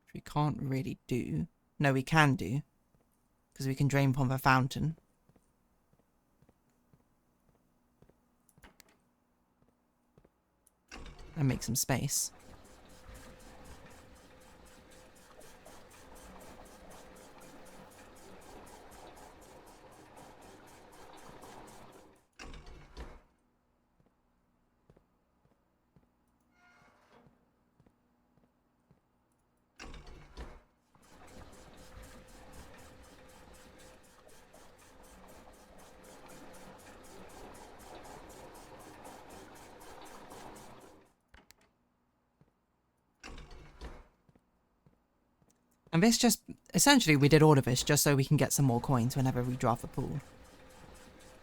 Which we can't really do. No, we can do. Because we can drain from the fountain. And make some space. And this just, essentially we did all of this just so we can get some more coins whenever we draft the pool.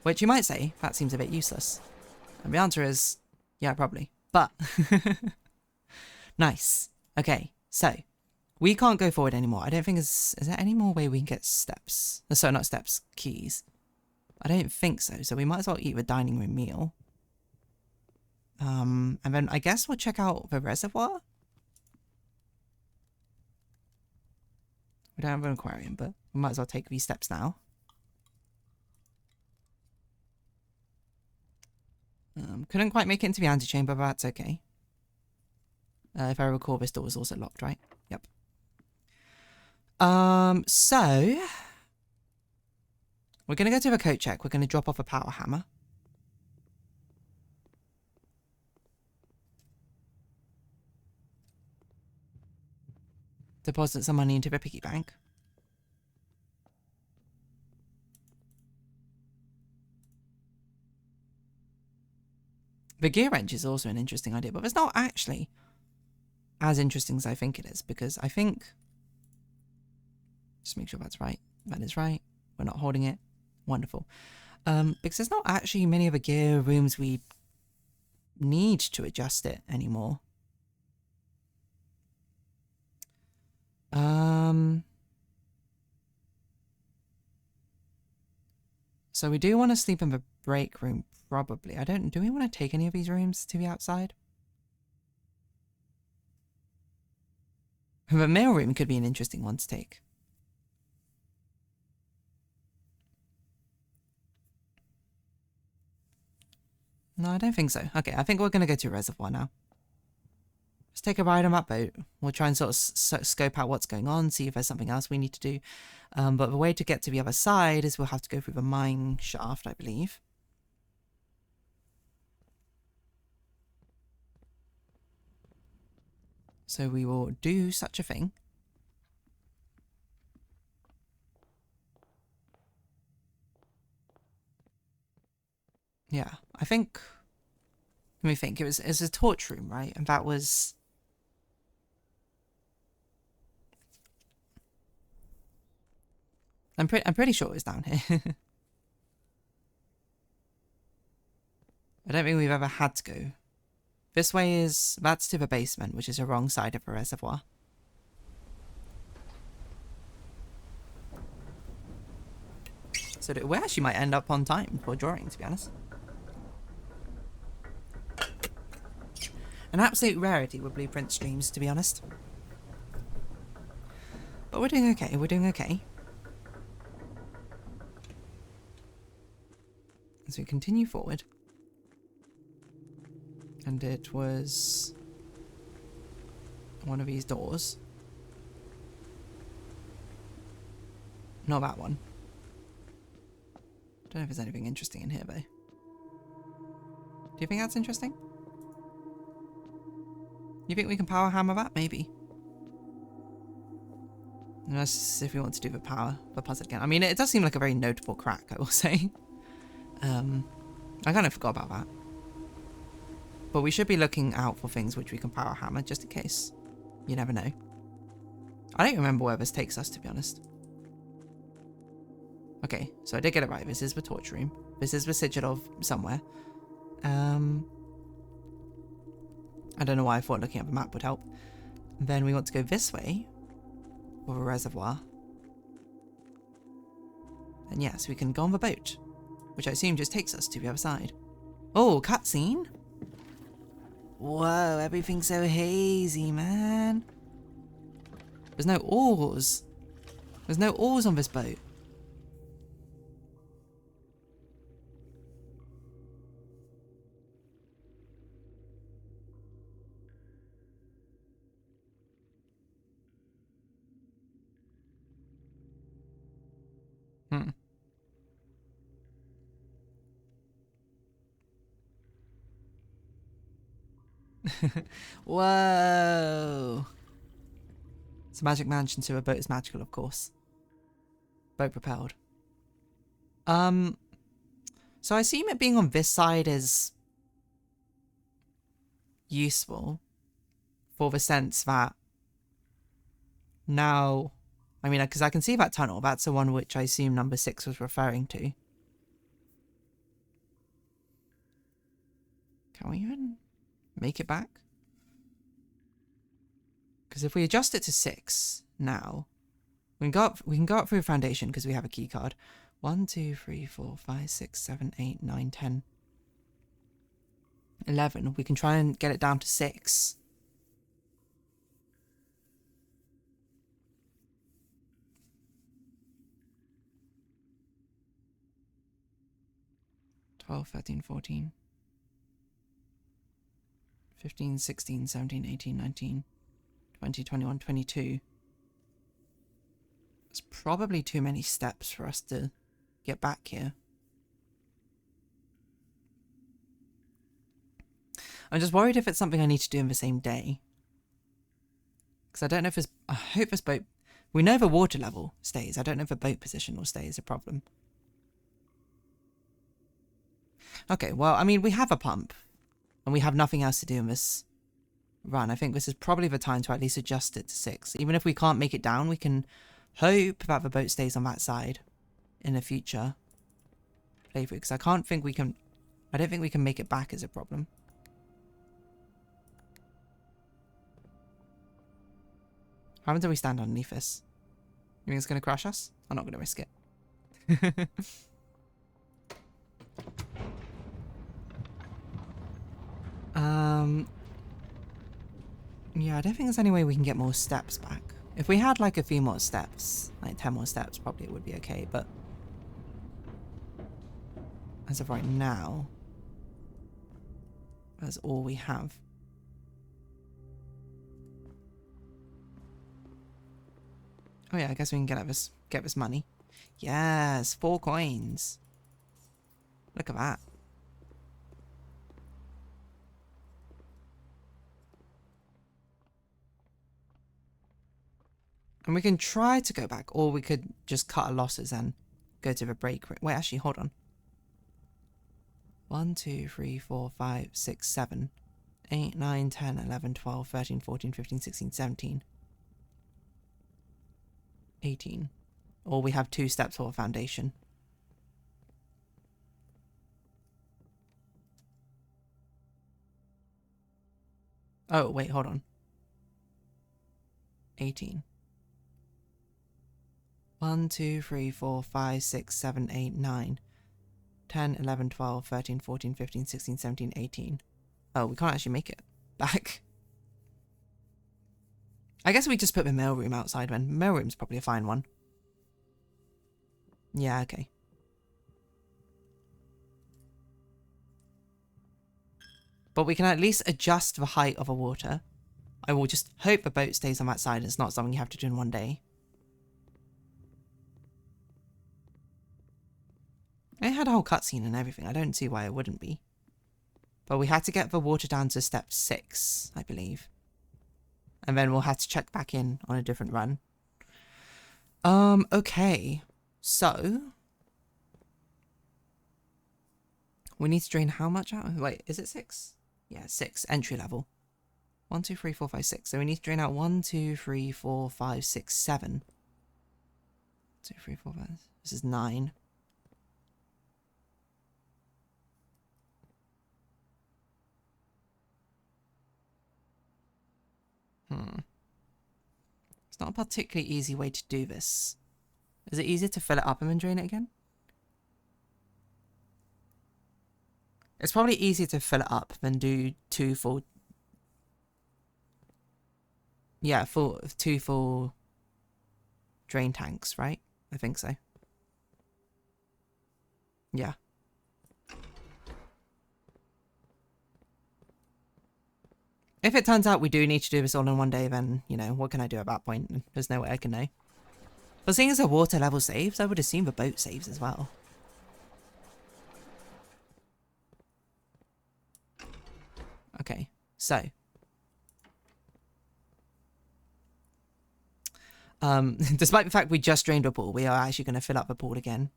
Which you might say, that seems a bit useless. And the answer is, yeah, probably. But, nice. Okay, so, we can't go forward anymore. I don't think is there any more way we can get steps? So, not steps, keys. I don't think so, so we might as well eat the dining room meal. And then I guess we'll check out the reservoir. We don't have an aquarium, but we might as well take these steps now. Couldn't quite make it into the antechamber, but that's okay. If I recall, this door was also locked, right? Yep. So we're gonna go to the coat check. We're gonna drop off a power hammer. Deposit some money into the piggy bank. The gear wrench is also an interesting idea, but it's not actually as interesting as I think it is, because I think... Just make sure that's right. That is right. We're not holding it. Wonderful. Because there's not actually many of the gear rooms we need to adjust it anymore. So we do want to sleep in the break room, probably. Do we want to take any of these rooms to the outside? The mail room could be an interesting one to take. No, I don't think so. Okay, I think we're going to go to a reservoir now. Let's take a ride on that boat. We'll try and sort of scope out what's going on, see if there's something else we need to do. But the way to get to the other side is we'll have to go through the mine shaft, I believe. So we will do such a thing. Yeah, I think... Let me think. It was a torch room, right? And that was... I'm pretty sure it was down here. I don't think we've ever had to go. This way is... That's to the basement, which is the wrong side of the reservoir. So we actually might end up on time for drawing, to be honest. An absolute rarity with Blueprint streams, to be honest. But we're doing okay, we're doing okay. As we continue forward. And it was... one of these doors. Not that one. Don't know if there's anything interesting in here, though. Do you think that's interesting? You think we can power hammer that? Maybe. Let's if we want to do the puzzle again. I mean, it does seem like a very notable crack, I will say. I kind of forgot about that. But we should be looking out for things which we can power hammer, just in case. You never know. I don't remember where this takes us, to be honest. Okay, so I did get it right. This is the torch room. This is the sigil of somewhere. I don't know why I thought looking at the map would help. Then we want to go this way. For a reservoir. And yes, we can go on the boat. Which I assume just takes us to the other side. Oh, cutscene? Whoa, everything's so hazy, man. There's no oars. There's no oars on this boat. Hmm. Whoa. It's a magic mansion, so a boat is magical, of course. Boat propelled. So I assume it being on this side is useful for the sense that now, I mean, because I can see that tunnel. That's the one which I assume number 6 was referring to. Can we even make it back? Because if we adjust it to 6 now, we can go up through the foundation because we have a key card. 1, 2, 3, 4, 5, 6, 7, 8, 9, 10, 11. We can try and get it down to 6. (12, 13, 14, 15, 16, 17, 18, 19, 20, 21, 22. It's probably too many steps for us to get back here. I'm just worried if it's something I need to do in the same day. Because I don't know if it's... I hope this boat... We know the water level stays. I don't know if the boat position will stay is a problem. Okay, well, I mean, we have a pump. And we have nothing else to do in this run. I think this is probably the time to at least adjust it to 6. Even if we can't make it down, we can hope that the boat stays on that side in the future playthrough. Because I can't think we can... I don't think we can make it back as a problem. How happens if we stand underneath this? You think it's going to crush us? I'm not going to risk it. Yeah, I don't think there's any way we can get more steps back. If we had like a few more steps, like 10 more steps, probably it would be okay, but as of right now, that's all we have. Oh yeah, I guess we can get this money. Yes, 4 coins. Look at that. And we can try to go back, or we could just cut our losses and go to the break. Wait, actually, hold on. 1, 2, 3, 4, 5, 6, 7, 8, 9, 10, 11, 12, 13, 14, 15, 16, 17, 18. Or we have 2 steps for a foundation. Oh, wait, hold on. 18. 1, 2, 3, 4, 5, 6, 7, 8, 9, 10, 11, 12, 13, 14, 15, 16, 17, 18. Oh, we can't actually make it back. I guess we just put the mailroom outside then. Mailroom's probably a fine one. Yeah, okay. But we can at least adjust the height of the water. I will just hope the boat stays on that side. It's not something you have to do in one day. It had a whole cutscene and everything. I don't see why it wouldn't be. But we had to get the water down to step 6, I believe. And then we'll have to check back in on a different run. Okay. So we need to drain how much out? Wait, is it 6? Yeah, 6. Entry level. 1, 2, 3, 4, 5, 6. So we need to drain out 1, 2, 3, 4, 5, 6, 7. 2, 3, 4, 5. This is 9. It's not a particularly easy way to do this. Is it easier to fill it up and then drain it again? It's probably easier to fill it up than do 2 full... Yeah, 2 full drain tanks, right? I think so. Yeah. If it turns out we do need to do this all in one day, then, you know, what can I do at that point? There's no way I can know. But seeing as the water level saves, I would assume the boat saves as well. Okay, so. Despite the fact we just drained a pool, we are actually going to fill up the pool again.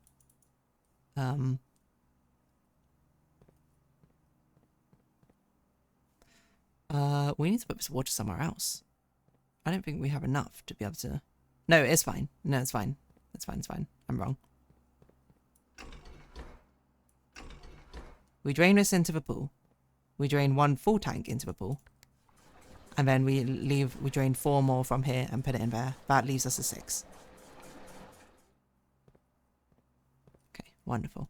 We need to put this water somewhere else. I don't think we have enough to be able to... No, it's fine. No, it's fine. It's fine, it's fine. I'm wrong. We drain this into the pool. We drain 1 full tank into the pool. And then we drain 4 more from here and put it in there. That leaves us a 6. Okay, wonderful.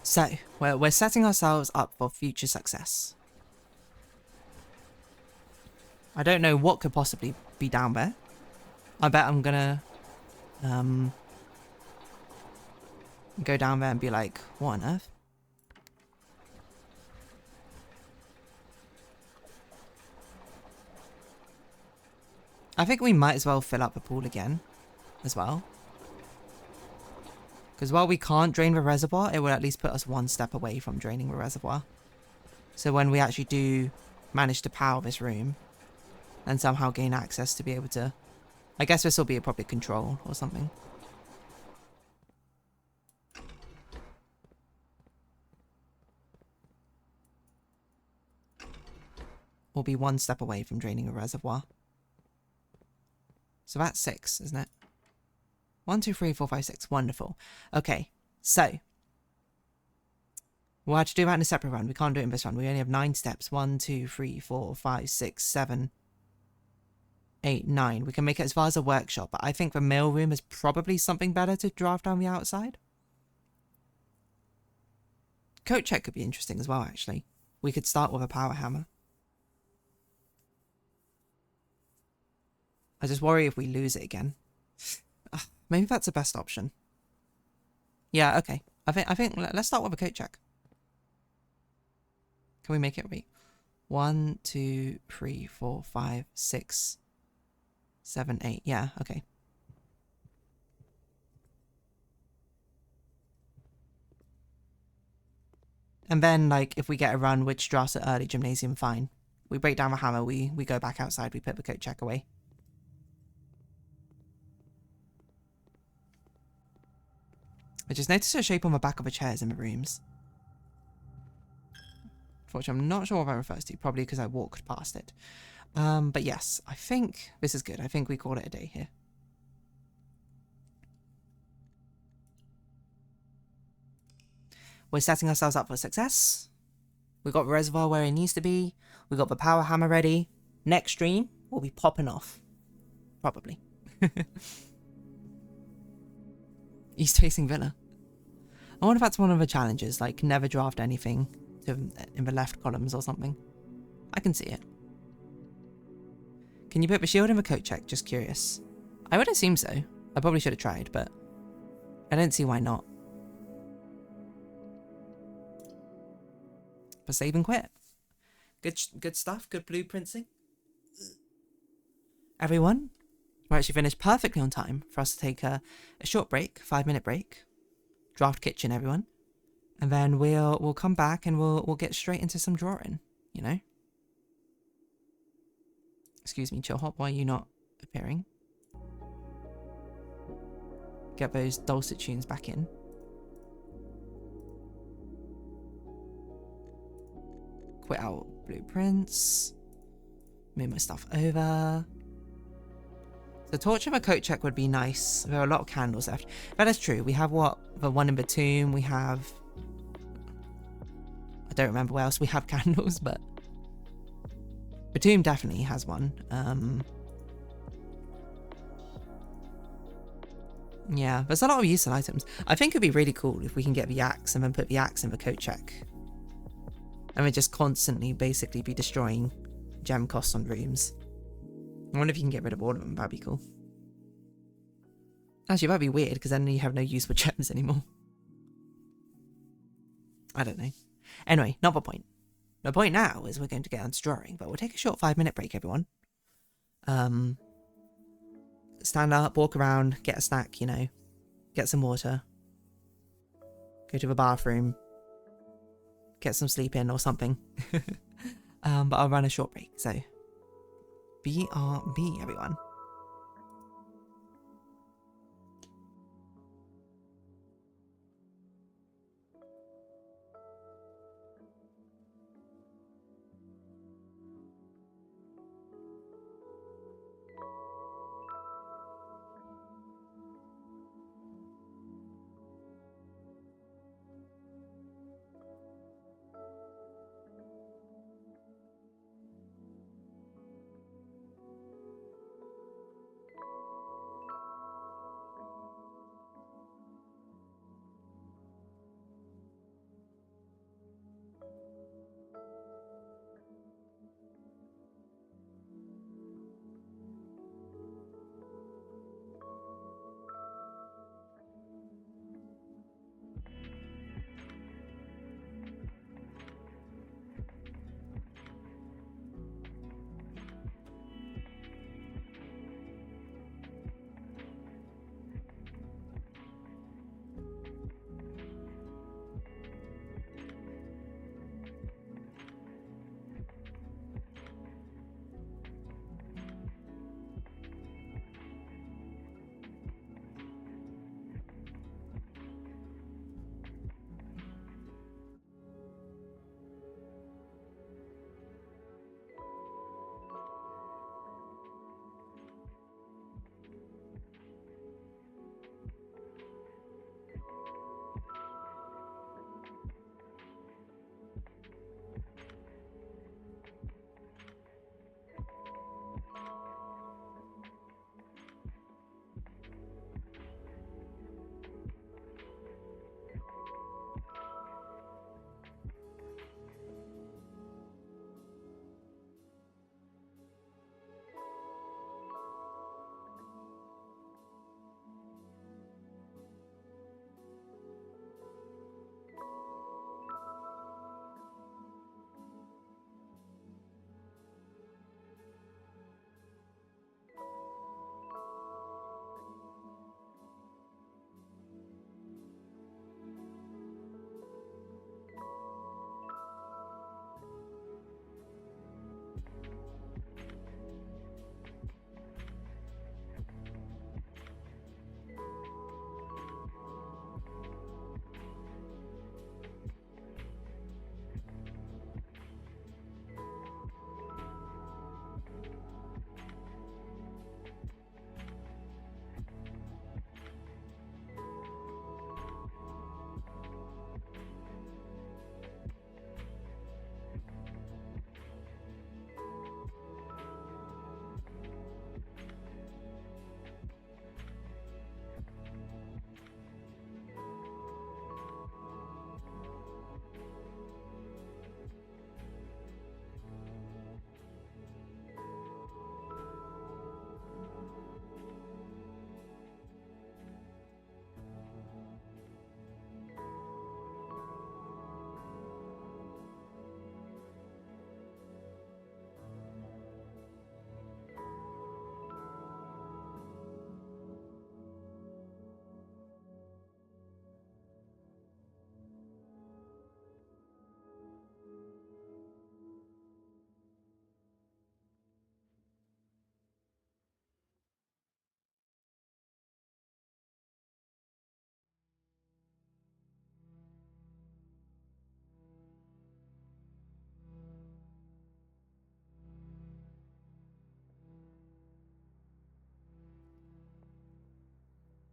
So, we're setting ourselves up for future success. I don't know what could possibly be down there. I bet I'm gonna go down there and be like, what on earth? I think we might as well fill up the pool again as well. Because while we can't drain the reservoir, it will at least put us 1 step away from draining the reservoir. So when we actually do manage to power this room and somehow gain access to be able to... I guess this will be a proper control or something. We'll be 1 step away from draining a reservoir. So that's 6, isn't it? 1, 2, 3, 4, 5, 6. Wonderful. Okay, so we'll have to do that in a separate run. We can't do it in this run. We only have 9 steps. 1, 2, 3, 4, 5, 6, 7, 8, 9. We can make it as far as a workshop, but I think the mailroom is probably something better to draft down the outside. Coat check could be interesting as well, actually. We could start with a power hammer. I just worry if we lose it again. Maybe that's the best option. Yeah, okay. I think let's start with a coat check. Can we make it? Wait. 1, 2, 3, 4, 5, 6, 7, 8. Yeah, okay. And then, like, if we get a run which drafts at early gymnasium, fine. We break down the hammer, we go back outside, we put the coat check away. I just noticed a shape on the back of the chairs in the rooms. Unfortunately, I'm not sure what that refers to. Probably because I walked past it. But yes, I think this is good. I think we call it a day here. We're setting ourselves up for success. We got the reservoir where it needs to be. We got the power hammer ready. Next stream, we'll be popping off. Probably. East facing Villa. I wonder if that's one of the challenges, like never draft anything in the left columns or something. I can see it. Can you put the shield in the coat check? Just curious. I would assume so. I probably should have tried, but I don't see why not. But save and quit. Good stuff. Good blueprinting. Everyone, we're actually finished perfectly on time for us to take a short break, 5-minute break. Draft kitchen, everyone. And then we'll come back and we'll get straight into some drawing, you know? Excuse me, Chillhop, why are you not appearing? Get those dulcet tunes back in. Quit out blueprints. Move my stuff over. The torch of a coat check would be nice. There are a lot of candles left. That is true. We have what? The one in the tomb. We have... I don't remember where else we have candles, but... The tomb definitely has one. Yeah, there's a lot of useful items. I think it'd be really cool if we can get the axe and then put the axe in the coat check. And we just constantly basically be destroying gem costs on rooms. I wonder if you can get rid of all of them. That'd be cool. Actually, that'd be weird because then you have no use for gems anymore. I don't know. Anyway, not the point. The point now is we're going to get on to drawing, but we'll take a short 5-minute break, everyone. Stand up, walk around, get a snack, you know, get some water, go to the bathroom, get some sleep in or something. But I'll run a short break, so BRB, everyone.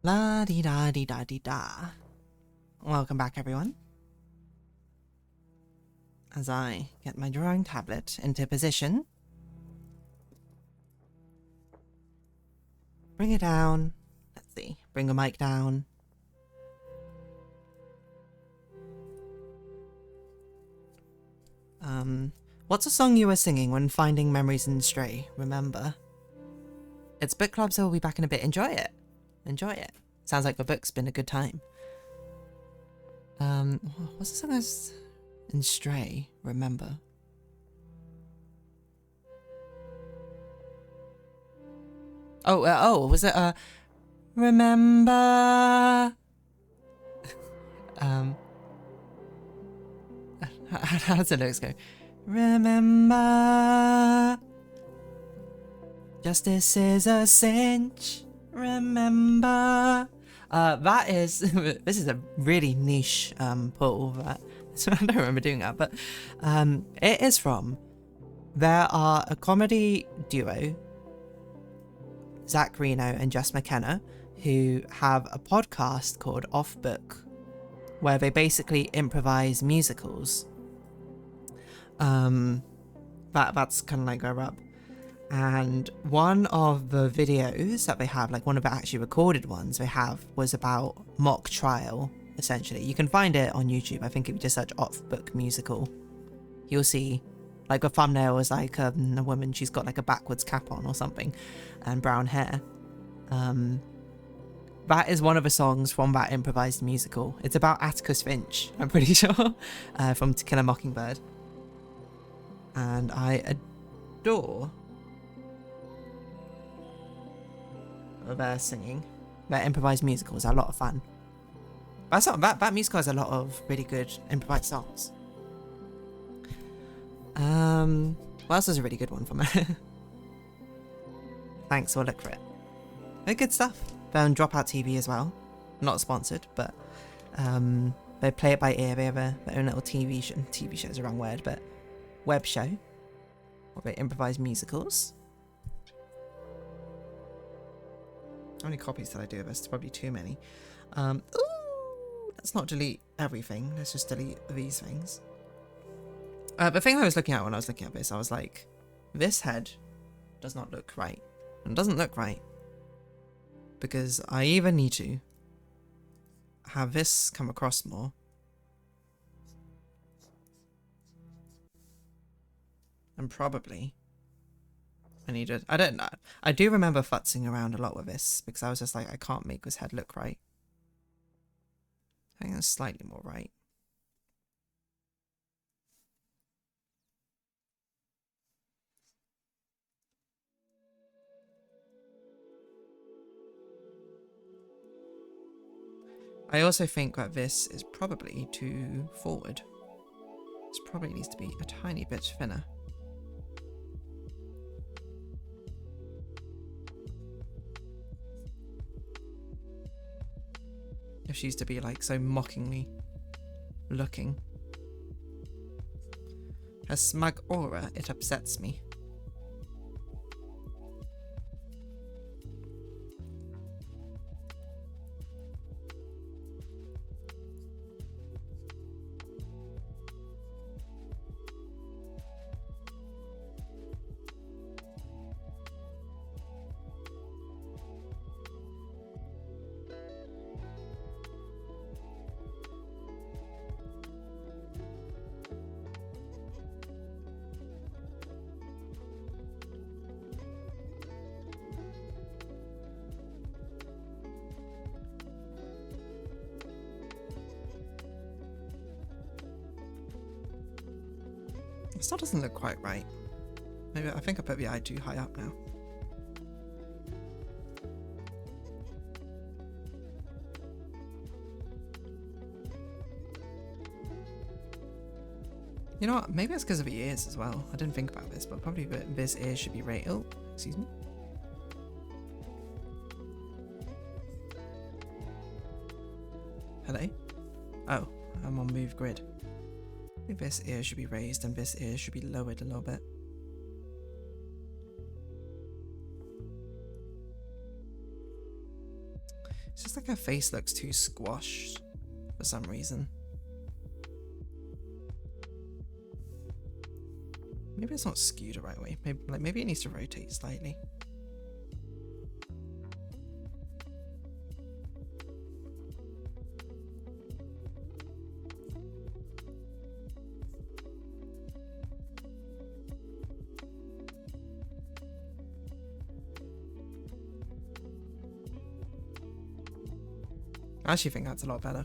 La di da di da di da. Welcome back, everyone. As I get my drawing tablet into position. Bring it down. Let's see. Bring the mic down. What's a song you were singing when finding memories in Stray? Remember? It's book club, so we'll be back in a bit. Enjoy it. Enjoy it. Sounds like the book's been a good time. What's the song that's in Stray? Remember? Was it remember? How does the lyrics go? Remember, justice is a cinch. Remember. That is this is a really niche pull. That so I don't remember doing that, but it is from. There are a comedy duo, Zach Reno and Jess McKenna, who have a podcast called Off Book, where they basically improvise musicals. That's kind of like their rub. And one of the videos that they have, like one of the actually recorded ones they have, was about mock trial, essentially. You can find it on YouTube. I think if you just search Off Book musical, you'll see like a thumbnail is like a woman, she's got like a backwards cap on or something and brown hair. That is one of the songs from that improvised musical. It's about Atticus Finch, I'm pretty sure, from To Kill a Mockingbird. And I adore their singing. Their improvised musicals are a lot of fun. That musical has a lot of really good improvised songs. What else is a really good one from it? Thanks, we'll look for it. They're good stuff. They're on Dropout TV as well. Not sponsored, but they play it by ear. They have their own little TV show. TV show is the wrong word, but web show. Or they improvise musicals. How many copies did I do of this? Probably too many. Let's not delete everything. Let's just delete these things. The thing I was looking at when I was looking at this, I was like, this head does not look right. And it doesn't look right. Because I either need to have this come across more. And probably I need it. I don't know. I do remember futzing around a lot with this because I was just like, I can't make this head look right. I think that's slightly more right. I also think that this is probably too forward. This probably needs to be a tiny bit thinner. If she used to be like so mockingly looking. Her smug aura, it upsets me. It still doesn't look quite right. Maybe I think I put the eye too high up now. You know what? Maybe it's because of the ears as well. I didn't think about this, but probably this ear should be raised. Oh, excuse me. Hello? Oh, I'm on move grid. Maybe this ear should be raised and this ear should be lowered a little bit. It's just like her face looks too squashed for some reason. Maybe it's not skewed the right way. Maybe it needs to rotate slightly. I actually think that's a lot better.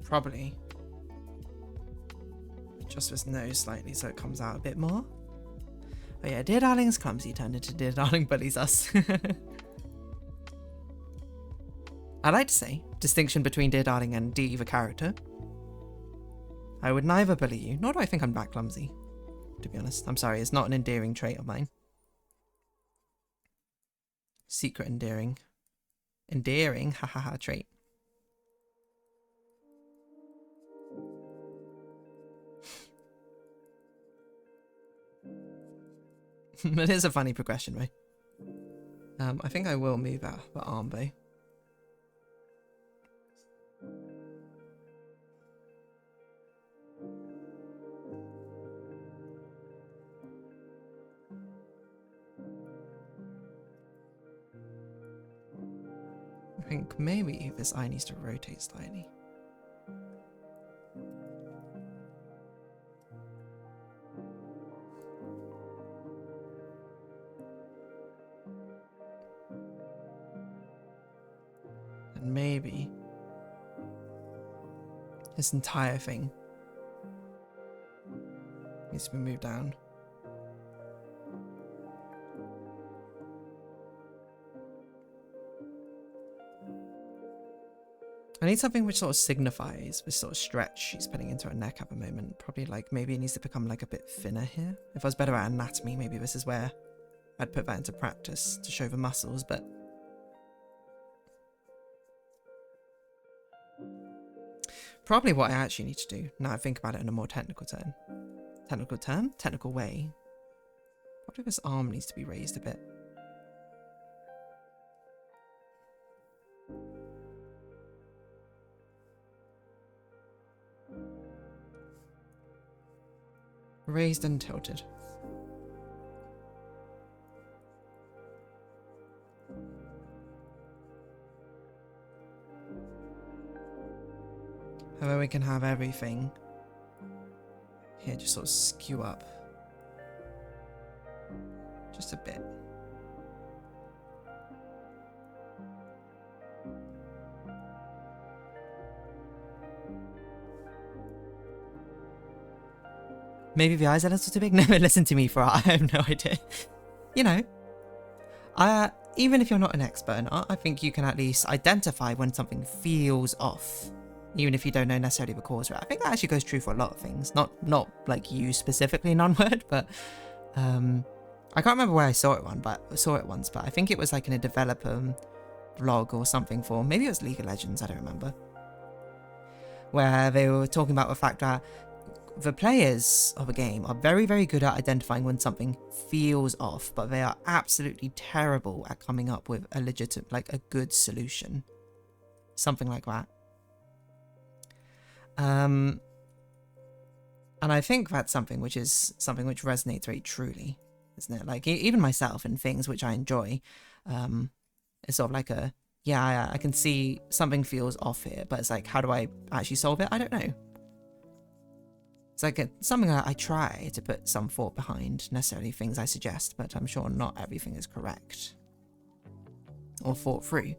Probably adjust this nose slightly so it comes out a bit more. Oh yeah, DeerDarling's clumsy turned into DeerDarling bullies us. I like to say, distinction between DeerDarling and Dee the character. I would neither bully you, nor do I think I'm that clumsy, to be honest. I'm sorry, it's not an endearing trait of mine. Secret endearing. Endearing, hahaha, trait. It is a funny progression, right? I think I will move out the arm bow. I think maybe this eye needs to rotate slightly. And maybe this entire thing needs to be moved down. I need something which sort of signifies this sort of stretch she's putting into her neck at the moment. Probably like maybe it needs to become like a bit thinner here. If I was better at anatomy, maybe this is where I'd put that into practice to show the muscles, but probably what I actually need to do, now I think about it in a more technical way. Probably this arm needs to be raised a bit. Raised and tilted. And then we can have everything here just sort of skew up. Just a bit. Maybe the eyes are a little too big. Never listen to me for art. I have no idea. You know, even if you're not an expert in art, I think you can at least identify when something feels off, even if you don't know necessarily the cause for it. I think that actually goes true for a lot of things. Not like you specifically, non-word, but I can't remember where I saw it once, but I think it was like in a developer vlog or something for, maybe it was League of Legends, I don't remember, where they were talking about the fact that the players of a game are very, very good at identifying when something feels off, but they are absolutely terrible at coming up with a legitimate, like a good solution. Something like that. And I think that's something which resonates very truly, isn't it? Like even myself in things which I enjoy, it's sort of like I can see something feels off here, but it's like, how do I actually solve it? I don't know. It's like something I try to put some thought behind, necessarily things I suggest, but I'm sure not everything is correct or thought through.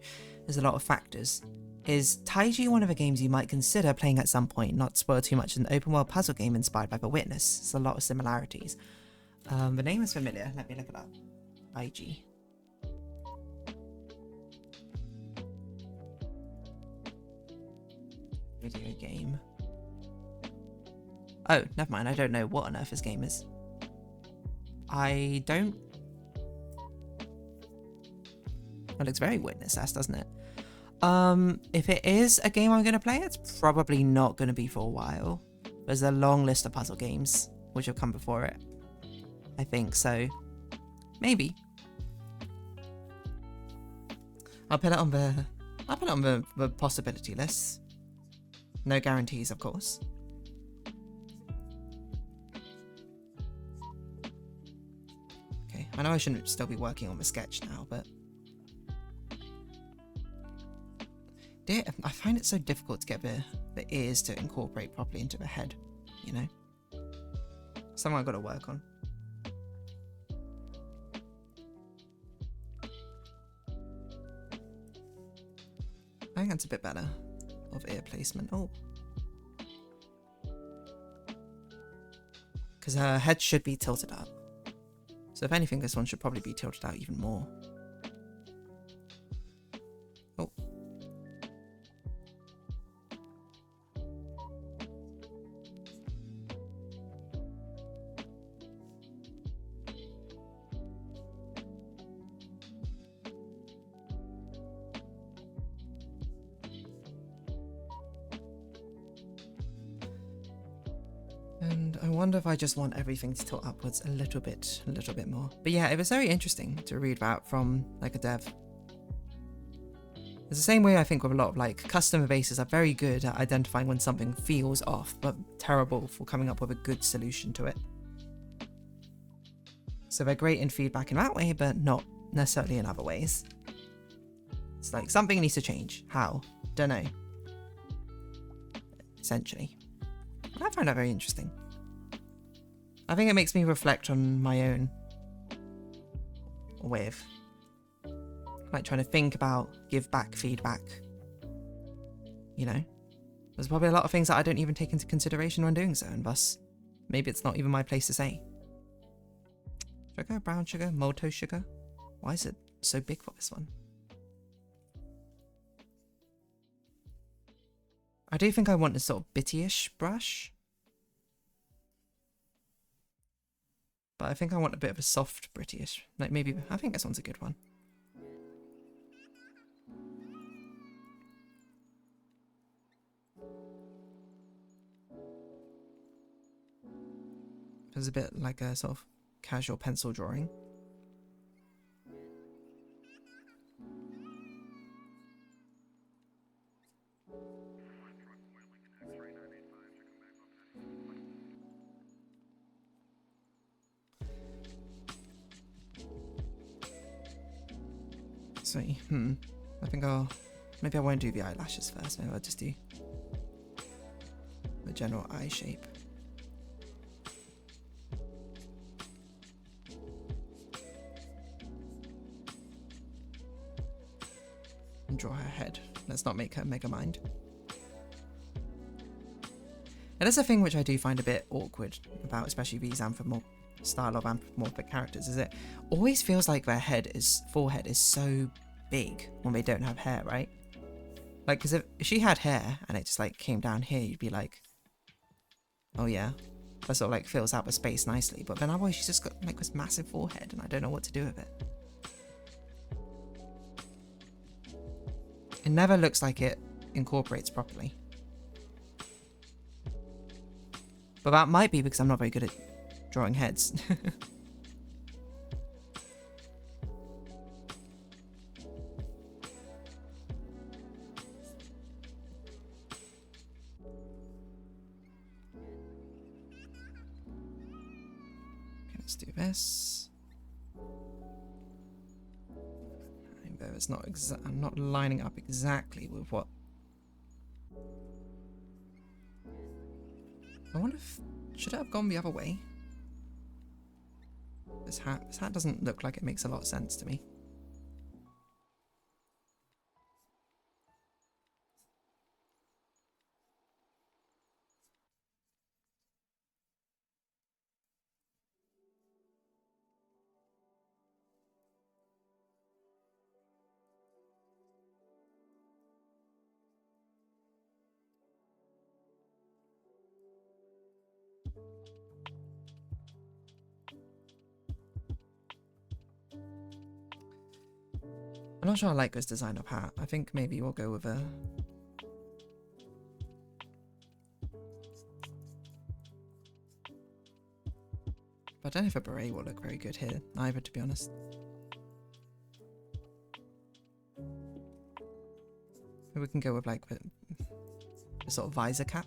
There's a lot of factors. Is Taiji one of the games you might consider playing at some point? Not spoil too much. An open world puzzle game inspired by The Witness. There's a lot of similarities. The name is familiar. Let me look it up. IG. Video game. Oh, never mind. I don't know what on earth this game is. I don't... It looks very Witness-esque, doesn't it? If it is a game I'm going to play, it's probably not going to be for a while. There's a long list of puzzle games which have come before it, I think, so maybe. I'll put it on the possibility list. No guarantees, of course. Okay, I know I shouldn't still be working on the sketch now, but I find it so difficult to get the ears to incorporate properly into the head, you know? Something I've got to work on. I think that's a bit better of ear placement. Oh. Because her head should be tilted up. So if anything, this one should probably be tilted out even more. Oh. And I wonder if I just want everything to tilt upwards a little bit more. But yeah, it was very interesting to read about from like a dev. It's the same way I think with a lot of like customer bases are very good at identifying when something feels off, but terrible for coming up with a good solution to it. So they're great in feedback in that way, but not necessarily in other ways. It's like something needs to change. How? Don't know. Essentially. I find that very interesting. I think it makes me reflect on my own way of like trying to think about, give back feedback. You know? There's probably a lot of things that I don't even take into consideration when doing so, and thus maybe it's not even my place to say. Sugar, brown sugar, maltose sugar. Why is it so big for this one? I do think I want a sort of bittyish brush. But I think I want a bit of a soft British. Like maybe, I think this one's a good one. It's a bit like a sort of casual pencil drawing. So, I think maybe I won't do the eyelashes first. Maybe I'll just do the general eye shape. And draw her head. Let's not make her mega mind. And that's a thing which I do find a bit awkward about, especially these style of anthropomorphic characters, is it always feels like their forehead is so big when they don't have hair, right? Like, because if she had hair and it just like came down here, you'd be like, oh yeah, that sort of like fills out the space nicely. But then otherwise she's just got like this massive forehead and I don't know what to do with it. It never looks like it incorporates properly. But that might be because I'm not very good at drawing heads. Okay, let's do this. It's not I'm not lining up exactly with what. I wonder if should it have gone the other way? This hat doesn't look like it makes a lot of sense to me. I'm not sure I like this design of hat. I think maybe we'll go with a... But I don't know if a beret will look very good here either, to be honest. Maybe we can go with like a sort of visor cap.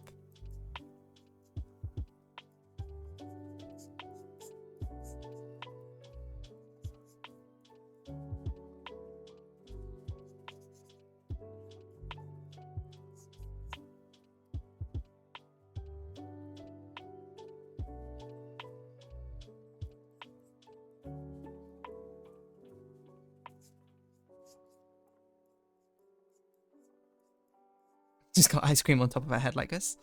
Just got ice cream on top of her head like this.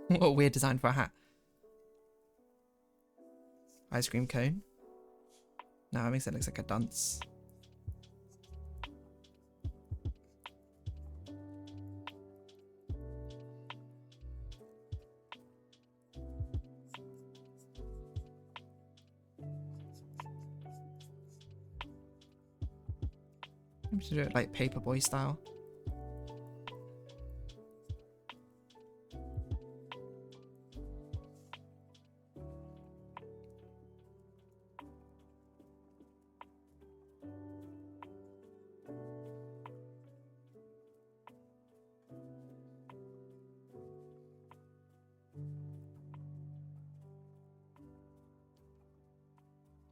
What a weird design for a hat. Ice cream cone. No, it makes it look like a dunce. Maybe we should do it like paperboy style.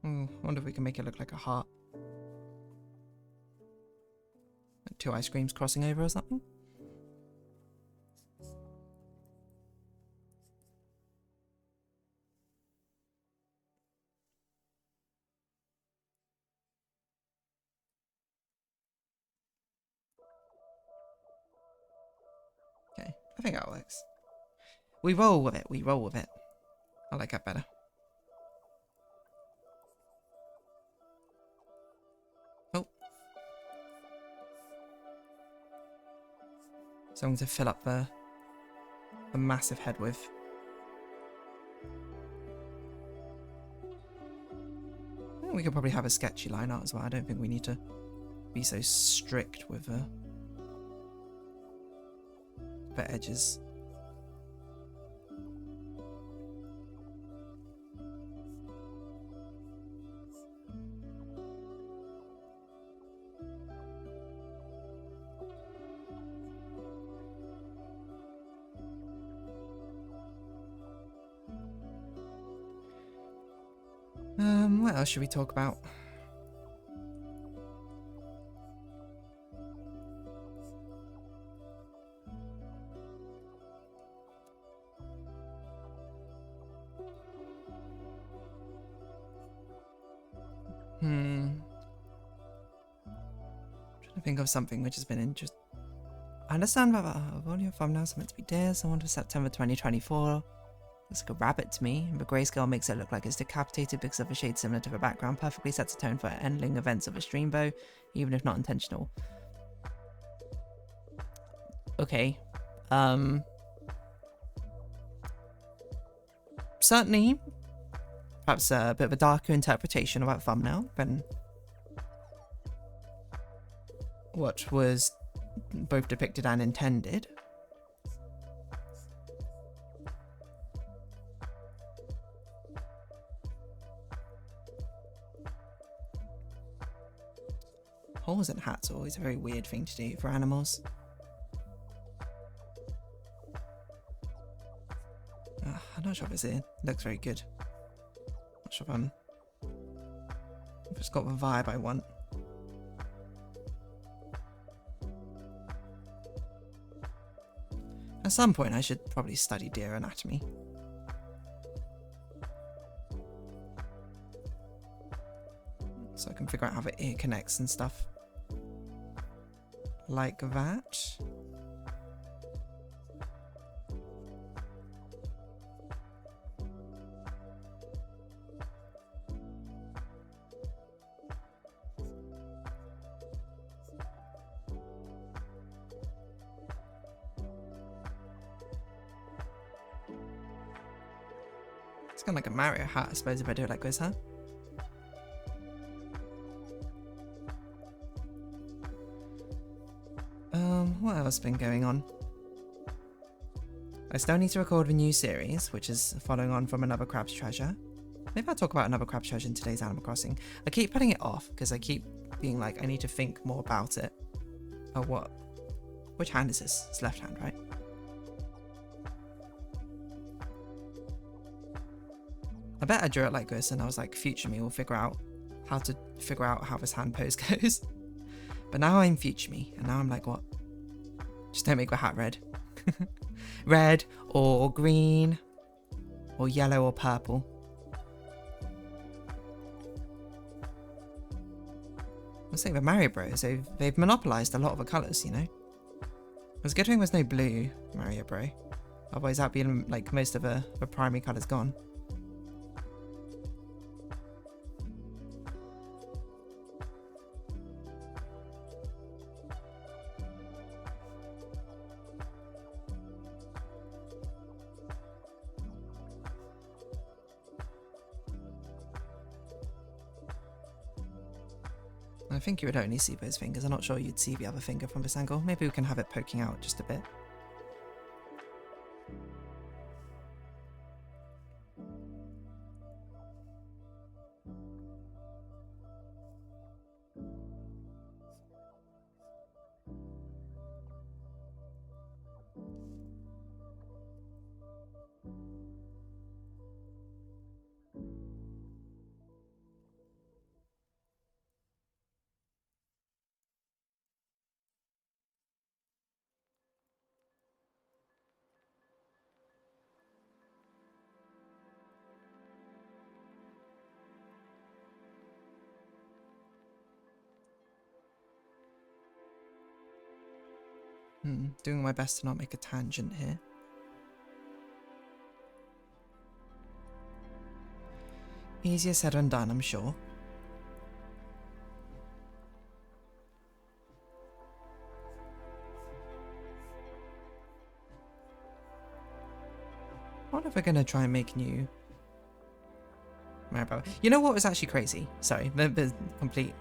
I wonder if we can make it look like a heart. Like 2 ice creams crossing over or something. Okay, I think that works. We roll with it, we roll with it. I like that better. Oh. Something to fill up the massive head with. I think we could probably have a sketchy line art as well. I don't think we need to be so strict with the edges. What else should we talk about? Trying to think of something which has been interesting. I understand that all your thumbnails are meant to be deer, so on to September 2024. Looks like a rabbit to me, but grayscale makes it look like it's decapitated because of a shade similar to the background. Perfectly sets a tone for ending events of a stream bow, even if not intentional. Okay. Certainly, perhaps a bit of a darker interpretation of that thumbnail than what was both depicted and intended. Holes in hats are always a very weird thing to do for animals. I'm not sure if it looks very good. Not sure if it's got the vibe I want. At some point I should probably study deer anatomy. So I can figure out how the ear connects and stuff. Like that. It's kind of like a Mario hat, I suppose, if I do it like this, huh? What else has been going on? I still need to record a new series, which is following on from Another Crab's Treasure. Maybe I'll talk about Another Crab's Treasure in today's Animal Crossing. I keep putting it off because I keep being like, I need to think more about it. Or what Which hand is this? It's left hand, right? I bet I drew it like this and I was like, future me will figure out how this hand pose goes. But now I'm future me, and now I'm like, what? Just don't make the hat red. Red or green or yellow or purple. Let's think the Mario Bros, they've monopolized a lot of the colours, you know? It was a good thing there's no blue Mario Bro. Otherwise that'd be like most of the primary colours gone. I think you would only see those fingers. I'm not sure you'd see the other finger from this angle. Maybe we can have it poking out just a bit. Doing my best to not make a tangent here. Easier said than done, I'm sure. I wonder if we're gonna try and make new Mario Bros. You know what was actually crazy? Sorry, the complete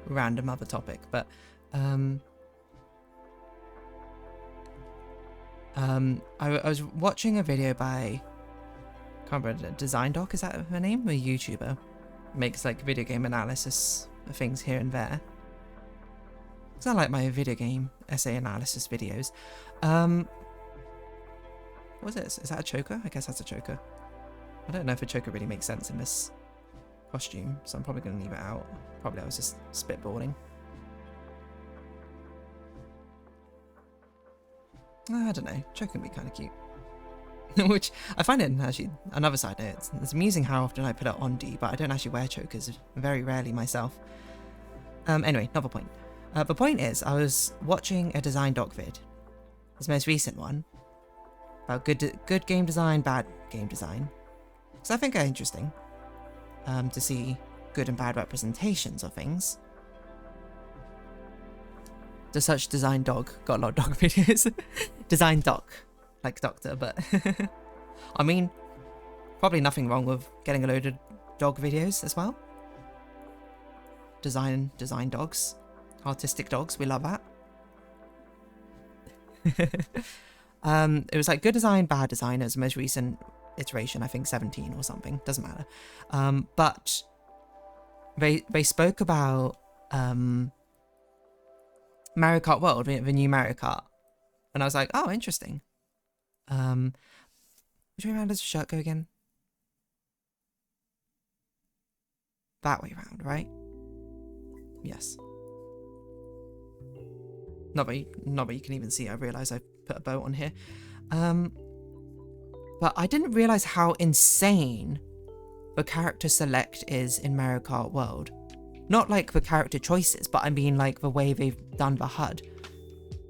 random other topic, but I was watching a video by, I can't remember, DeerDarling, is that her name? A YouTuber. Makes like video game analysis of things here and there. Because I like my video game essay analysis videos. What is this? Is that a choker? I guess that's a choker. I don't know if a choker really makes sense in this costume, so I'm probably going to leave it out. Probably I was just spitballing. I don't know, choker can be kind of cute. Which, I find it actually, another side note, it's amusing how often I put it on D, but I don't actually wear chokers, very rarely myself. Anyway, not the point. The point is, I was watching a design doc vid, his most recent one, about good game design, bad game design. So I think are interesting to see good and bad representations of things. The such design dog, got a lot of dog videos. Design doc, like doctor, but I mean, probably nothing wrong with getting a load of dog videos as well. Design dogs, artistic dogs, we love that. It was like good design, bad design. It was the most recent iteration, I think 17 or something, doesn't matter. But they spoke about Mario Kart World, the new Mario Kart, and I was like, oh, interesting. Which way around does the shirt go again? That way around, right? Yes. Not that you can even see. I realised I put a bow on here. But I didn't realise how insane the character select is in Mario Kart World. Not like the character choices, but I mean like the way they've done the HUD.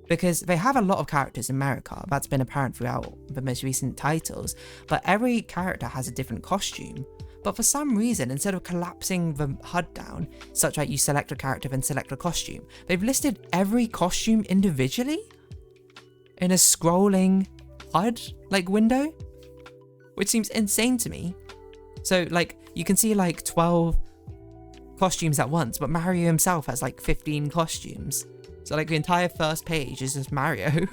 Because they have a lot of characters in Mario Kart, that's been apparent throughout the most recent titles, but every character has a different costume. But for some reason, instead of collapsing the HUD down, such that you select a character then select a costume, they've listed every costume individually in a scrolling HUD like window, which seems insane to me. So like you can see like 12 costumes at once, but Mario himself has like 15 costumes. So like the entire first page is just Mario.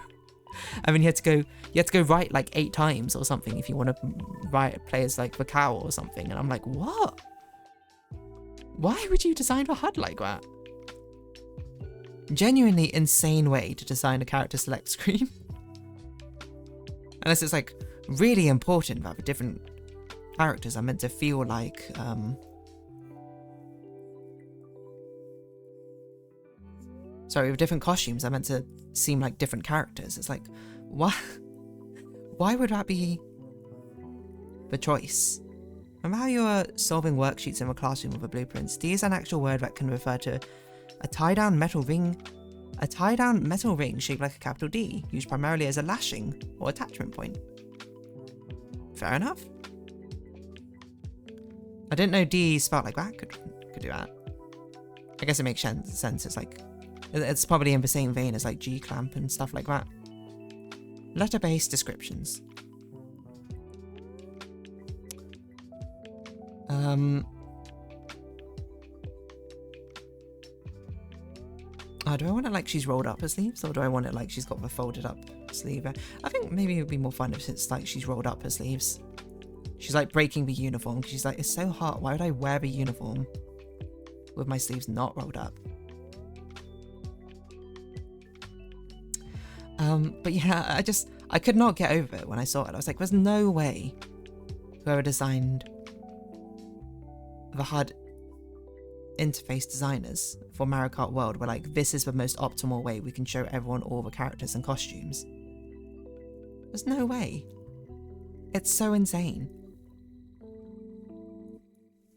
I mean, you had to go right like 8 times or something if you want to play as like the cow or something. And I'm like, what? Why would you design the HUD like that? genuinely insane way to design a character select screen. Unless it's like really important that the different characters are meant to feel like sorry, with different costumes are meant to seem like different characters. It's like, why would that be the choice? Remember how you were solving worksheets in the classroom with the blueprints? D is an actual word that can refer to a tie-down metal ring. A tie-down metal ring shaped like a capital D, used primarily as a lashing or attachment point. Fair enough. I didn't know D spelled like that could do that. I guess it makes sense. It's like, it's probably in the same vein as like G-clamp and stuff like that. Letter-based descriptions. Oh, do I want it like she's rolled up her sleeves, or do I want it like she's got the folded up sleeve? I think maybe it would be more fun if it's like she's rolled up her sleeves. She's like breaking the uniform. She's like, it's so hot. Why would I wear the uniform with my sleeves not rolled up? But yeah, I could not get over it when I saw it. I was like, there's no way whoever designed the HUD interface designers for Mario Kart World were like, this is the most optimal way we can show everyone all the characters and costumes. There's no way. It's so insane.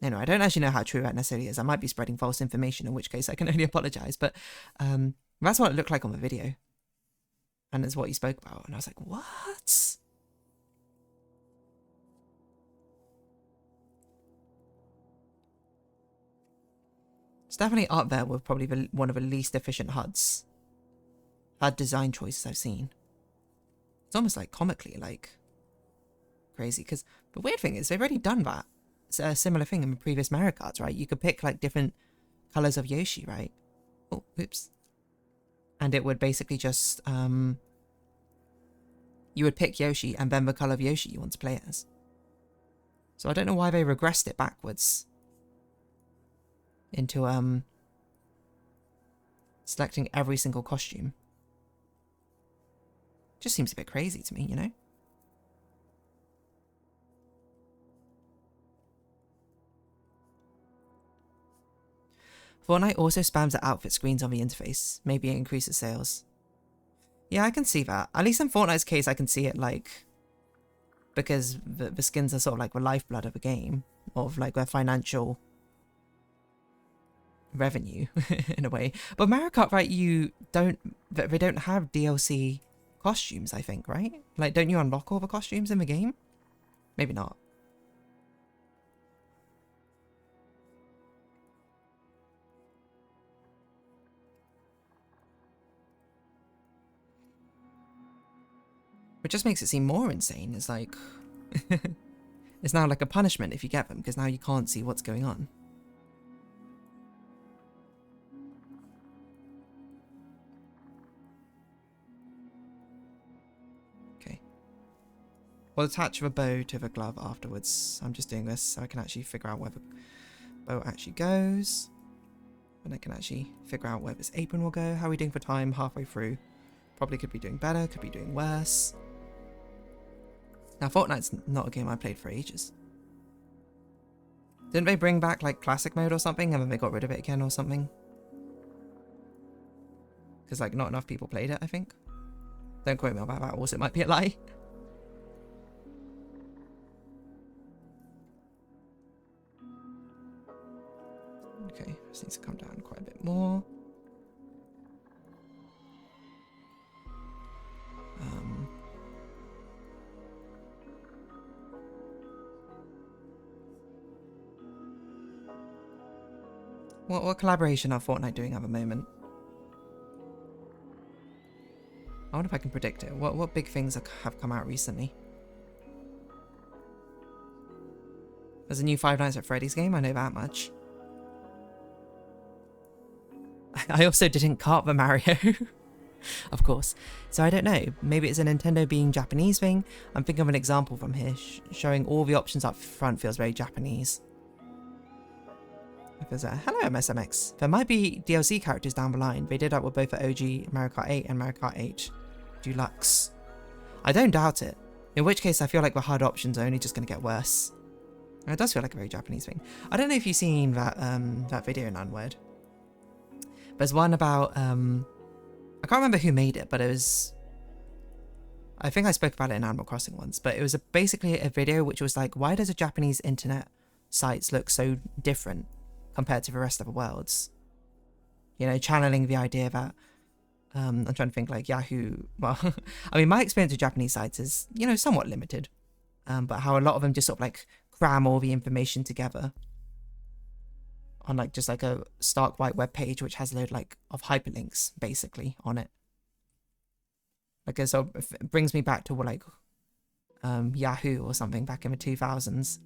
Anyway, I don't actually know how true that necessarily is. I might be spreading false information, in which case I can only apologise, but that's what it looked like on the video. And it's what you spoke about. And I was like, what? It's definitely up there with probably one of the least efficient HUD design choices I've seen. It's almost like comically like crazy, because the weird thing is they've already done that. It's a similar thing in the previous Mario Karts, right? You could pick like different colors of Yoshi, right? Oh, oops. And it would basically just you would pick Yoshi and then the color of Yoshi you want to play as. So I don't know why they regressed it backwards into selecting every single costume. Just seems a bit crazy to me, you know? Fortnite also spams the outfit screens on the interface. Maybe it increases sales. Yeah, I can see that. At least in Fortnite's case, I can see it, like, because the skins are sort of like the lifeblood of the game, of like their financial revenue in a way. But Mario Kart, right, they don't have DLC costumes, I think, right? Like, don't you unlock all the costumes in the game? Maybe not. Which just makes it seem more insane. It's like, it's now like a punishment if you get them, because now you can't see what's going on. Okay. We'll attach the bow to the glove afterwards. I'm just doing this so I can actually figure out where the bow actually goes. And I can actually figure out where this apron will go. How are we doing for time? Halfway through. Probably could be doing better, could be doing worse. Now, Fortnite's not a game I played for ages. Didn't they bring back, like, classic mode or something, and then they got rid of it again or something? Because, like, not enough people played it, I think. Don't quote me about that, also it might be a lie. Okay, this needs to come down quite a bit more. What collaboration are Fortnite doing at the moment? I wonder if I can predict it. What big things have come out recently? There's a new Five Nights at Freddy's game, I know that much. I also didn't cart the Mario. Of course. So I don't know. Maybe it's a Nintendo being Japanese thing. I'm thinking of an example from here. Showing all the options up front feels very Japanese. There's a hello MSMX. There might be DLC characters down the line. They did that with both the OG Mario Kart 8 and Mario Kart 8 Deluxe. I don't doubt it. In which case, I feel like the hard options are only just going to get worse. And it does feel like a very Japanese thing. I don't know if you've seen that that video in Unword. There's one about I can't remember who made it, but it was. I think I spoke about it in Animal Crossing once, but it was basically a video which was like, why does a Japanese internet sites look so different compared to the rest of the world's? You know, channeling the idea that I'm trying to think like Yahoo. Well, I mean, my experience with Japanese sites is, you know, somewhat limited, but how a lot of them just sort of like cram all the information together on like just like a stark white web page which has a load like of hyperlinks basically on it. Like, so it brings me back to like Yahoo or something back in the 2000s.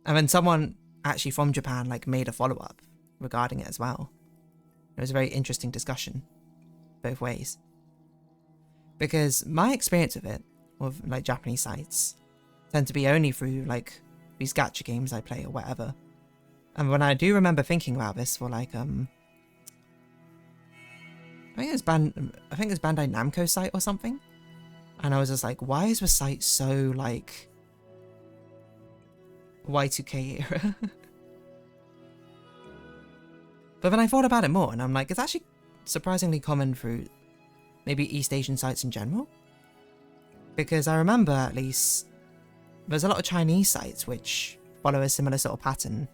And then someone actually from Japan like made a follow-up regarding it as well. It was a very interesting discussion both ways. Because my experience of it, with like Japanese sites, tend to be only through like these gacha games I play or whatever. And when I do remember thinking about this for like I think it's Bandai Namco site or something. And I was just like, why is the site so like Y2K era? But then I thought about it more and I'm like, it's actually surprisingly common through maybe East Asian sites in general. Because I remember at least there's a lot of Chinese sites which follow a similar sort of pattern.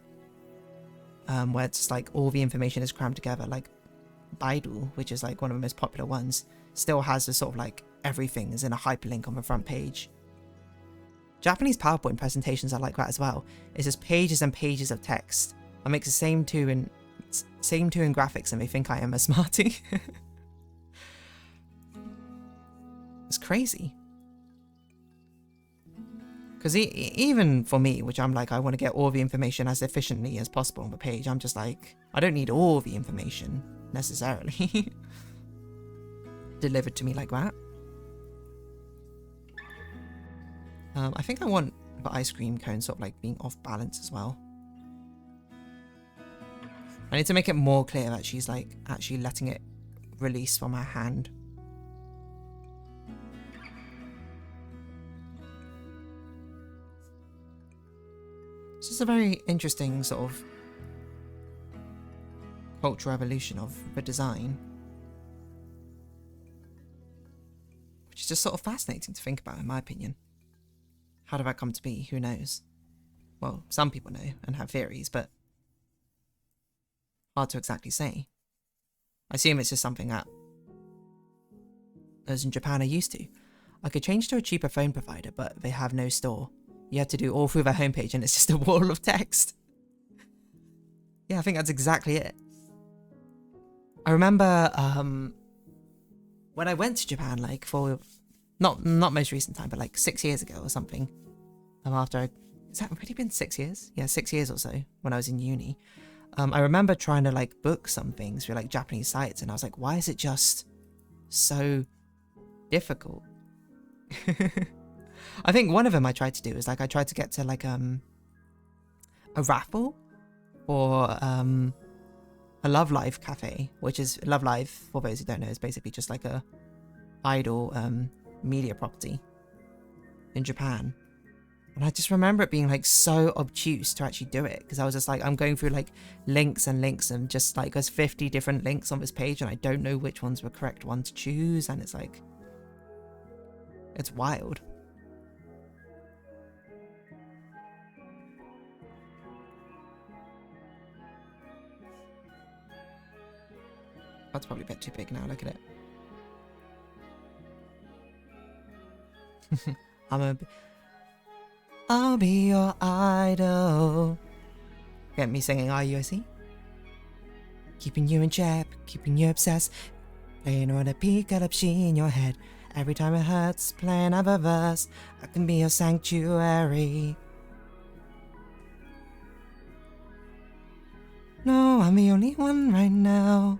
Where it's just like all the information is crammed together, like Baidu, which is like one of the most popular ones, still has this sort of like everything is in a hyperlink on the front page. Japanese PowerPoint presentations are like that as well. It's just pages and pages of text. I make the same two in graphics and they think I am a smarty. It's crazy. Because even for me, which I'm like, I want to get all the information as efficiently as possible on the page, I'm just like, I don't need all the information necessarily delivered to me like that. I think I want the ice cream cone sort of like being off balance as well. I need to make it more clear that she's like actually letting it release from her hand. This is a very interesting sort of cultural evolution of the design, which is just sort of fascinating to think about in my opinion. How did that come to be? Who knows? Well, some people know and have theories, but hard to exactly say. I assume it's just something that those in Japan are used to. I could change to a cheaper phone provider, but they have no store. You have to do all through their homepage and it's just a wall of text. Yeah, I think that's exactly it. I remember when I went to Japan, like for not most recent time, but like 6 years ago or something. Has that already been 6 years? Yeah, 6 years or so when I was in uni. I remember trying to like book some things through like Japanese sites and I was like, why is it just so difficult? I think one of them I tried to do is like I tried to get to like a raffle or a Love Live cafe, which is Love Live, for those who don't know, is basically just like a idol media property in Japan. And I just remember it being like so obtuse to actually do it because I was just like, I'm going through like links and just like there's 50 different links on this page and I don't know which one's the correct one to choose, and it's like, it's wild. That's probably a bit too big now, look at it. I'll be your idol. Get me singing Are You I See? Keeping you in check, keeping you obsessed. Playing on a peak up she in your head. Every time it hurts, playing another verse. I can be your sanctuary. No, I'm the only one right now.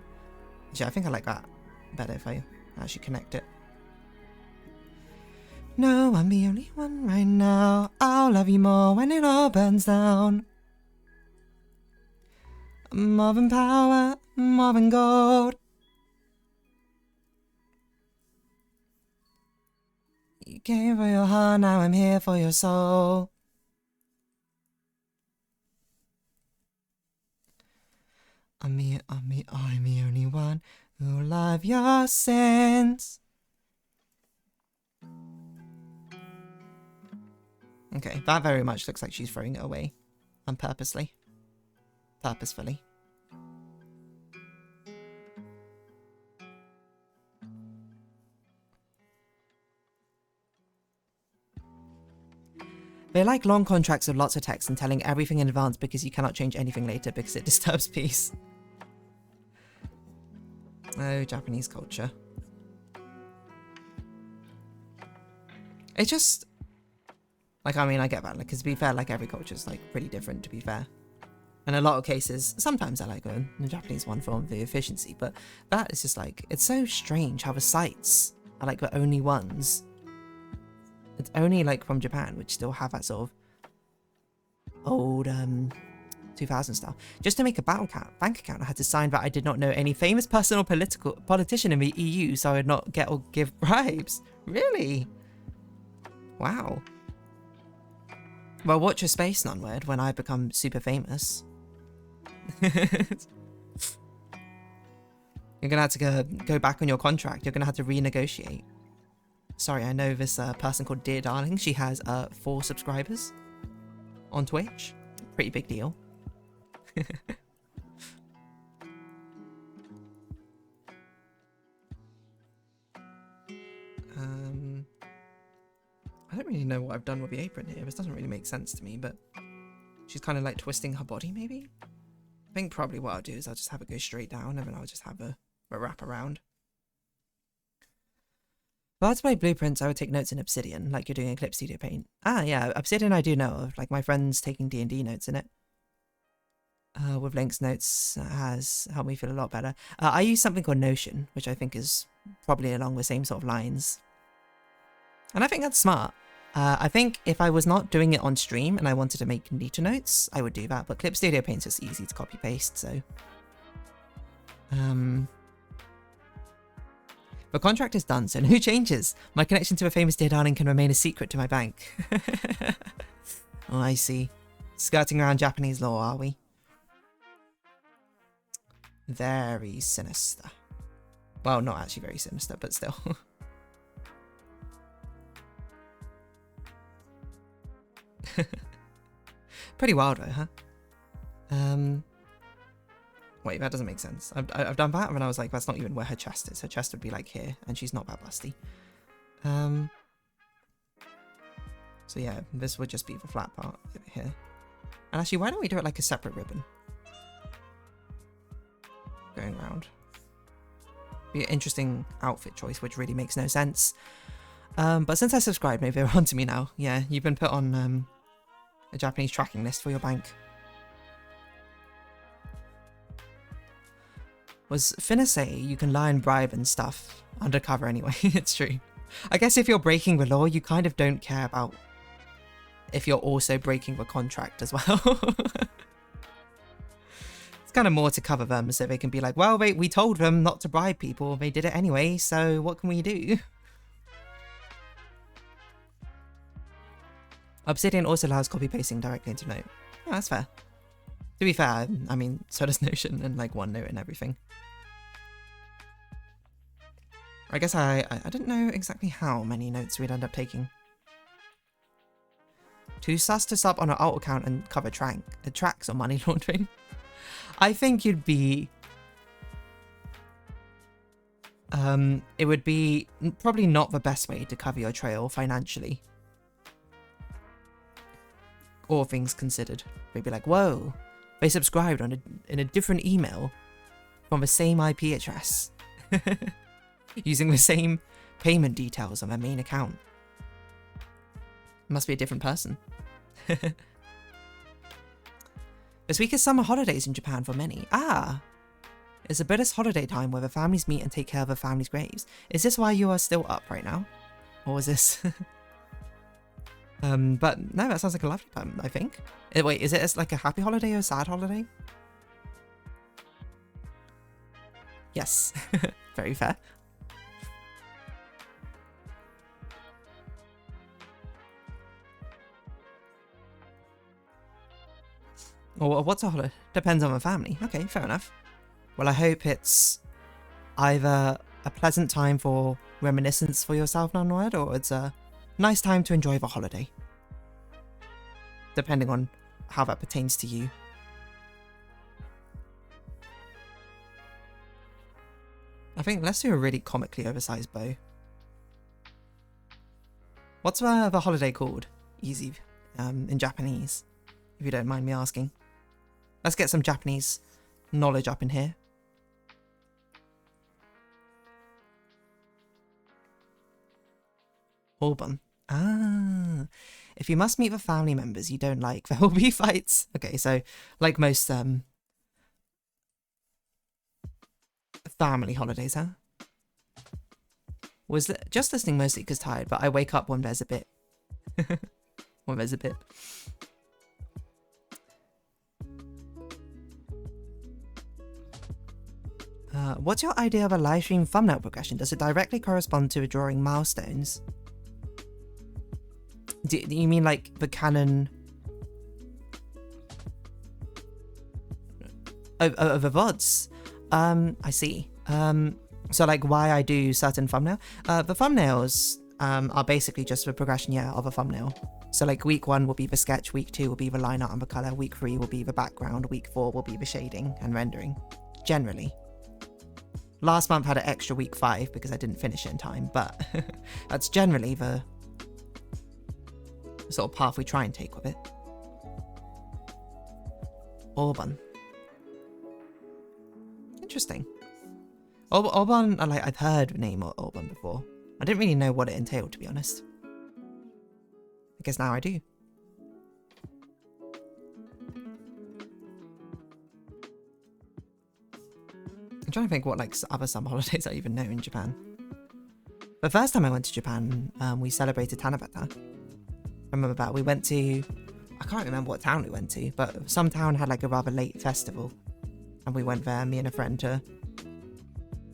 Actually, I think I like that better if I actually connect it. No, I'm the only one right now. I'll love you more when it all burns down. More than power, more than gold. You came for your heart, now I'm here for your soul. I'm the only one who'll love your sins. Okay, that very much looks like she's throwing it away. Purposefully. They like long contracts with lots of text and telling everything in advance because you cannot change anything later because it disturbs peace. Oh, Japanese culture. It's just... like, I mean, I get that. Like, 'cause to be fair, like, every culture is, like, pretty different, to be fair. In a lot of cases, sometimes I like the Japanese one for the efficiency, but that is just, like, it's so strange how the sites are, like, the only ones. It's only, like, from Japan, which still have that sort of old, 2000 stuff. Just to make a bank account, I had to sign that I did not know any famous person or politician in the EU, so I would not get or give bribes. Really? Wow. Well, watch your space, non-word, when I become super famous. You're gonna have to go back on your contract. You're gonna have to renegotiate. Sorry, I know this person called DeerDarling. She has 4 subscribers on Twitch. Pretty big deal. I don't really know what I've done with the apron here. This doesn't really make sense to me, but she's kind of like twisting her body, maybe? I think probably what I'll do is I'll just have it go straight down and then I'll just have a wrap around. If I had to play blueprints, I would take notes in Obsidian, like you're doing Eclipse Studio Paint. Ah, yeah, Obsidian I do know of. Like, my friend's taking D&D notes in it. With Link's notes has helped me feel a lot better. I use something called Notion, which I think is probably along the same sort of lines. And I think that's smart. I think if I was not doing it on stream and I wanted to make neater notes, I would do that. But Clip Studio Paint's just easy to copy paste, so... The contract is done, so no changes. My connection to a famous DeerDarling can remain a secret to my bank. Oh, I see. Skirting around Japanese law, are we? Very sinister. Well, not actually very sinister, but still. Pretty wild though, huh? Wait, that doesn't make sense. I've done that and I was like, that's not even where her chest is. Her chest would be like here, and she's not that busty. So yeah, this would just be the flat part over here. And actually, why don't we do it like a separate ribbon? Going around. Be an interesting outfit choice, which really makes no sense. But since I subscribed, maybe they're on to me now. Yeah, you've been put on a Japanese tracking list for your bank. Was finna say you can lie and bribe and stuff undercover anyway. It's true. I guess if you're breaking the law, you kind of don't care about if you're also breaking the contract as well. It's kind of more to cover them so they can be like, well, wait, we told them not to bribe people. They did it anyway, so what can we do? Obsidian also allows copy-pasting directly into Note. Oh, that's fair. To be fair, I mean, so does Notion and like OneNote and everything. I guess I didn't know exactly how many notes we'd end up taking. Too sus to sub on an alt account and cover tracks on money laundering. I think you'd be... it would be probably not the best way to cover your trail financially. All things considered. They'd be like, whoa, they subscribed in a different email from the same IP address. Using the same payment details on their main account. Must be a different person. This week is summer holidays in Japan for many. Ah! It's a Buddhist holiday time where the families meet and take care of their families' graves. Is this why you are still up right now? Or is this... But no, that sounds like a lovely time, I think. Wait, is it like a happy holiday or a sad holiday? Yes, very fair. Well, what's a holiday? Depends on the family. Okay, fair enough. Well, I hope it's either a pleasant time for reminiscence for yourself, Nunword, or it's a nice time to enjoy the holiday. Depending on how that pertains to you. I think let's do a really comically oversized bow. What's the holiday called? Easy, in Japanese, if you don't mind me asking. Let's get some Japanese knowledge up in here. Orban. Ah, if you must meet the family members you don't like, there will be fights. Okay, so like most family holidays, huh? Was just listening mostly because tired, but I wake up when there's a bit. When there's a bit. What's your idea of a live stream thumbnail progression? Does it directly correspond to drawing milestones? Do you mean like the canon of the VODs? I see. So like why I do certain thumbnail? The thumbnails are basically just the progression, yeah, of a thumbnail. So like week 1 will be the sketch, week 2 will be the line art and the color, week 3 will be the background, week 4 will be the shading and rendering, generally. Last month had an extra week 5 because I didn't finish it in time, but that's generally the sort of path we try and take with it. Orban. Interesting. Orban, I've heard the name Orban before. I didn't really know what it entailed, to be honest. I guess now I do. I'm trying to think what like other summer holidays I even know in Japan. The first time I went to Japan, we celebrated Tanabata. I remember that. We went to, I can't remember what town we went to, but some town had like a rather late festival. And we went there, me and a friend, to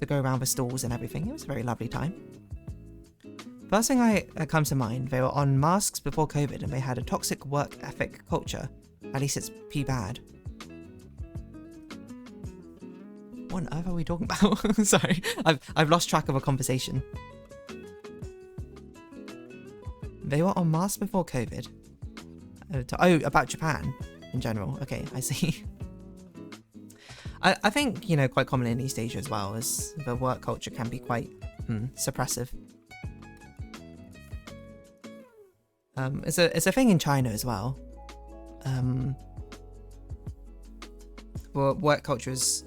go around the stalls and everything. It was a very lovely time. First thing that comes to mind, they were on masks before COVID and they had a toxic work ethic culture. At least it's pretty bad. What on earth are we talking about? Sorry, I've lost track of a conversation. They were on masks before COVID. Oh, about Japan in general. Okay, I see. I think, you know, quite commonly in East Asia as well, as the work culture can be quite suppressive. It's a thing in China as well. Well, work culture is,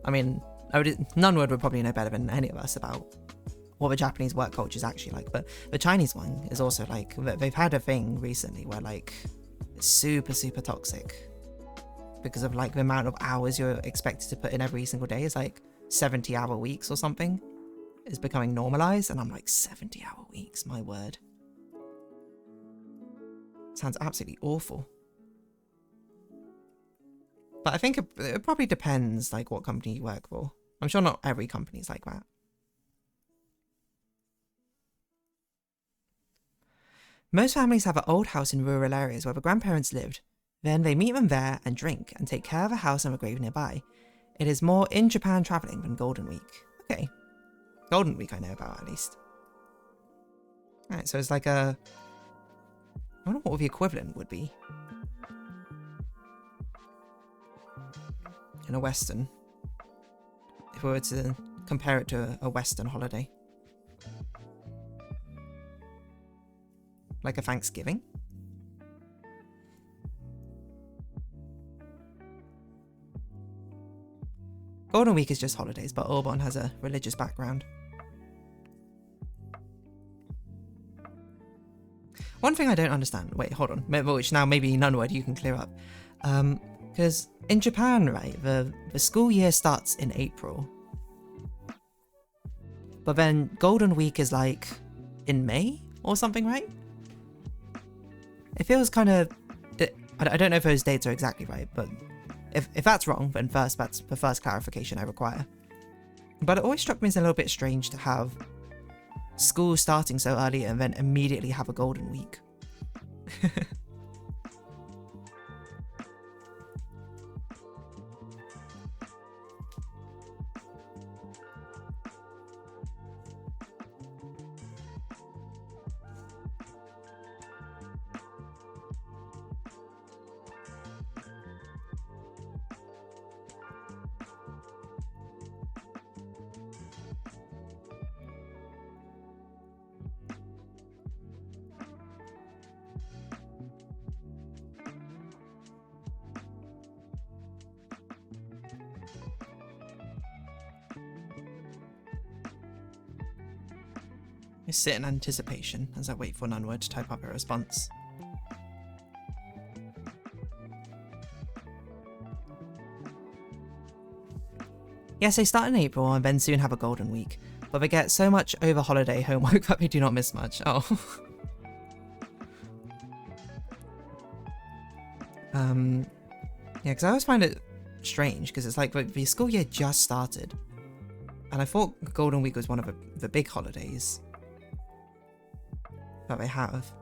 I mean, Nunwood would probably know better than any of us about what the Japanese work culture is actually like, but the Chinese one is also like, they've had a thing recently where like it's super toxic because of like the amount of hours you're expected to put in every single day. Is like 70-hour weeks or something is becoming normalized, and I'm like, 70-hour weeks, my word. Sounds absolutely awful. But I think it probably depends like what company you work for. I'm sure not every company is like that. Most families have an old house in rural areas where the grandparents lived. Then they meet them there and drink and take care of a house and a grave nearby. It is more in Japan traveling than Golden Week. Okay. Golden Week I know about at least. Alright, so it's like a... I wonder what the equivalent would be. In a Western. If we were to compare it to a Western holiday. Like a Thanksgiving? Golden Week is just holidays, but Orban has a religious background. One thing I don't understand, wait, hold on, which now maybe Nunwood you can clear up. Because in Japan, right, the school year starts in April. But then Golden Week is like in May or something, right? It feels kind of... I don't know if those dates are exactly right, but if that's wrong, then first, that's the first clarification I require. But it always struck me as a little bit strange to have school starting so early and then immediately have a golden week. I sit in anticipation as I wait for Nunwood to type up a response. Yes, they start in April and then soon have a golden week, but they get so much over holiday homework that they do not miss much. Oh. Yeah, because I always find it strange because it's like the school year just started, and I thought Golden Week was one of the big holidays that they have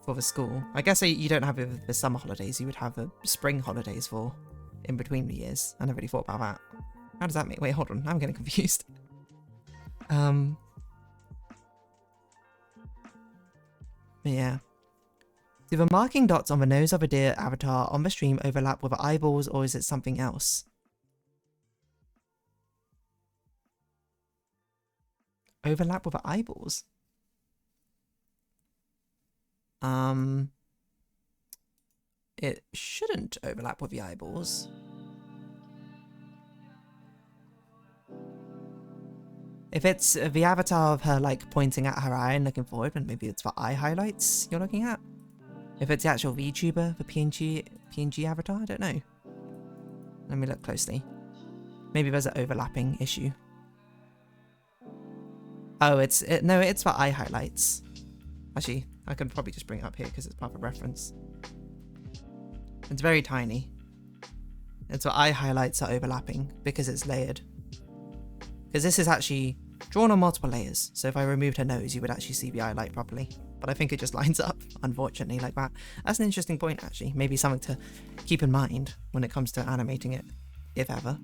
for the school. I guess you don't have the summer holidays, you would have the spring holidays for in between the years. I never really thought about that. How does that make... Wait, hold on, I'm getting confused. Yeah. Do the marking dots on the nose of a deer avatar on the stream overlap with the eyeballs, or is it something else? Overlap with the eyeballs? It shouldn't overlap with the eyeballs. If it's the avatar of her, like, pointing at her eye and looking forward, then maybe it's the eye highlights you're looking at. If it's the actual VTuber, the PNG avatar, I don't know. Let me look closely. Maybe there's an overlapping issue. Oh, no, it's the eye highlights. Actually, I can probably just bring it up here because it's part of reference. It's very tiny. It's the eye highlights are overlapping because it's layered. Because this is actually drawn on multiple layers, so if I removed her nose, you would actually see the eye light properly. But I think it just lines up, unfortunately, like that. That's an interesting point, actually. Maybe something to keep in mind when it comes to animating it, if ever.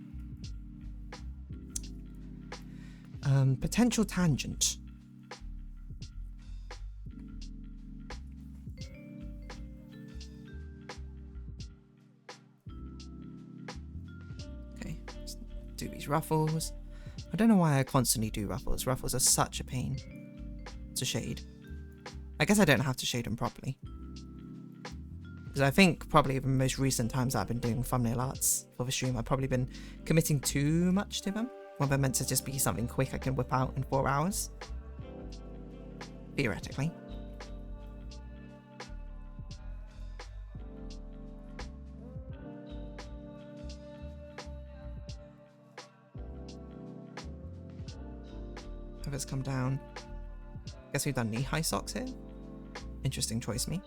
Potential tangent. Okay, let's do these ruffles. I don't know why I constantly do ruffles. Ruffles are such a pain to shade. I guess I don't have to shade them properly. Because I think probably the most recent times I've been doing thumbnail arts for the stream, I've probably been committing too much to them. When they're meant to just be something quick I can whip out in 4 hours. Theoretically. Have us come down. Guess we've done knee-high socks here. Interesting choice, me.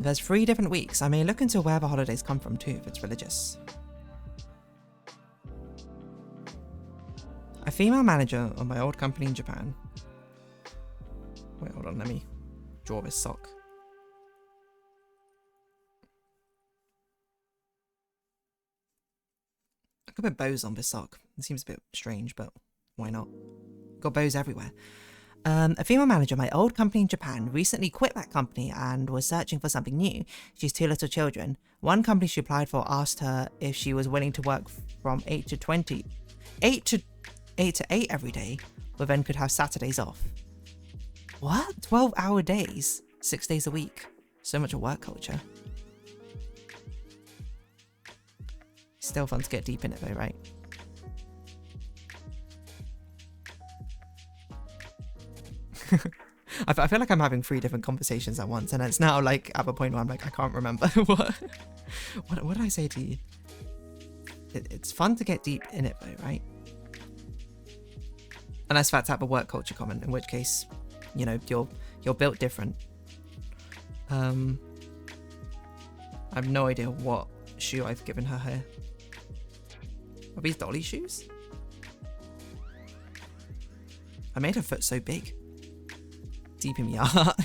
There's 3 different weeks. I may look into where the holidays come from too, if it's religious. A female manager of my old company in Japan. Wait, hold on, let me draw this sock. I could put bows on this sock. It seems a bit strange, but why not? Got bows everywhere. A female manager of my old company in Japan recently quit that company and was searching for something new. She's 2 little children. One company she applied for asked her if she was willing to work from 8 to 8 every day, but then could have Saturdays off. What? 12-hour days? 6 days a week. So much of work culture. Still fun to get deep in it though, right? I feel like I'm having 3 different conversations at once, and it's now like at the point where I'm like, I can't remember what did I say to you? it's fun to get deep in it though, right? Unless that's have a work culture comment, in which case, you know, you're built different. I have no idea what shoe I've given her here. Are these dolly shoes? I made her foot so big. Deep in my heart.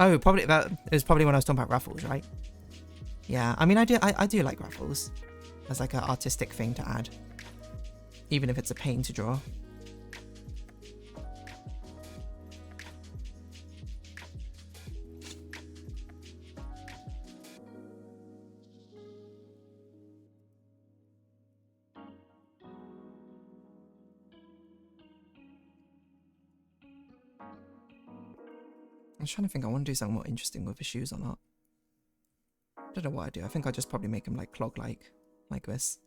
Oh, probably it was probably when I was talking about ruffles, right? Yeah, I mean, I do like ruffles as like an artistic thing to add, even if it's a pain to draw. I'm trying to think. I want to do something more interesting with the shoes or not. I don't know what I do. I think I'll just probably make them like clog-like this.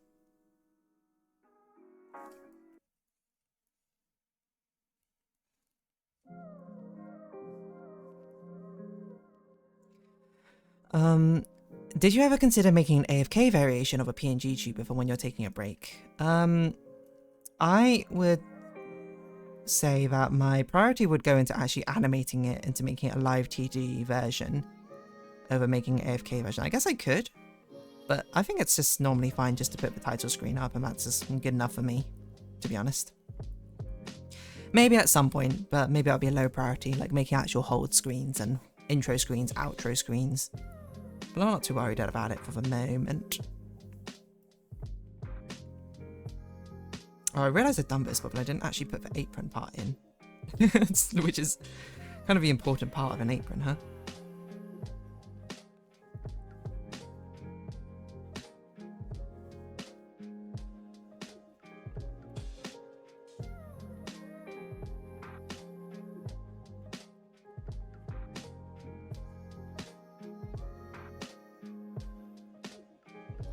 Did you ever consider making an AFK variation of a PNG tuber for when you're taking a break? I would say that my priority would go into actually animating it, into making it a live TD version over making an AFK version. I guess I could, but I think it's just normally fine just to put the title screen up, and that's just good enough for me, to be honest. Maybe at some point, but maybe that'll be a low priority, like making actual hold screens and intro screens, outro screens. But I'm not too worried about it for the moment. Oh, I realised I'd done this, but I didn't actually put the apron part in. Which is kind of the important part of an apron, huh?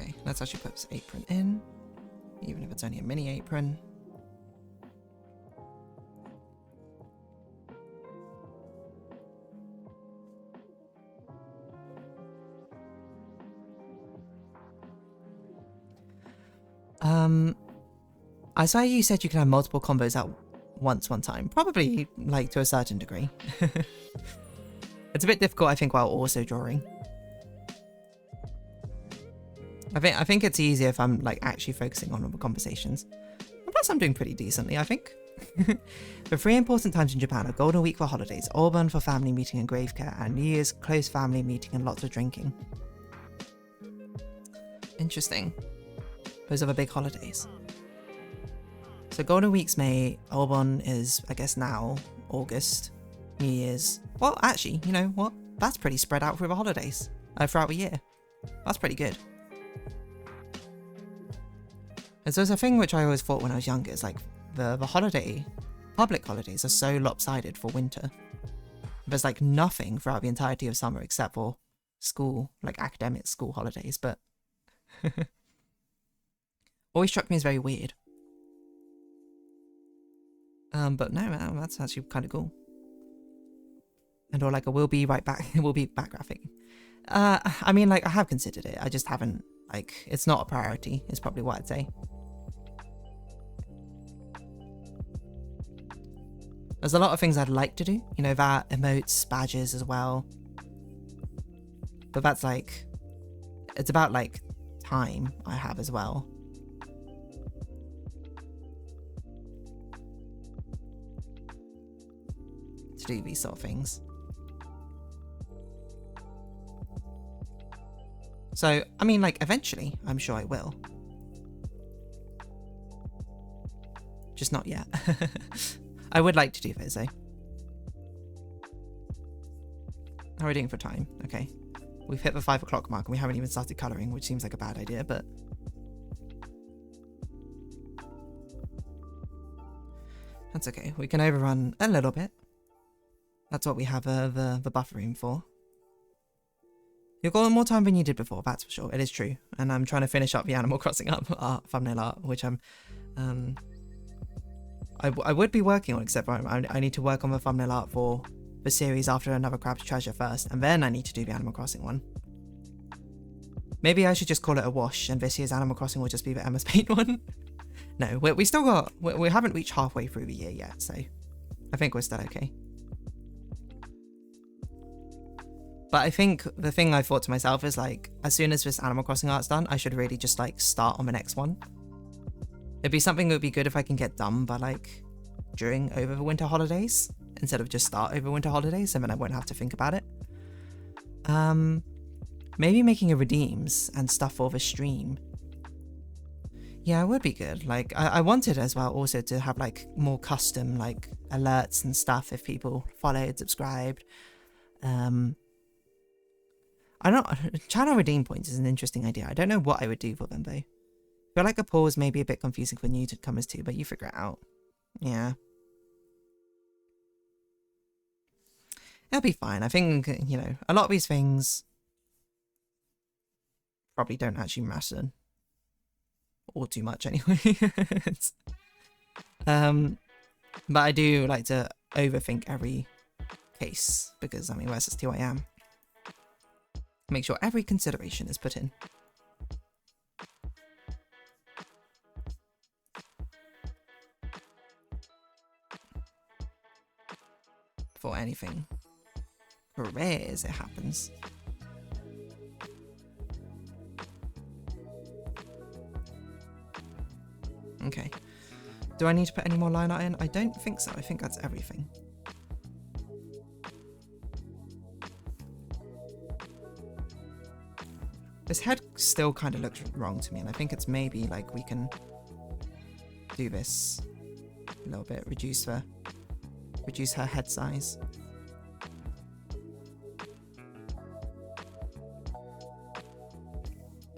Okay, let's actually put this apron in. Even if it's only a mini apron. I saw you said you can have multiple combos at once one time. Probably, like, to a certain degree. It's a bit difficult, I think, while also drawing. I think it's easier if I'm like actually focusing on the conversations. And plus I'm doing pretty decently, I think. The 3 important times in Japan are Golden Week for holidays, Auburn for family meeting and grave care, and New Year's close family meeting and lots of drinking. Interesting. Those are the big holidays. So Golden Week's May, Auburn is, I guess now, August, New Year's. Well, actually, you know what? That's pretty spread out through the holidays, throughout the year. That's pretty good. And so it's a thing which I always thought when I was younger, is like the public holidays are so lopsided for winter. There's like nothing throughout the entirety of summer except for school, like academic school holidays, but always struck me as very weird. But no, that's actually kind of cool. And or like a we'll be right back, we'll be back graphic. I mean, like I have considered it, I just haven't, like, it's not a priority, is probably what I'd say. There's a lot of things I'd like to do, you know, that, emotes, badges as well. But that's like, it's about like time I have as well. To do these sort of things. So, I mean, like, eventually, I'm sure I will. Just not yet. I would like to do this, though. How are we doing for time? Okay. We've hit the 5 o'clock mark and we haven't even started colouring, which seems like a bad idea, but... that's okay. We can overrun a little bit. That's what we have the buffer room for. You've got more time than you did before, that's for sure. It is true. And I'm trying to finish up the Animal Crossing thumbnail art, which I'm... I would be working on, except I need to work on the thumbnail art for the series after Another Crab's Treasure first, and then I need to do the Animal Crossing one. Maybe I should just call it a wash and this year's Animal Crossing will just be the Emma's Paint one. No, we still got, we haven't reached halfway through the year yet, so I think we're still okay. But I think the thing I thought to myself is like, as soon as this Animal Crossing art's done, I should really just like start on the next one. It'd be something that would be good if I can get done by like over the winter holidays, instead of just start over winter holidays, and then I won't have to think about it. Maybe making a redeems and stuff for the stream. Yeah, it would be good. Like, I wanted as well also to have like more custom like alerts and stuff if people followed, subscribed. I don't know, channel redeem points is an interesting idea. I don't know what I would do for them though. I feel like a pause may be a bit confusing for newcomers too, but you figure it out. Yeah. It'll be fine. I think, you know, a lot of these things probably don't actually matter. Or too much anyway. But I do like to overthink every case because, I mean, that's just who I am. Make sure every consideration is put in. For anything rare as it happens. Okay. Do I need to put any more line art in? I don't think so. I think that's everything. This head still kind of looks wrong to me, and I think it's maybe like we can do this a little bit, reduce her head size.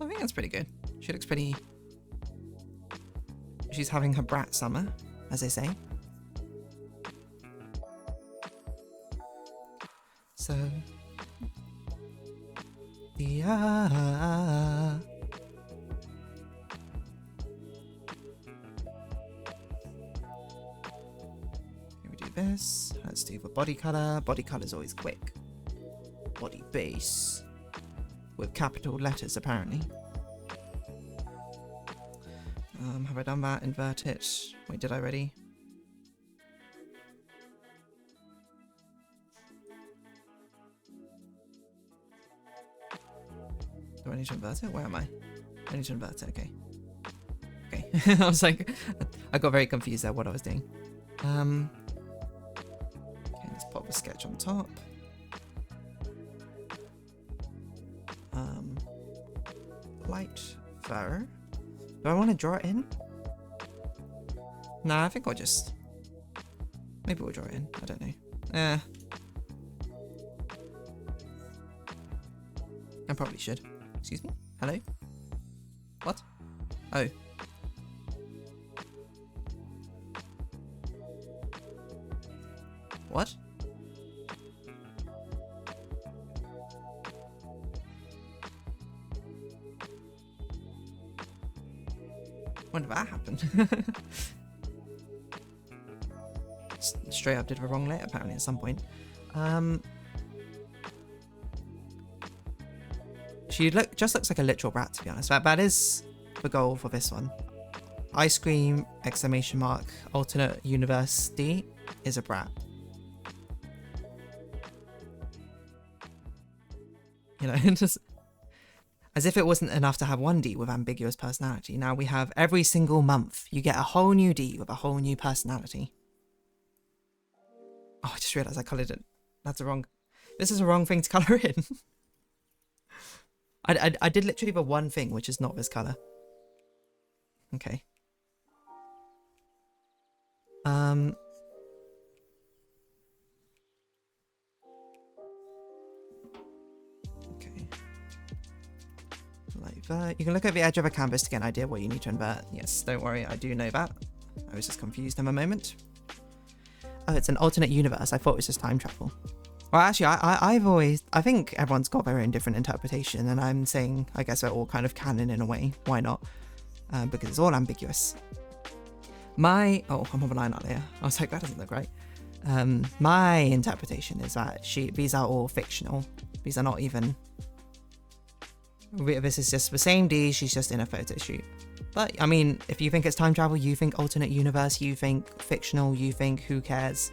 I think that's pretty good. She looks pretty... She's having her brat summer, as they say. So... Yeah. Can we do this? Let's do the body color. Body color is always quick. Body base. With capital letters, apparently. Have I done that? Invert it. Wait, did I already? Do I need to invert it? Where am I? I need to invert it, okay. Okay. I was like, I got very confused at what I was doing. Okay, let's pop the sketch on top. Light fur. Do I want to draw it in? Nah, I think I'll just... Maybe we'll draw it in. I don't know. I probably should. Excuse me? Hello? What? Oh. What? When did that happen? Straight up did the wrong layer apparently at some point. She just looks like a literal brat, to be honest. That is the goal for this one. Ice cream, exclamation mark, alternate universe D is a brat. You know, just as if it wasn't enough to have one D with ambiguous personality. Now we have every single month, you get a whole new D with a whole new personality. Oh, I just realised I coloured it. That's a wrong... This is a wrong thing to colour in. I did literally the one thing, which is not this colour. Okay. Okay. Like that. You can look at the edge of a canvas to get an idea what you need to invert. Yes, don't worry, I do know that. I was just confused in a moment. Oh, it's an alternate universe. I thought it was just time travel. Well, actually, I think everyone's got their own different interpretation, and I'm saying, I guess they're all kind of canon in a way. Why not? Because it's all ambiguous. Oh, I'm on the line out there. I was like, that doesn't look right. My interpretation is that these are all fictional. These are not even This is just the same D, she's just in a photo shoot. But, I mean, if you think it's time travel, you think alternate universe, you think fictional, you think who cares.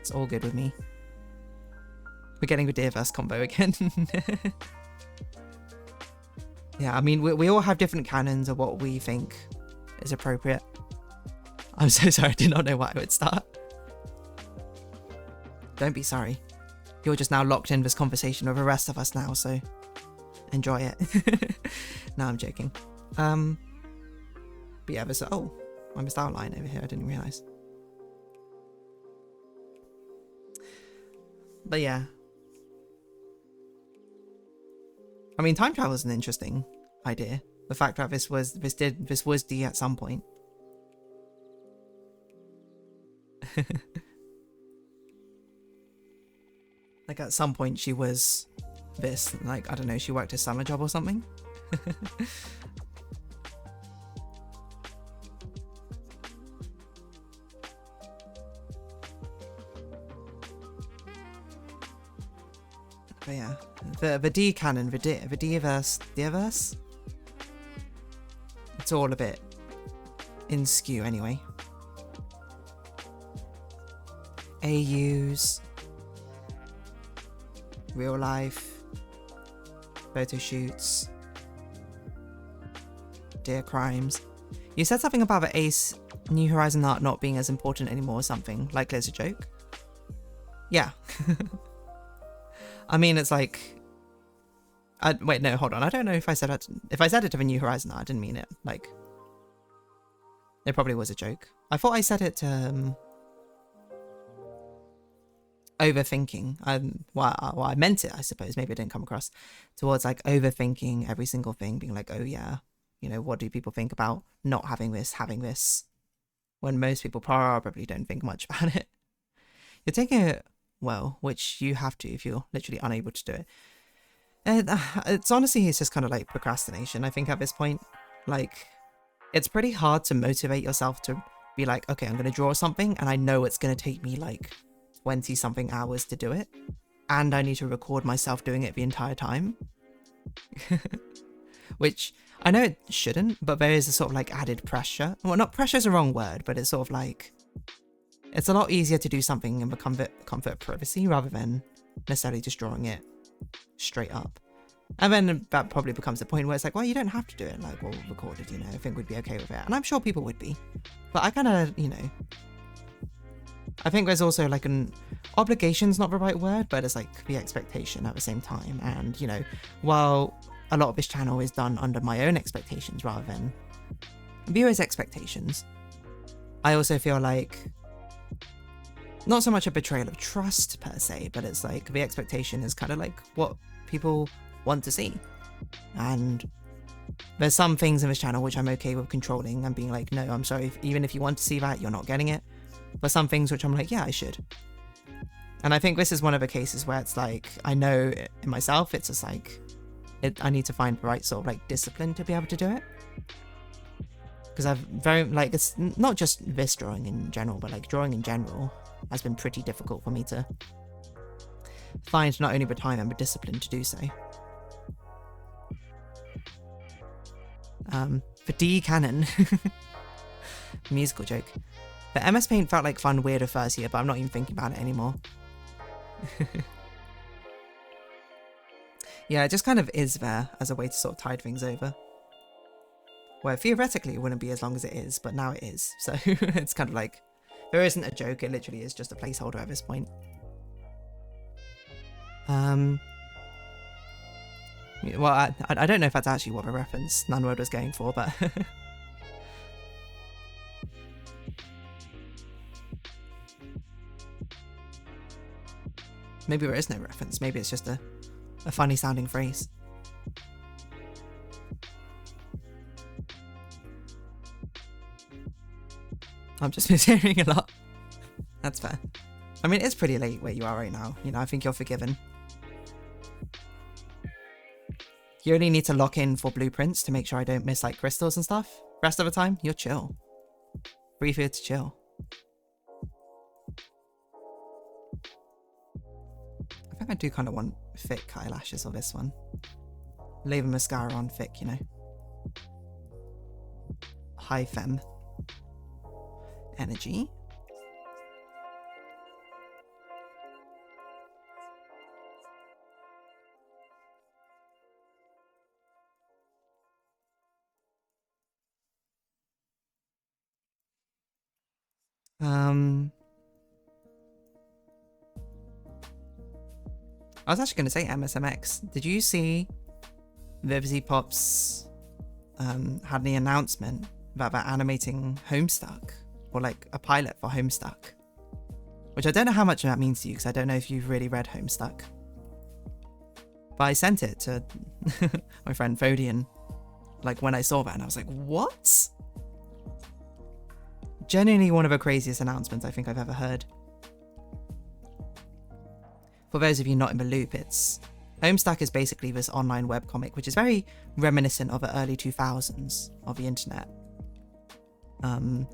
It's all good with me. We're getting the DeerVerse combo again. Yeah, I mean, we all have different canons of what we think is appropriate. I'm so sorry, I did not know why I would start. Don't be sorry. You're just now locked in this conversation with the rest of us now, so enjoy it. No, I'm joking. But yeah, there's... Oh, I missed outline over here, I didn't realise. But yeah. I mean, time travel is an interesting idea. The fact that this was D at some point. Like at some point she was this, like, I don't know, she worked a summer job or something. But yeah, the D canon, the DeerVerse, it's all a bit in skew anyway. AUs, real life, photo shoots, Deer crimes. You said something about the Ace New Horizon art not being as important anymore or something, like there's a joke. Yeah. I mean, it's like... wait, no, hold on. I don't know if I said it... If I said it to the New Horizon art, I didn't mean it. Like... It probably was a joke. I thought I said it to... overthinking. Well, I meant it, I suppose. Maybe it didn't come across. Towards, like, overthinking every single thing. Being like, oh, yeah. You know, what do people think about not having this, having this? When most people probably don't think much about it. You're taking it... well, which you have to if you're literally unable to do it. And it's honestly, it's just kind of like procrastination, I think, at this point. Like, it's pretty hard to motivate yourself to be like, okay, I'm going to draw something and I know it's going to take me like 20 something hours to do it. And I need to record myself doing it the entire time. Which I know it shouldn't, but there is a sort of like added pressure. Well, not pressure is the wrong word, but it's sort of like, it's a lot easier to do something in the comfort of privacy rather than necessarily just drawing it straight up. And then that probably becomes the point where it's like, well, you don't have to do it. Like, well, recorded, you know, I think we'd be okay with it. And I'm sure people would be. But I kind of, you know, I think there's also like an obligation's not the right word, but it's like the expectation at the same time. And, you know, while a lot of this channel is done under my own expectations rather than viewers' expectations, I also feel like not so much a betrayal of trust per se, but it's like the expectation is kind of like what people want to see. And there's some things in this channel which I'm okay with controlling and being like, no, I'm sorry, even if you want to see that, you're not getting it. But some things which I'm like, yeah, I should. And I think this is one of the cases where it's like, I know in myself, it's just like, I need to find the right sort of like discipline to be able to do it. Because I've very, like, it's not just this drawing in general, but like drawing in general has been pretty difficult for me to find not only the time and the discipline to do so. For D canon, musical joke. The MS Paint felt like fun, weird at first year, but I'm not even thinking about it anymore. Yeah, it just kind of is there as a way to sort of tide things over. Where theoretically it wouldn't be as long as it is, but now it is. So it's kind of like, there isn't a joke, it literally is just a placeholder at this point. Well, I don't know if that's actually what the reference Nunword was going for, but... Maybe there is no reference, maybe it's just a funny sounding phrase. I'm just mishearing a lot. That's fair. I mean, it's pretty late where you are right now. You know, I think you're forgiven. You only need to lock in for blueprints to make sure I don't miss like crystals and stuff. Rest of the time, you're chill. Free for you to chill. I think I do kind of want thick eyelashes on this one. Lay the mascara on thick, you know. High femme energy. I was actually going to say MSMX. Did you see Vivzy Pops had the announcement about animating Homestuck, or like a pilot for Homestuck? Which I don't know how much that means to you, because I don't know if you've really read Homestuck. But I sent it to my friend Fodian, like when I saw that, and I was like, what? Genuinely one of the craziest announcements I think I've ever heard. For those of you not in the loop, it's Homestuck is basically this online webcomic, which is very reminiscent of the early 2000s of the internet. And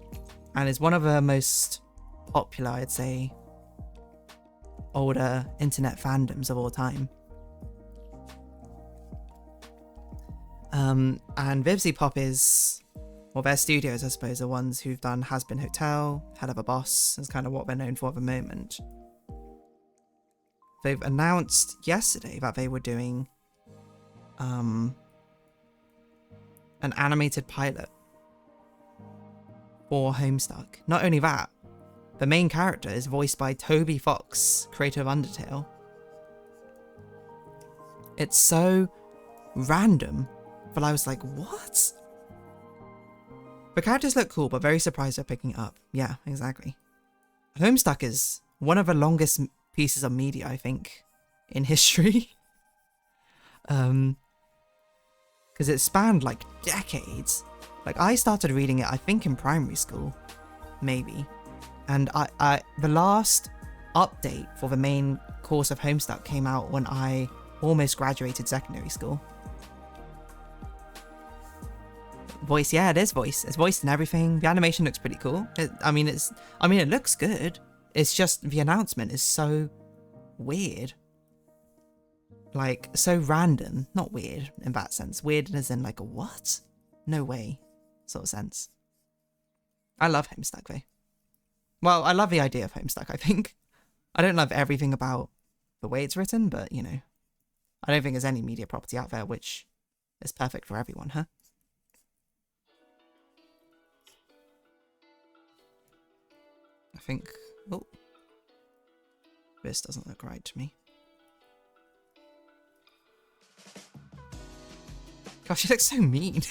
is one of the most popular, I'd say, older internet fandoms of all time. And Vivzy Pop is, well, their studios, I suppose, are ones who've done Has Been Hotel, Hell of a Boss, is kind of what they're known for at the moment. They've announced yesterday that they were doing an animated pilot for Homestuck. Not only that, the main character is voiced by Toby Fox, creator of Undertale. It's so random, but I was like, what? The characters look cool, but very surprised they're picking it up. Yeah, exactly. Homestuck is one of the longest pieces of media, I think, in history. Because it spanned like decades. Like, I started reading it, I think, in primary school, maybe. And I the last update for the main course of Homestuck came out when I almost graduated secondary school. Voice, yeah, it is voice. It's voiced and everything. The animation looks pretty cool. It looks good. It's just the announcement is so weird. Like, so random. Not weird in that sense. Weird as in like a what? No way sort of sense. I love Homestuck though. Well, I love the idea of Homestuck, I think. I don't love everything about the way it's written, but, you know, I don't think there's any media property out there which is perfect for everyone, huh? I think... Oh. This doesn't look right to me. Gosh, she looks so mean.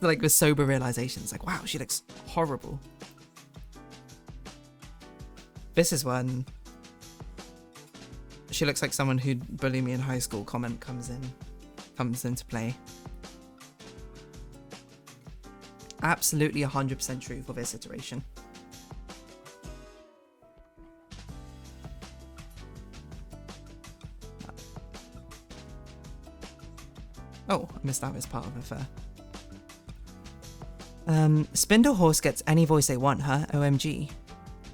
Like, the sober realization. It's like, wow, she looks horrible. This is when she looks like someone who'd bully me in high school comment comes into play. Absolutely 100% true for this iteration. Oh, I missed out as part of the fair. Spindle Horse gets any voice they want, huh? OMG.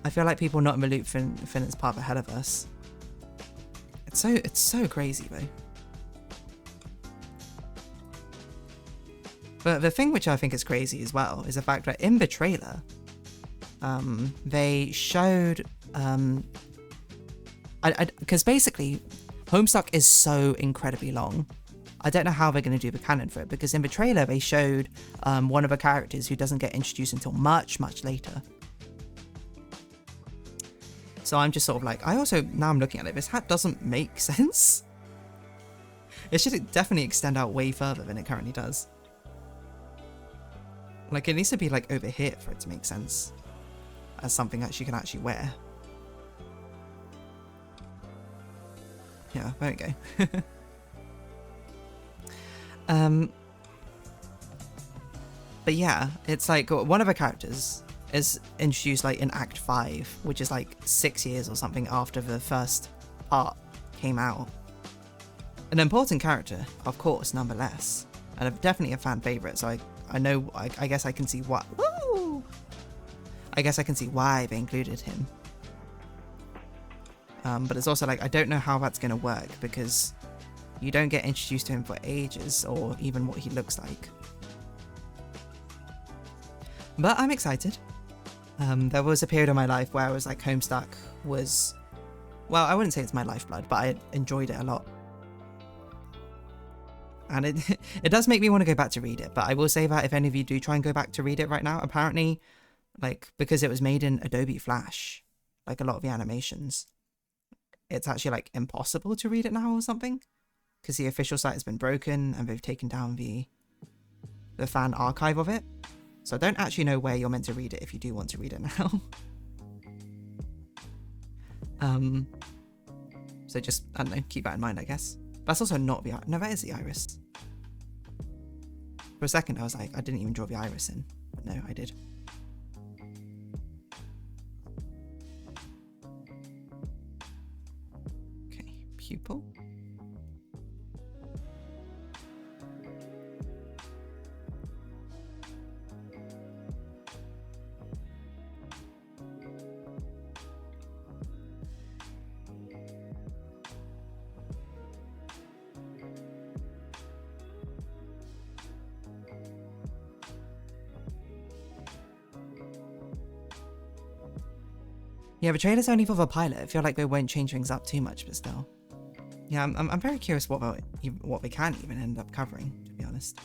I feel like people not in the loop think it's part of the Helliverse. It's so crazy though. But the thing which I think is crazy as well is the fact that in the trailer, they showed because basically Homestuck is so incredibly long. I don't know how they're going to do the canon for it, because in the trailer they showed one of the characters who doesn't get introduced until much later. So I'm just sort of like, now I'm looking at it, this hat doesn't make sense. It should definitely extend out way further than it currently does. Like, it needs to be like over here for it to make sense as something that she can actually wear. Yeah, there we go. But yeah, it's like one of the characters is introduced like in Act 5, which is like 6 years or something after the first part came out. An important character, of course, nonetheless, and definitely a fan favorite. So I guess I can see what. Woo! I guess I can see why they included him. But it's also like, I don't know how that's gonna work, because You don't get introduced to him for ages, or even what he looks like. But I'm excited. There was a period of my life where I was like, Homestuck was, well, I wouldn't say it's my lifeblood, but I enjoyed it a lot. And it does make me want to go back to read it, but I will say that if any of you do try and go back to read it right now, apparently, like, because it was made in Adobe Flash, like a lot of the animations, it's actually like impossible to read it now or something, because the official site has been broken and they've taken down the fan archive of it. So I don't actually know where you're meant to read it if you do want to read it now. So just, I don't know, keep that in mind, I guess. That's also not the, no, that is the iris. For a second I was like, I didn't even draw the iris in, but no, I did. Okay, pupil. Yeah, the trailer's only for the pilot. I feel like they won't change things up too much, but still. Yeah, I'm very curious what they can even end up covering, to be honest.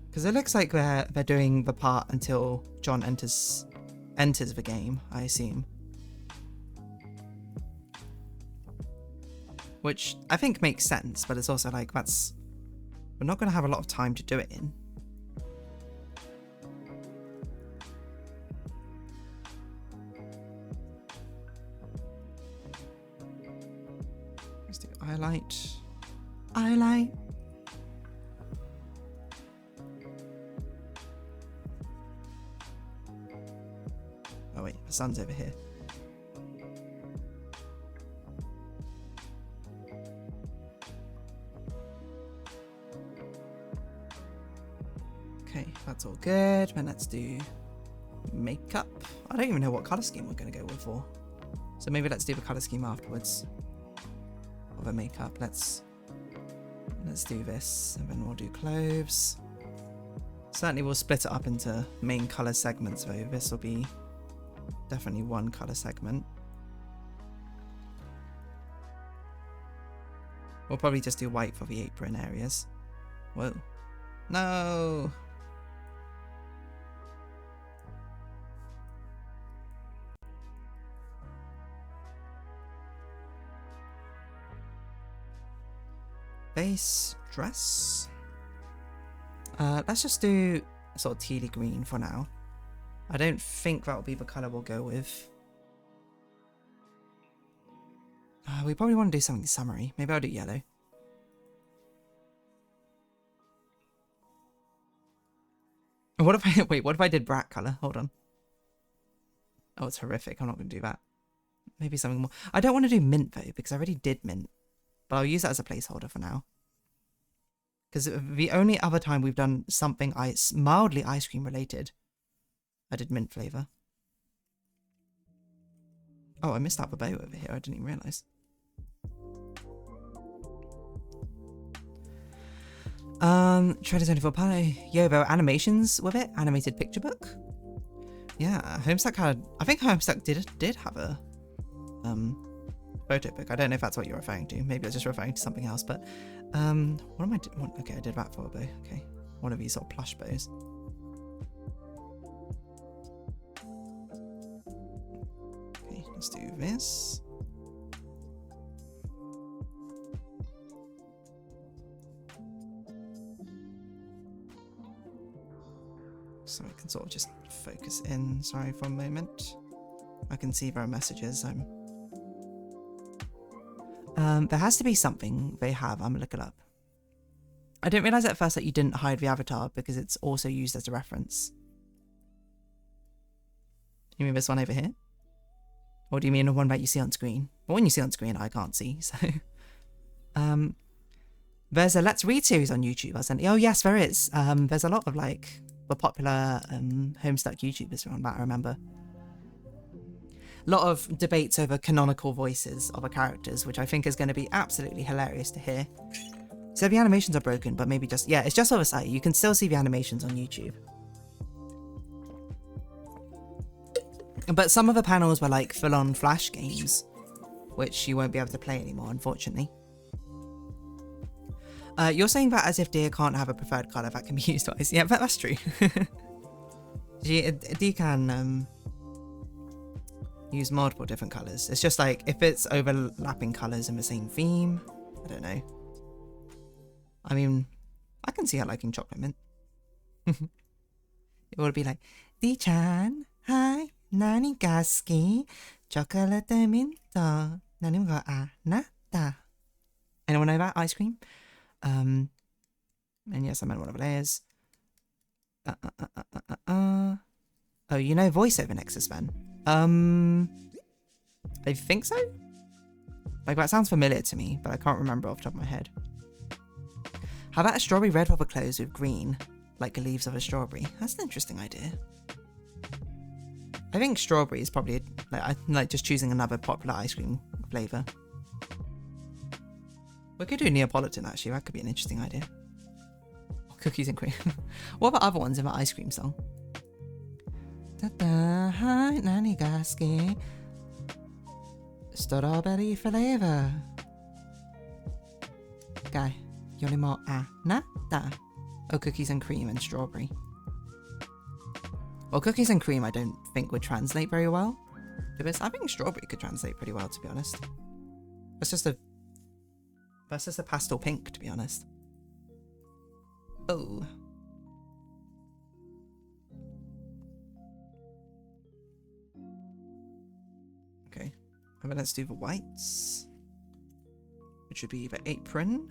Because it looks like they're doing the part until John enters the game, I assume. Which I think makes sense, but it's also like, we're not going to have a lot of time to do it in. Highlight. Oh wait, the sun's over here. Okay, that's all good. Then let's do makeup. I don't even know what color scheme we're going to go with for. So maybe let's do the color scheme afterwards. Of a makeup. Let's do this, and then we'll do clothes. Certainly we'll split it up into main color segments though. This will be definitely one color segment. We'll probably just do white for the apron areas. Whoa. No! Base dress. Let's just do sort of tealy green for now. I don't think that will be the color we'll go with. We probably want to do something summery. Maybe I'll do yellow. What if I wait? What if I did brat color? Hold on. Oh, it's horrific. I'm not going to do that. Maybe something more. I don't want to do mint though, because I already did mint. But I'll use that as a placeholder for now. Because the only other time we've done something mildly ice cream related, I did mint flavour. Oh, I missed out the bow over here. I didn't even realise. Trailers only for Palo. Yo, there were animations with it. Animated picture book. Yeah, Homestuck had. I think Homestuck did have a photo book. I don't know if that's what you're referring to. Maybe I was just referring to something else. But what am I doing? Okay, I did that for a bow. Okay, one of these sort of plush bows. Okay, let's do this. So I can sort of just focus in. Sorry for a moment. I can see there are messages. There has to be something they have. I'm gonna look it up. I didn't realize at first that you didn't hide the avatar because it's also used as a reference. You mean this one over here? Or do you mean the one that you see on screen? The one you see on screen I can't see, so... There's a Let's Read series on YouTube. Oh yes, there is. There's a lot of like the popular Homestuck YouTubers around that, I remember. lot of debates over canonical voices of our characters, which I think is going to be absolutely hilarious to hear. So the animations are broken, but maybe just, yeah, it's just oversight. You can still see the animations on YouTube. But some of the panels were like full-on Flash games, which you won't be able to play anymore, unfortunately. You're saying that as if Deer can't have a preferred colour that can be used twice. Yeah, that's true. Deer can use multiple different colours. It's just like, if it's overlapping colours in the same theme, I don't know. I mean, I can see her liking chocolate mint. It would be like, Dee-chan, hi, nani ga suki? Chocolate mint to nani ga anata. Anyone know that? Ice cream? And yes, I'm in one of the layers. Oh, you know voiceover Nexus, Ben? I think so? Like, that sounds familiar to me, but I can't remember off the top of my head. How about a strawberry red rubber clothes with green, like the leaves of a strawberry? That's an interesting idea. I think strawberry is probably, like just choosing another popular ice cream flavour. We could do Neapolitan, actually. That could be an interesting idea. Cookies and cream. What about other ones in the ice cream song? Hi, nani ga suki? Strawberry flavour. Guy. Yorimo anata. Oh, cookies and cream and strawberry. Well, cookies and cream I don't think would translate very well to this. I think strawberry could translate pretty well, to be honest. That's just a pastel pink, to be honest. Oh. Okay. And then let's do the whites, which would be the apron.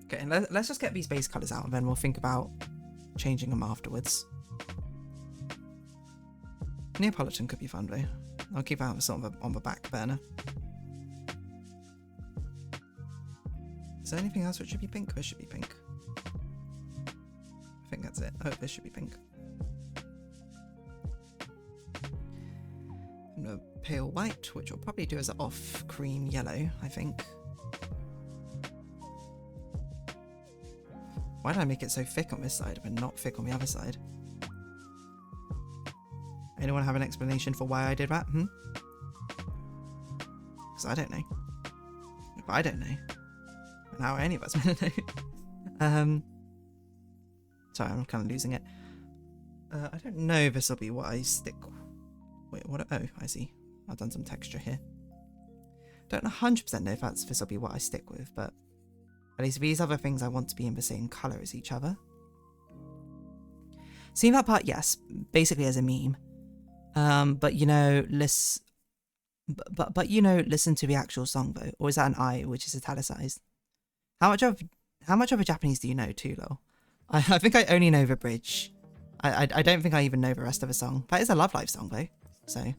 Okay, and let's just get these base colours out and then we'll think about changing them afterwards. Neapolitan could be fun though. I'll keep that sort of on the back burner. Is there anything else which should be pink? This should be pink. I think that's it. Oh, this should be pink. And a pale white, which we'll probably do as an off cream yellow, I think. Why did I make it so thick on this side but not thick on the other side? Anyone have an explanation for why I did that? Because I don't know. If I don't know, and how any of us going to know? Sorry, I'm kind of losing it. I don't know if this will be what I stick. Wait, what? Oh, I see. I've done some texture here. Don't 100% know if this will be what I stick with, but at least these other things I want to be in the same colour as each other. Seeing that part, yes, basically as a meme. But you know, listen to the actual song though, or is that an I which is italicized? How much of a Japanese do you know too, lol? I think I only know the bridge. I don't think I even know the rest of the song. That is a Love Live song though, so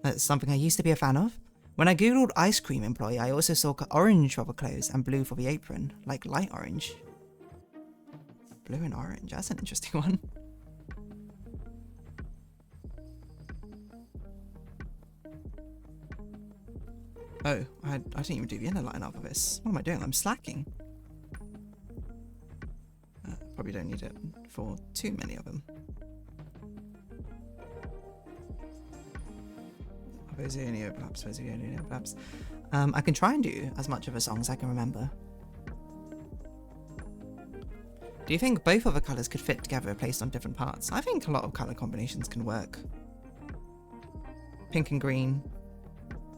that's something I used to be a fan of. When I googled ice cream employee, I also saw orange for the clothes and blue for the apron, like light orange. Blue and orange, that's an interesting one. Oh, I didn't even do the inner line up of this. What am I doing? I'm slacking. Probably don't need it for too many of them. Those are the only overlaps, those are the only overlaps. I can try and do as much of a song as I can remember. Do you think both of the colours could fit together placed on different parts? I think a lot of colour combinations can work. Pink and green.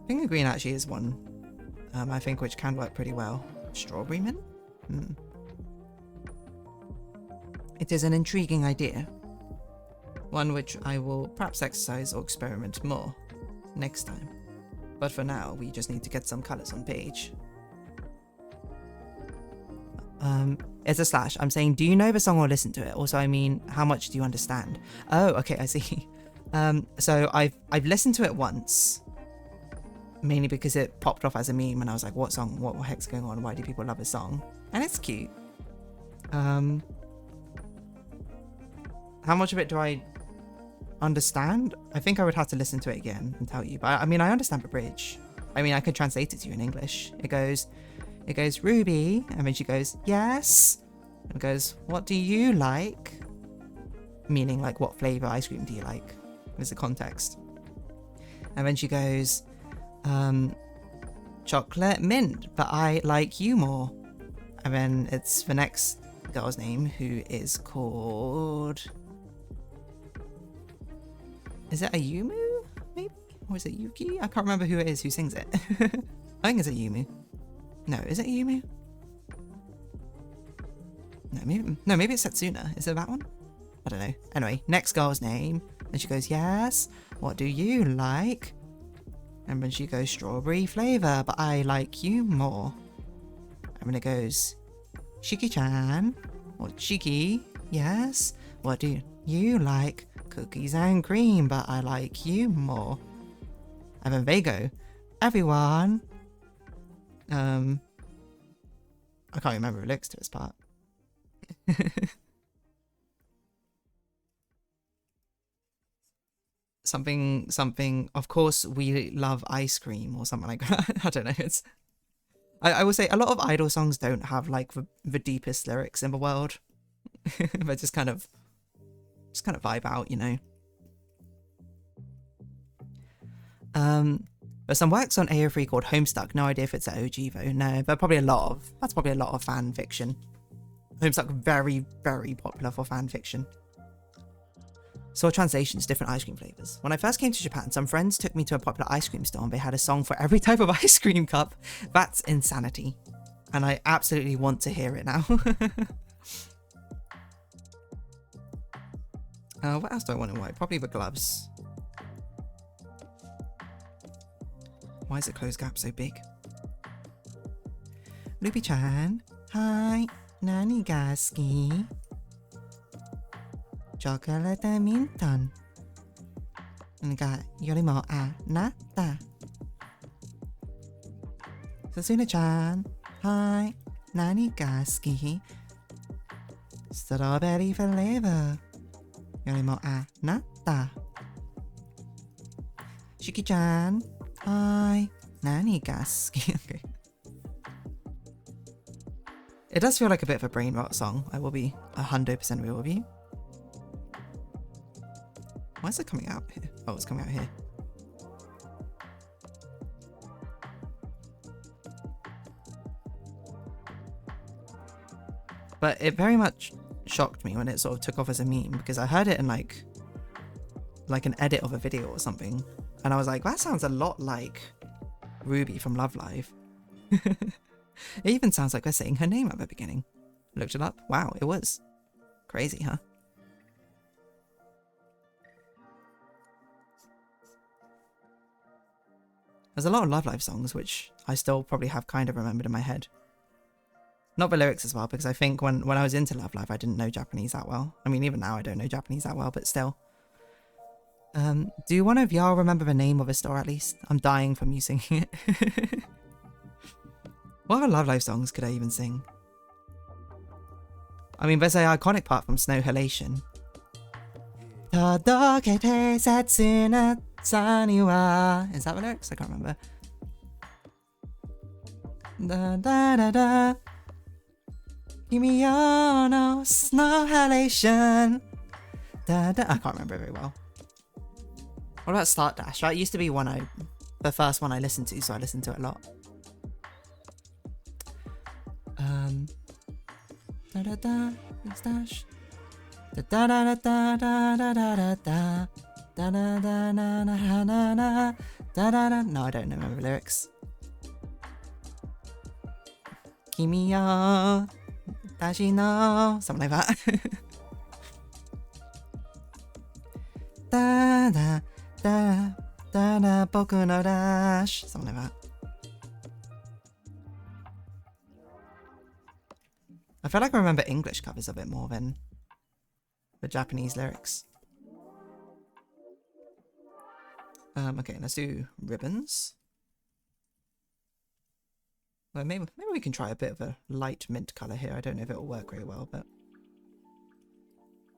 Pink and green actually is one, I think, which can work pretty well. Strawberry mint? It is an intriguing idea. One which I will perhaps exercise or experiment more next time. But for now, we just need to get some colours on page. It's a slash. I'm saying, do you know the song or listen to it? Also, I mean, how much do you understand? Oh, okay, I see. So I've listened to it once. Mainly because it popped off as a meme and I was like, what song? What the heck's going on? Why do people love this song? And it's cute. How much of it do I understand? I think I would have to listen to it again and tell you. But I mean, I understand the bridge. I mean, I could translate it to you in English. It goes, Ruby, and then she goes, yes. And it goes, what do you like? Meaning, like, what flavor ice cream do you like? Is the context. And then she goes, chocolate mint, but I like you more. And then it's the next girl's name, who is called... Is it Ayumu, maybe? Or is it Yuki? I can't remember who it is who sings it. I think it's Ayumu. No, is it Ayumu? No, maybe it's Setsuna. Is it that one? I don't know. Anyway, next girl's name. And she goes, yes, what do you like? And then she goes, strawberry flavour, but I like you more. And then it goes, Shiki-chan, or Shiki, yes, what do you like? Cookies and cream, but I like you more. And then they go, everyone. I can't remember the lyrics to this part. something, of course we love ice cream, or something like that. I don't know. It's I will say a lot of idol songs don't have like the deepest lyrics in the world. They just kind of vibe out, you know. There's some works on AO3 called Homestuck. No idea if it's at OG though. No, but that's probably a lot of fan fiction. Homestuck, very, very popular for fan fiction. Saw translations, different ice cream flavors. When I first came to Japan, some friends took me to a popular ice cream store and they had a song for every type of ice cream cup. That's insanity. And I absolutely want to hear it now. What else do I want in white? Probably the gloves. Why is the closed gap so big? Ruby-chan, hi, nani ga suki? Chocolate minton. Ga yorimo anatta. Sasuna-chan, hi, nani ga suki? Strawberry flavor. Yorimo anatta. Shiki-chan, hi, nani ga suki? Okay. It does feel like a bit of a brain rot song. I will be 100% real with you. Why is it coming out here? Oh, it's coming out here. But it very much shocked me when it sort of took off as a meme, because I heard it in like an edit of a video or something, and I was like, that sounds a lot like Ruby from Love Live. It even sounds like they're saying her name at the beginning. Looked it up. Wow, it was. Crazy, huh? There's a lot of Love Live songs which I still probably have kind of remembered in my head. Not the lyrics as well, because I think when I was into Love Live, I didn't know Japanese that well. I mean, even now I don't know Japanese that well, but still. Do one of y'all remember the name of a store at least? I'm dying from you singing it. What other Love Live songs could I even sing? I mean, there's an iconic part from Snow Halation. Todokete setsuna sani wa. Is that the lyrics? I can't remember. Da da da da. Kimi yo no Snow Halation. Da da. I can't remember very well. What about Start Dash? That used to be the first one I listened to, so I listened to it a lot. Da da da, Dash. Da da da da da da da da da. Da da da na na na na. Da da da. No, I don't remember the lyrics. Kimi yo dashi no, something like that. Da da da da da boku no dash, something like that. I feel like I remember English covers a bit more than the Japanese lyrics. Okay, let's do ribbons. Well, maybe we can try a bit of a light mint colour here. I don't know if it'll work very well, but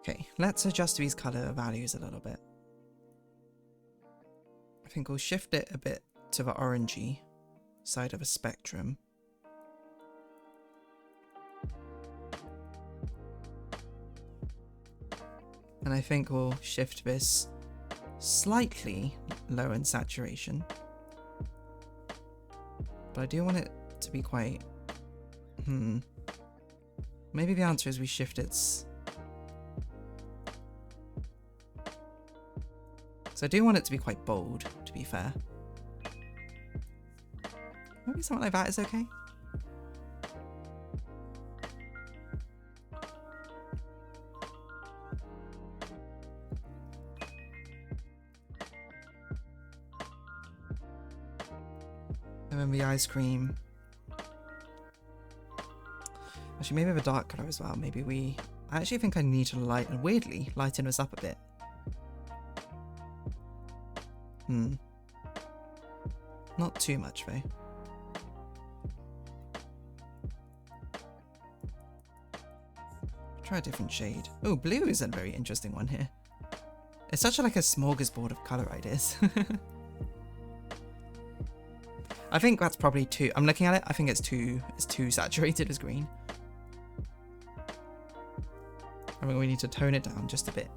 Okay, let's adjust these color values a little bit. I think we'll shift it a bit to the orangey side of a spectrum. And I think we'll shift this slightly lower in saturation. But I do want it to be quite... Maybe the answer is we shift its... So I do want it to be quite bold, to be fair. Maybe something like that is okay. And then the ice cream. Actually, maybe the dark colour as well. Maybe we... I actually think I need to weirdly lighten this up a bit. Not too much though. Try a different shade. Oh, blue is a very interesting one here. It's such like a smorgasbord of colour ideas. I think that's probably too... I'm looking at it, I think it's too saturated as green. I think we need to tone it down just a bit.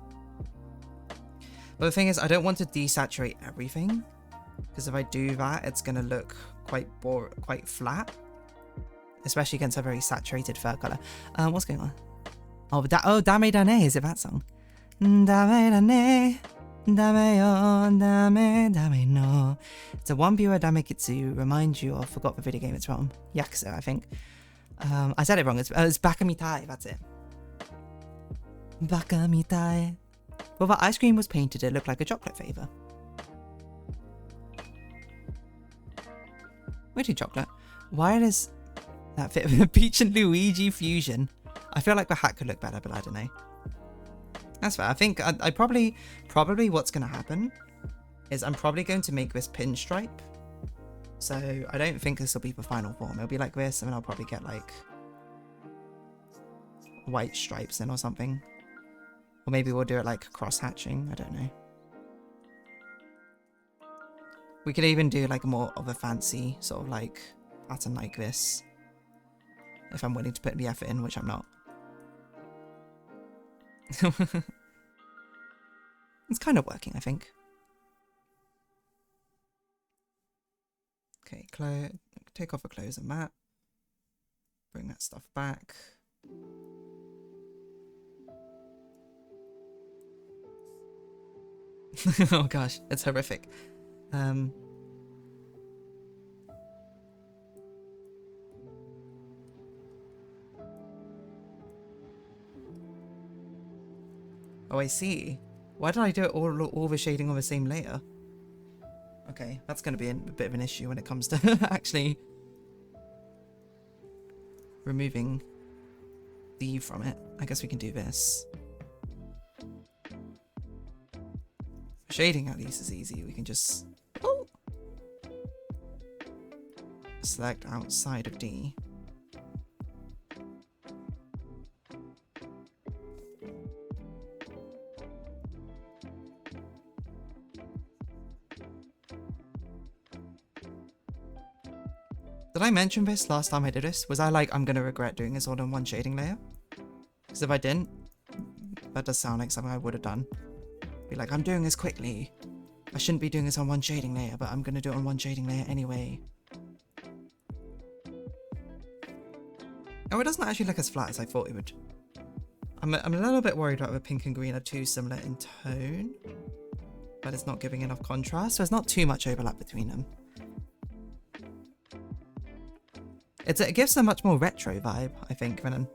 But the thing is, I don't want to desaturate everything, because if I do that, it's going to look quite flat, especially against a very saturated fur colour. What's going on? Oh, Dame Dane, is it that song? Dame Dane, Dame yo, Dame, Dame no. It's a one viewer Dame Kitsu, remind you of, forgot the video game it's from. Yakuza, I think. I said it wrong, it's Baka Mitai, that's it. Baka Mitai. Well, that ice cream was painted, it looked like a chocolate flavour. Wait, chocolate? Why does that fit with the Peach and Luigi fusion? I feel like the hat could look better, but I don't know. That's fair. I think I probably what's going to happen is I'm probably going to make this pinstripe. So I don't think this will be the final form. It'll be like this, and then I'll probably get like white stripes in or something. Or maybe we'll do it like cross-hatching. I don't know. We could even do like more of a fancy sort of like pattern like this. If I'm willing to put the effort in, which I'm not. It's kind of working, I think. Okay, take off the clothes and that. Bring that stuff back. Oh gosh, it's horrific. Oh, I see. Why did I do it all the shading on the same layer? Okay, that's going to be a bit of an issue when it comes to actually removing the from it. I guess we can do this. Shading at least is easy. We can just select outside of D. Did I mention this last time I did this? Was I like, I'm going to regret doing this all in one shading layer? Because if I didn't, that does sound like something I would have done. Be like, I'm doing this quickly. I shouldn't be doing this on one shading layer, but I'm going to do it on one shading layer anyway. Oh, it doesn't actually look as flat as I thought it would. I'm a little bit worried about the pink and green are too similar in tone, but it's not giving enough contrast, so there's not too much overlap between them. It gives a much more retro vibe, I think, than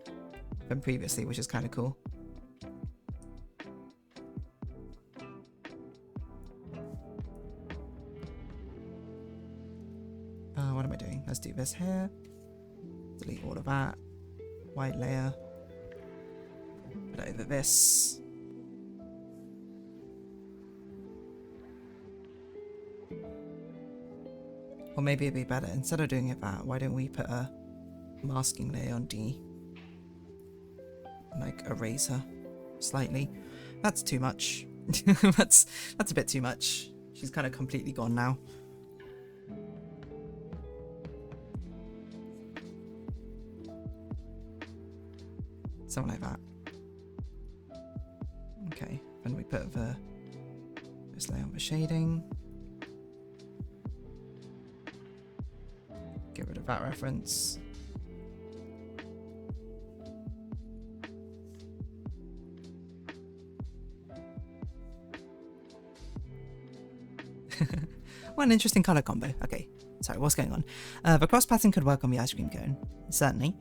previously, which is kind of cool. What am I doing? Let's do this here. Delete all of that. White layer. Put over this. Or maybe it'd be better, instead of doing it that, why don't we put a masking layer on D? And like erase her. slightly. That's too much. that's a bit too much. She's kind of completely gone now. Something like that. Okay, then we put this layer of the shading. Get rid of that reference. What an interesting colour combo. Okay, sorry, what's going on? The cross pattern could work on the ice cream cone. Certainly.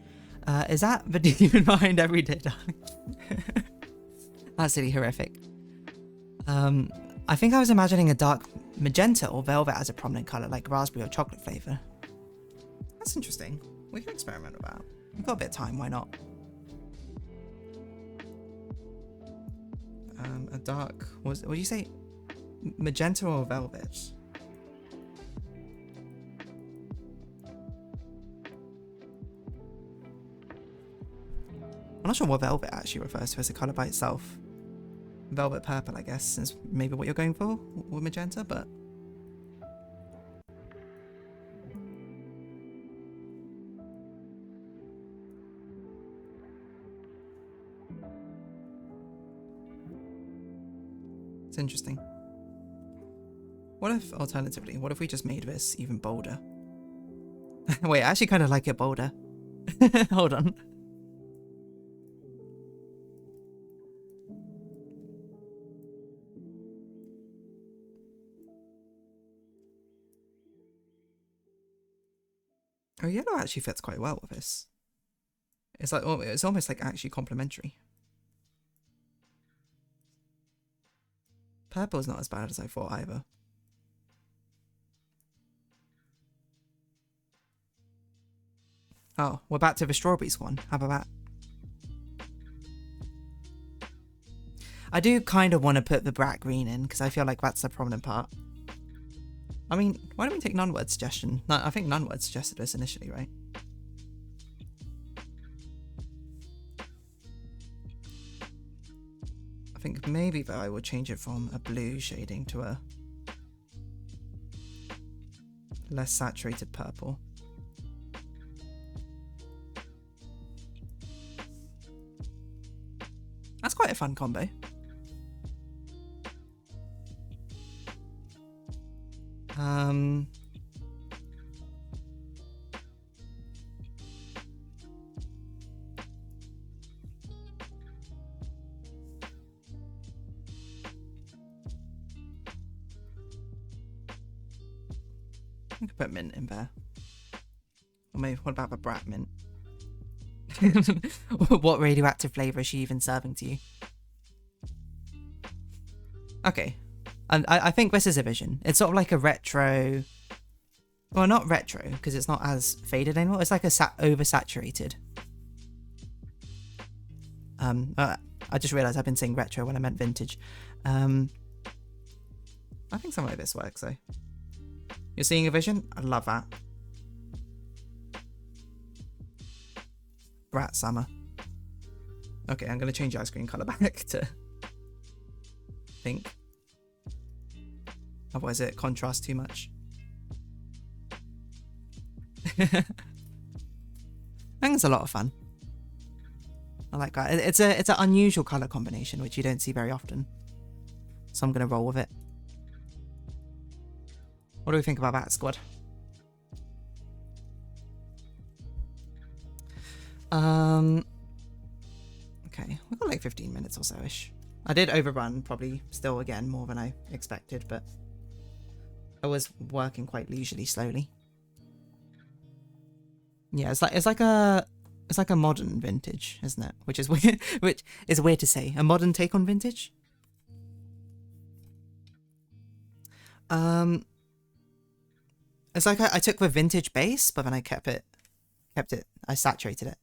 Is that the demon behind everyday darling? That's really horrific. I think I was imagining a dark magenta or velvet as a prominent colour, like raspberry or chocolate flavour. That's interesting. We can experiment with that. We've got a bit of time, why not? A dark, what did you say? Magenta or velvet? I'm not sure what velvet actually refers to as a colour by itself. Velvet purple, I guess, is maybe what you're going for with magenta, but... it's interesting. What if, alternatively, what if we just made this even bolder? Wait, I actually kind of like it bolder. Hold on. Oh, yellow actually fits quite well with this. It's like, oh, it's almost like actually complementary. Purple's not as bad as I thought either. Oh, we're back to the strawberries one. How about that? I do kind of want to put the brat green in because I feel like that's the prominent part. I mean, why don't we take Nunword's suggestion? No, I think Nunword suggested this initially, right? I think maybe though I will change it from a blue shading to a less saturated purple. That's quite a fun combo. I could put mint in there. Or maybe, what about the brat mint? What radioactive flavour is she even serving to you? Okay. And I think this is a vision. It's sort of like a retro... Well, not retro, because it's not as faded anymore. It's like a oversaturated. I just realised I've been saying retro when I meant vintage. I think something like this works, though. You're seeing a vision? I love that. Brat summer. Okay, I'm going to change the ice cream colour back to pink. Otherwise it contrasts too much. I think it's a lot of fun. I like that. It's an unusual colour combination which you don't see very often. So I'm going to roll with it. What do we think about that, squad? Okay, we've got like 15 minutes or so-ish. I did overrun, probably still again more than I expected, but I was working quite leisurely slowly. Yeah, it's like a modern vintage, isn't it? Which is weird, which is weird to say. A modern take on vintage. It's like I took the vintage base, but then I kept it, I saturated it.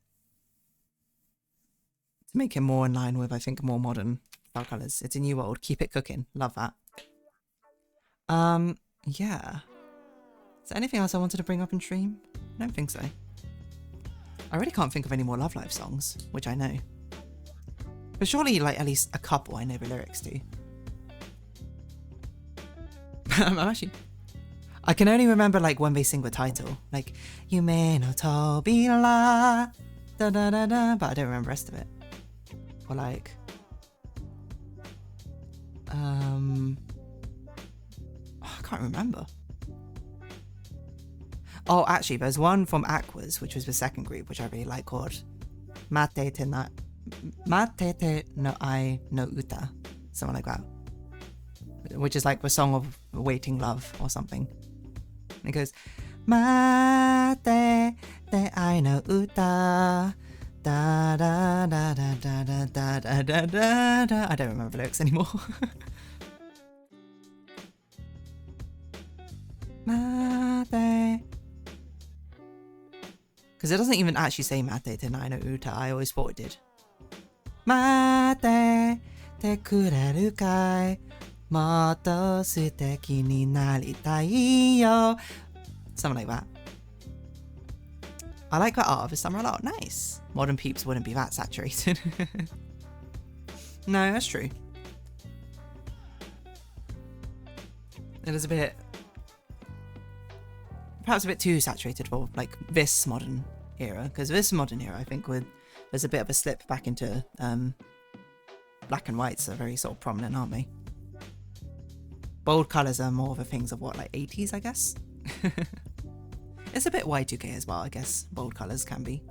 To make it more in line with, I think, more modern style colours. It's a new world. Keep it cooking. Love that. Yeah. Is there anything else I wanted to bring up in stream? I don't think so. I really can't think of any more Love Live songs, which I know. But surely, like, at least a couple I know the lyrics to. I'm actually... I can only remember, like, when they sing the title. Like, Yume no Tobira, da da da da, but I don't remember the rest of it. Or, like... I can't remember. Oh, actually, there's one from Aquas, which was the second group, which I really like, called Matete no Ai no Uta. Something like that. Which is like the song of Waiting Love or something. And it goes, Matete Ai no Uta. Da da da da da da da da da da da. I don't remember the lyrics anymore. Mate. Because it doesn't even actually say Mate te nai no uta. I always thought it did. Mate te kureru kai. Motto suteki ni naritai yo. Something like that. I like that art of the summer a lot. Nice. Modern peeps wouldn't be that saturated. No, that's true. It is a bit... perhaps a bit too saturated for, like, this modern era. Because this modern era, I think, there's a bit of a slip back into... black and whites are very sort of prominent, aren't they? Bold colours are more of the things of what, like 80s, I guess? It's a bit Y2K as well, I guess. Bold colours can be.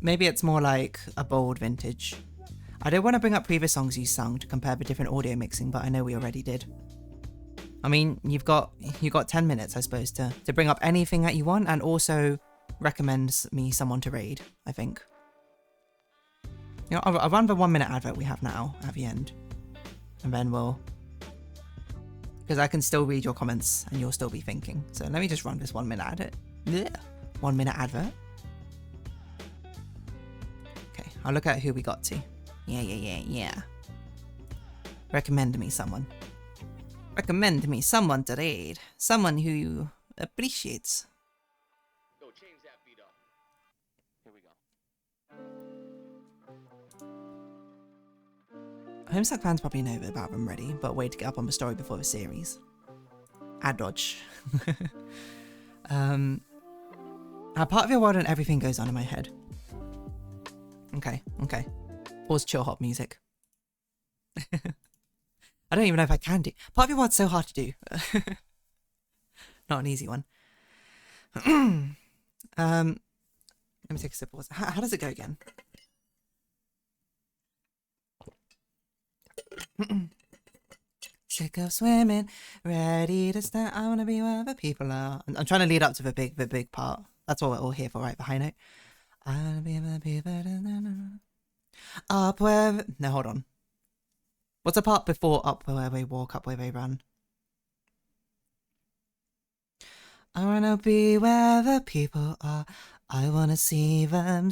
Maybe it's more like a bold vintage. I don't want to bring up previous songs you sung to compare the different audio mixing, but I know we already did. I mean, you've got 10 minutes, I suppose, to bring up anything that you want, and also recommend me someone to raid, I think. You know, I'll run the 1 minute advert we have now at the end. And then we'll... because I can still read your comments and you'll still be thinking. So let me just run this 1 minute advert. Blech. 1 minute advert. Okay, I'll look at who we got to. Yeah. Recommend me someone. Recommend me someone to raid. Someone who appreciates. Go change that beat up. Here we go. Homestuck fans probably know about them already, but way to get up on the story before the series. Ad dodge. A part of your world and everything goes on in my head. Okay. Pause chill hop music. I don't even know if I can do. Part of your world's so hard to do. Not an easy one. Let me take a sip of water. How does it go again? Sick of swimming, ready to start. I wanna be where the people are. I'm trying to lead up to the big part. That's what we're all here for, right? The high note. I wanna be where the people up where. No, hold on. What's the part before up where they walk, up where they run? I wanna be where the people are. I wanna see them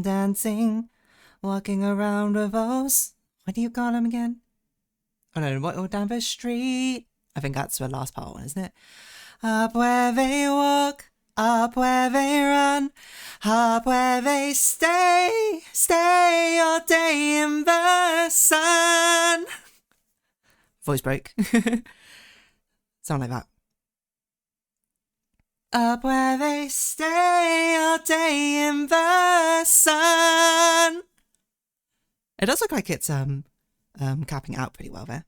dancing, walking around with those. What do you call them again? Oh no, what down the street? I think that's the last part one, isn't it? Up where they walk, up where they run, up where they stay all day in the sun. Voice break. Something like that. Up where they stay all day in the sun. It does look like it's capping out pretty well there.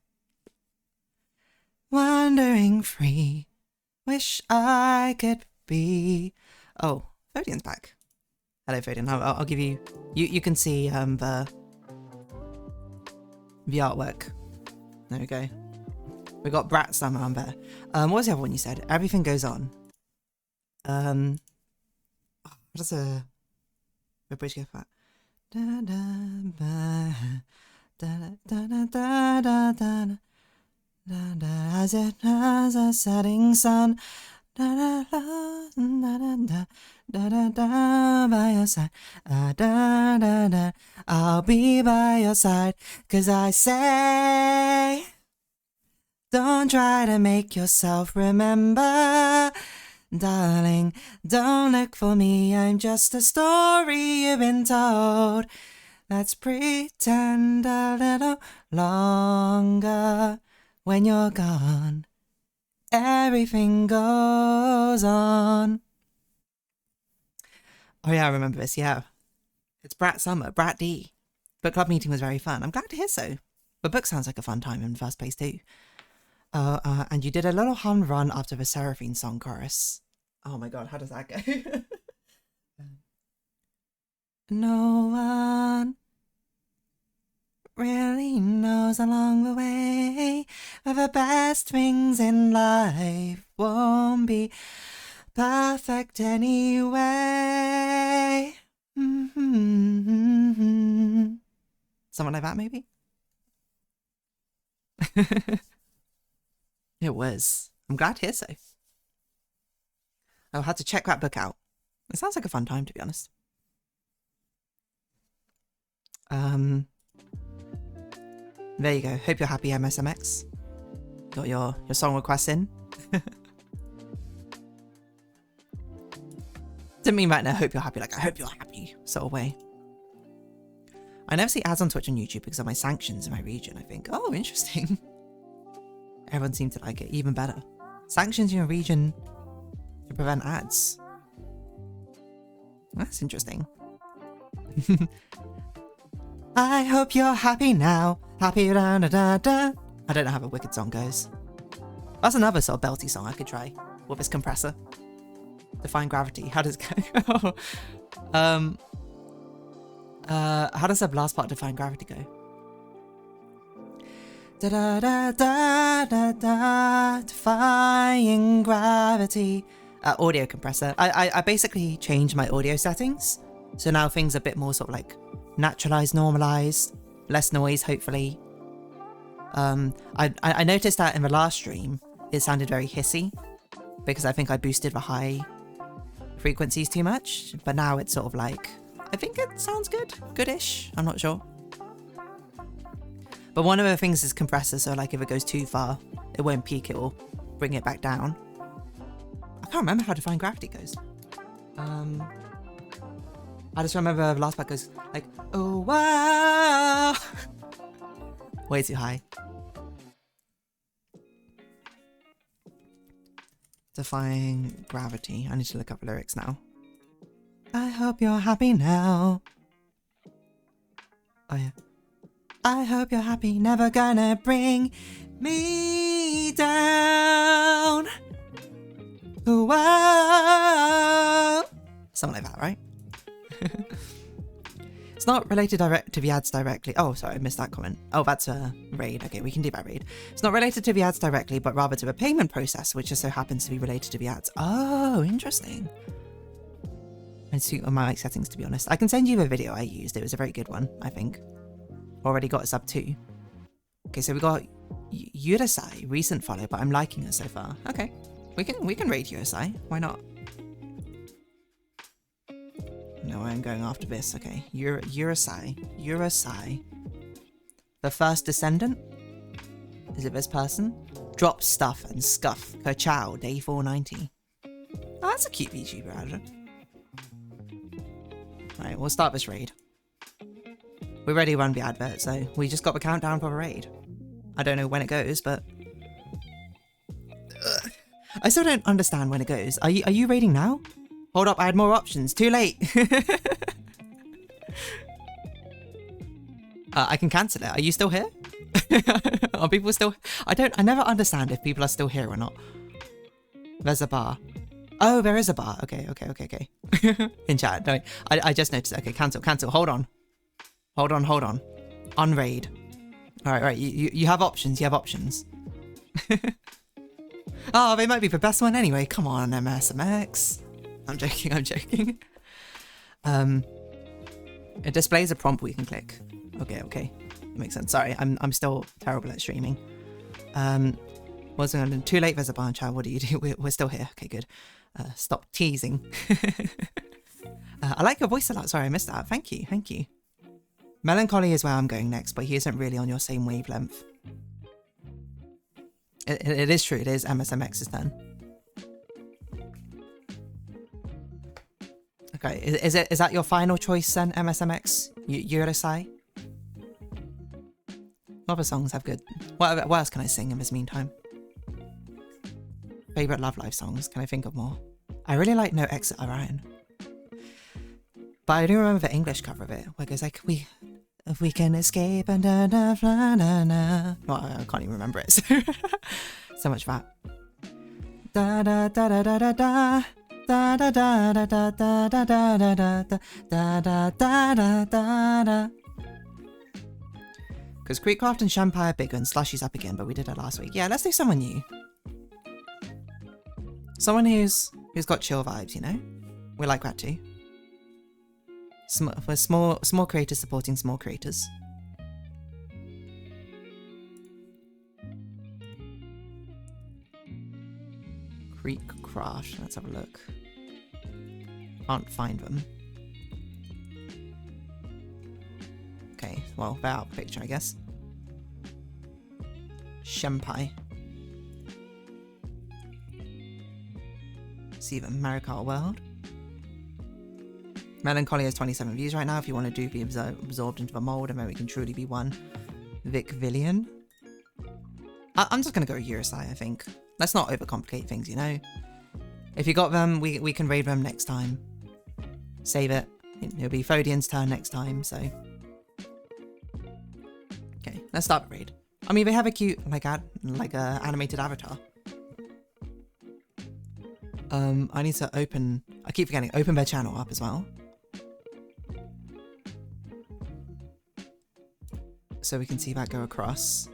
Wandering free, wish I could be. Oh, Fodian's back. Hello, Fodian. I'll give you. You can see the artwork. There we go. We got Brat Summer on there. What was the other one you said? Everything goes on. What does the bridge go for? Da da ba da da da da da da da da as it has a setting sun. Da da da da da da da da by your side. Da da da. I'll be by your side, 'cause I say, don't try to make yourself remember. Darling, don't look for me, I'm just a story you've been told. Let's pretend a little longer. When you're gone, everything goes on. Oh yeah, I remember this, yeah. It's Brat Summer, Brat D. Book club meeting was very fun. I'm glad to hear so. The book sounds like a fun time in the first place too. And you did a little hum run after the Seraphine song chorus. Oh my god, how does that go? No one really knows along the way that the best things in life won't be perfect anyway. Mm-hmm. Something like that, maybe? It was. I'm glad to hear so. I'll have to check that book out. It sounds like a fun time, to be honest. There you go. Hope you're happy, MSMX. Got your song requests in. Didn't mean right now, hope you're happy. Like, I hope you're happy sort of way. I never see ads on Twitch and YouTube because of my sanctions in my region, I think. Oh, interesting. Everyone seemed to like it. Even better. Sanctions in your region to prevent ads. That's interesting. I hope you're happy now. Happy da da da da. I don't know how the Wicked song goes. That's another sort of belty song I could try with this compressor. Define Gravity. How does it go? How does the last part Define Gravity go? Da da da da da da. Defying Gravity. Audio compressor. I basically changed my audio settings, so now things are a bit more sort of like naturalized, normalized, less noise, hopefully. I noticed that in the last stream, it sounded very hissy because I think I boosted the high frequencies too much, but now it's sort of like, I think it sounds good, goodish, I'm not sure. But one of the things is compressor, so like if it goes too far, it won't peak, it will bring it back down. I can't remember how Define Gravity goes. I just remember the last part goes like, oh wow, way too high. Defying Gravity. I need to look up the lyrics now. I hope you're happy now. Oh yeah. I hope you're happy, never gonna bring me down. Whoa. Something like that, right? It's not related to the ads directly. Oh, sorry, I missed that comment. Oh, that's a raid. Okay, we can do that raid. It's not related to the ads directly, but rather to the payment process, which just so happens to be related to the ads. Oh, interesting. I suit on my mic settings, to be honest. I can send you the video I used. It was a very good one, I think. Already got a sub too. Okay, so we got Yurasai, recent follow, but I'm liking her so far. Okay, we can raid Yurasai. Why not? No, I'm going after this. Okay, Yurasai. The first descendant? Is it this person? Drop stuff and scuff. Ka-chow, day 490. Oh, that's a cute VTuber, Adra. Right, we'll start this raid. We already run the advert, so we just got the countdown for the raid. I don't know when it goes, but... I still don't understand when it goes. Are you raiding now? Hold up, I had more options. Too late. I can cancel it. Are you still here? Are people still... I never understand if people are still here or not. There's a bar. Oh, there is a bar. Okay. In chat, don't... I just noticed. Okay, cancel. Hold on. Unraid. Alright, you have options. Oh, they might be the best one anyway. Come on, MSMX. I'm joking. It displays a prompt we can click. Okay. That makes sense. Sorry, I'm still terrible at streaming. Wasn't on too late, there's a bar in chat. What do you do? We're still here. Okay, good. Stop teasing. I like your voice a lot. Sorry, I missed that. Thank you. Melancholy is where I'm going next, but he isn't really on your same wavelength. It is true, it is MSMX's turn. Okay, is that your final choice then, MSMX? Yurasai? What other songs have good? What else can I sing in this meantime? Favorite Love Life songs? Can I think of more? I really like No Exit Orion. But I do remember the English cover of it, where it goes like, if we can escape and da da da da da. Well, I can't even remember it. So much that. Da da da da da da da. Da da da da da da da da da da da da da da da. Because Creekcraft and Shampire are bigger and Slushy's up again, but we did it last week. Yeah, let's do someone new. Someone who's got chill vibes, you know? We like that too. We're small creators supporting small creators. Creekcraft, let's have a look. Can't find them. Okay, well, they're out of the picture, I guess. Shenpai. See them, Marikar World. Melancholy has 27 views right now. If you want to be absorbed into the mold, and then we can truly be one. Vic Villian. I'm just going to go with Yurasai, I think. Let's not overcomplicate things, you know? If you got them, we can raid them next time. Save it. It'll be Fodian's turn next time, so... Okay, let's start the raid. I mean, they have a cute, like a animated avatar. I need to open... I keep forgetting. Open their channel up as well. So we can see that go across.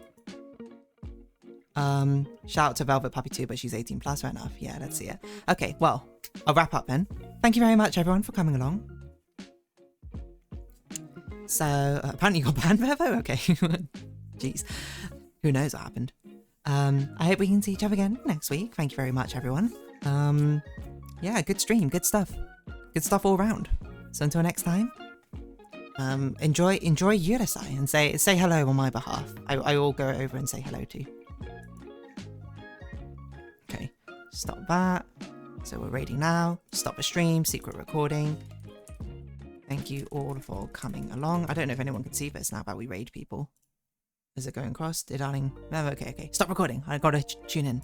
Shout out to Velvet Puppy too, but she's 18 plus, right enough. Yeah, let's see it. Okay, well, I'll wrap up then. Thank you very much, everyone, for coming along. So, apparently you got banned there, though? Okay. Jeez. Who knows what happened. I hope we can see each other again next week. Thank you very much, everyone. Yeah, good stream, good stuff. Good stuff all around. So until next time, enjoy Yurasai and say hello on my behalf. I will go over and say hello too. Okay, stop that. So we're raiding now. Stop the stream, secret recording. Thank you all for coming along. I don't know if anyone can see this now, but we raid people. Is it going across? DeerDarling? No, okay. Stop recording. I gotta tune in.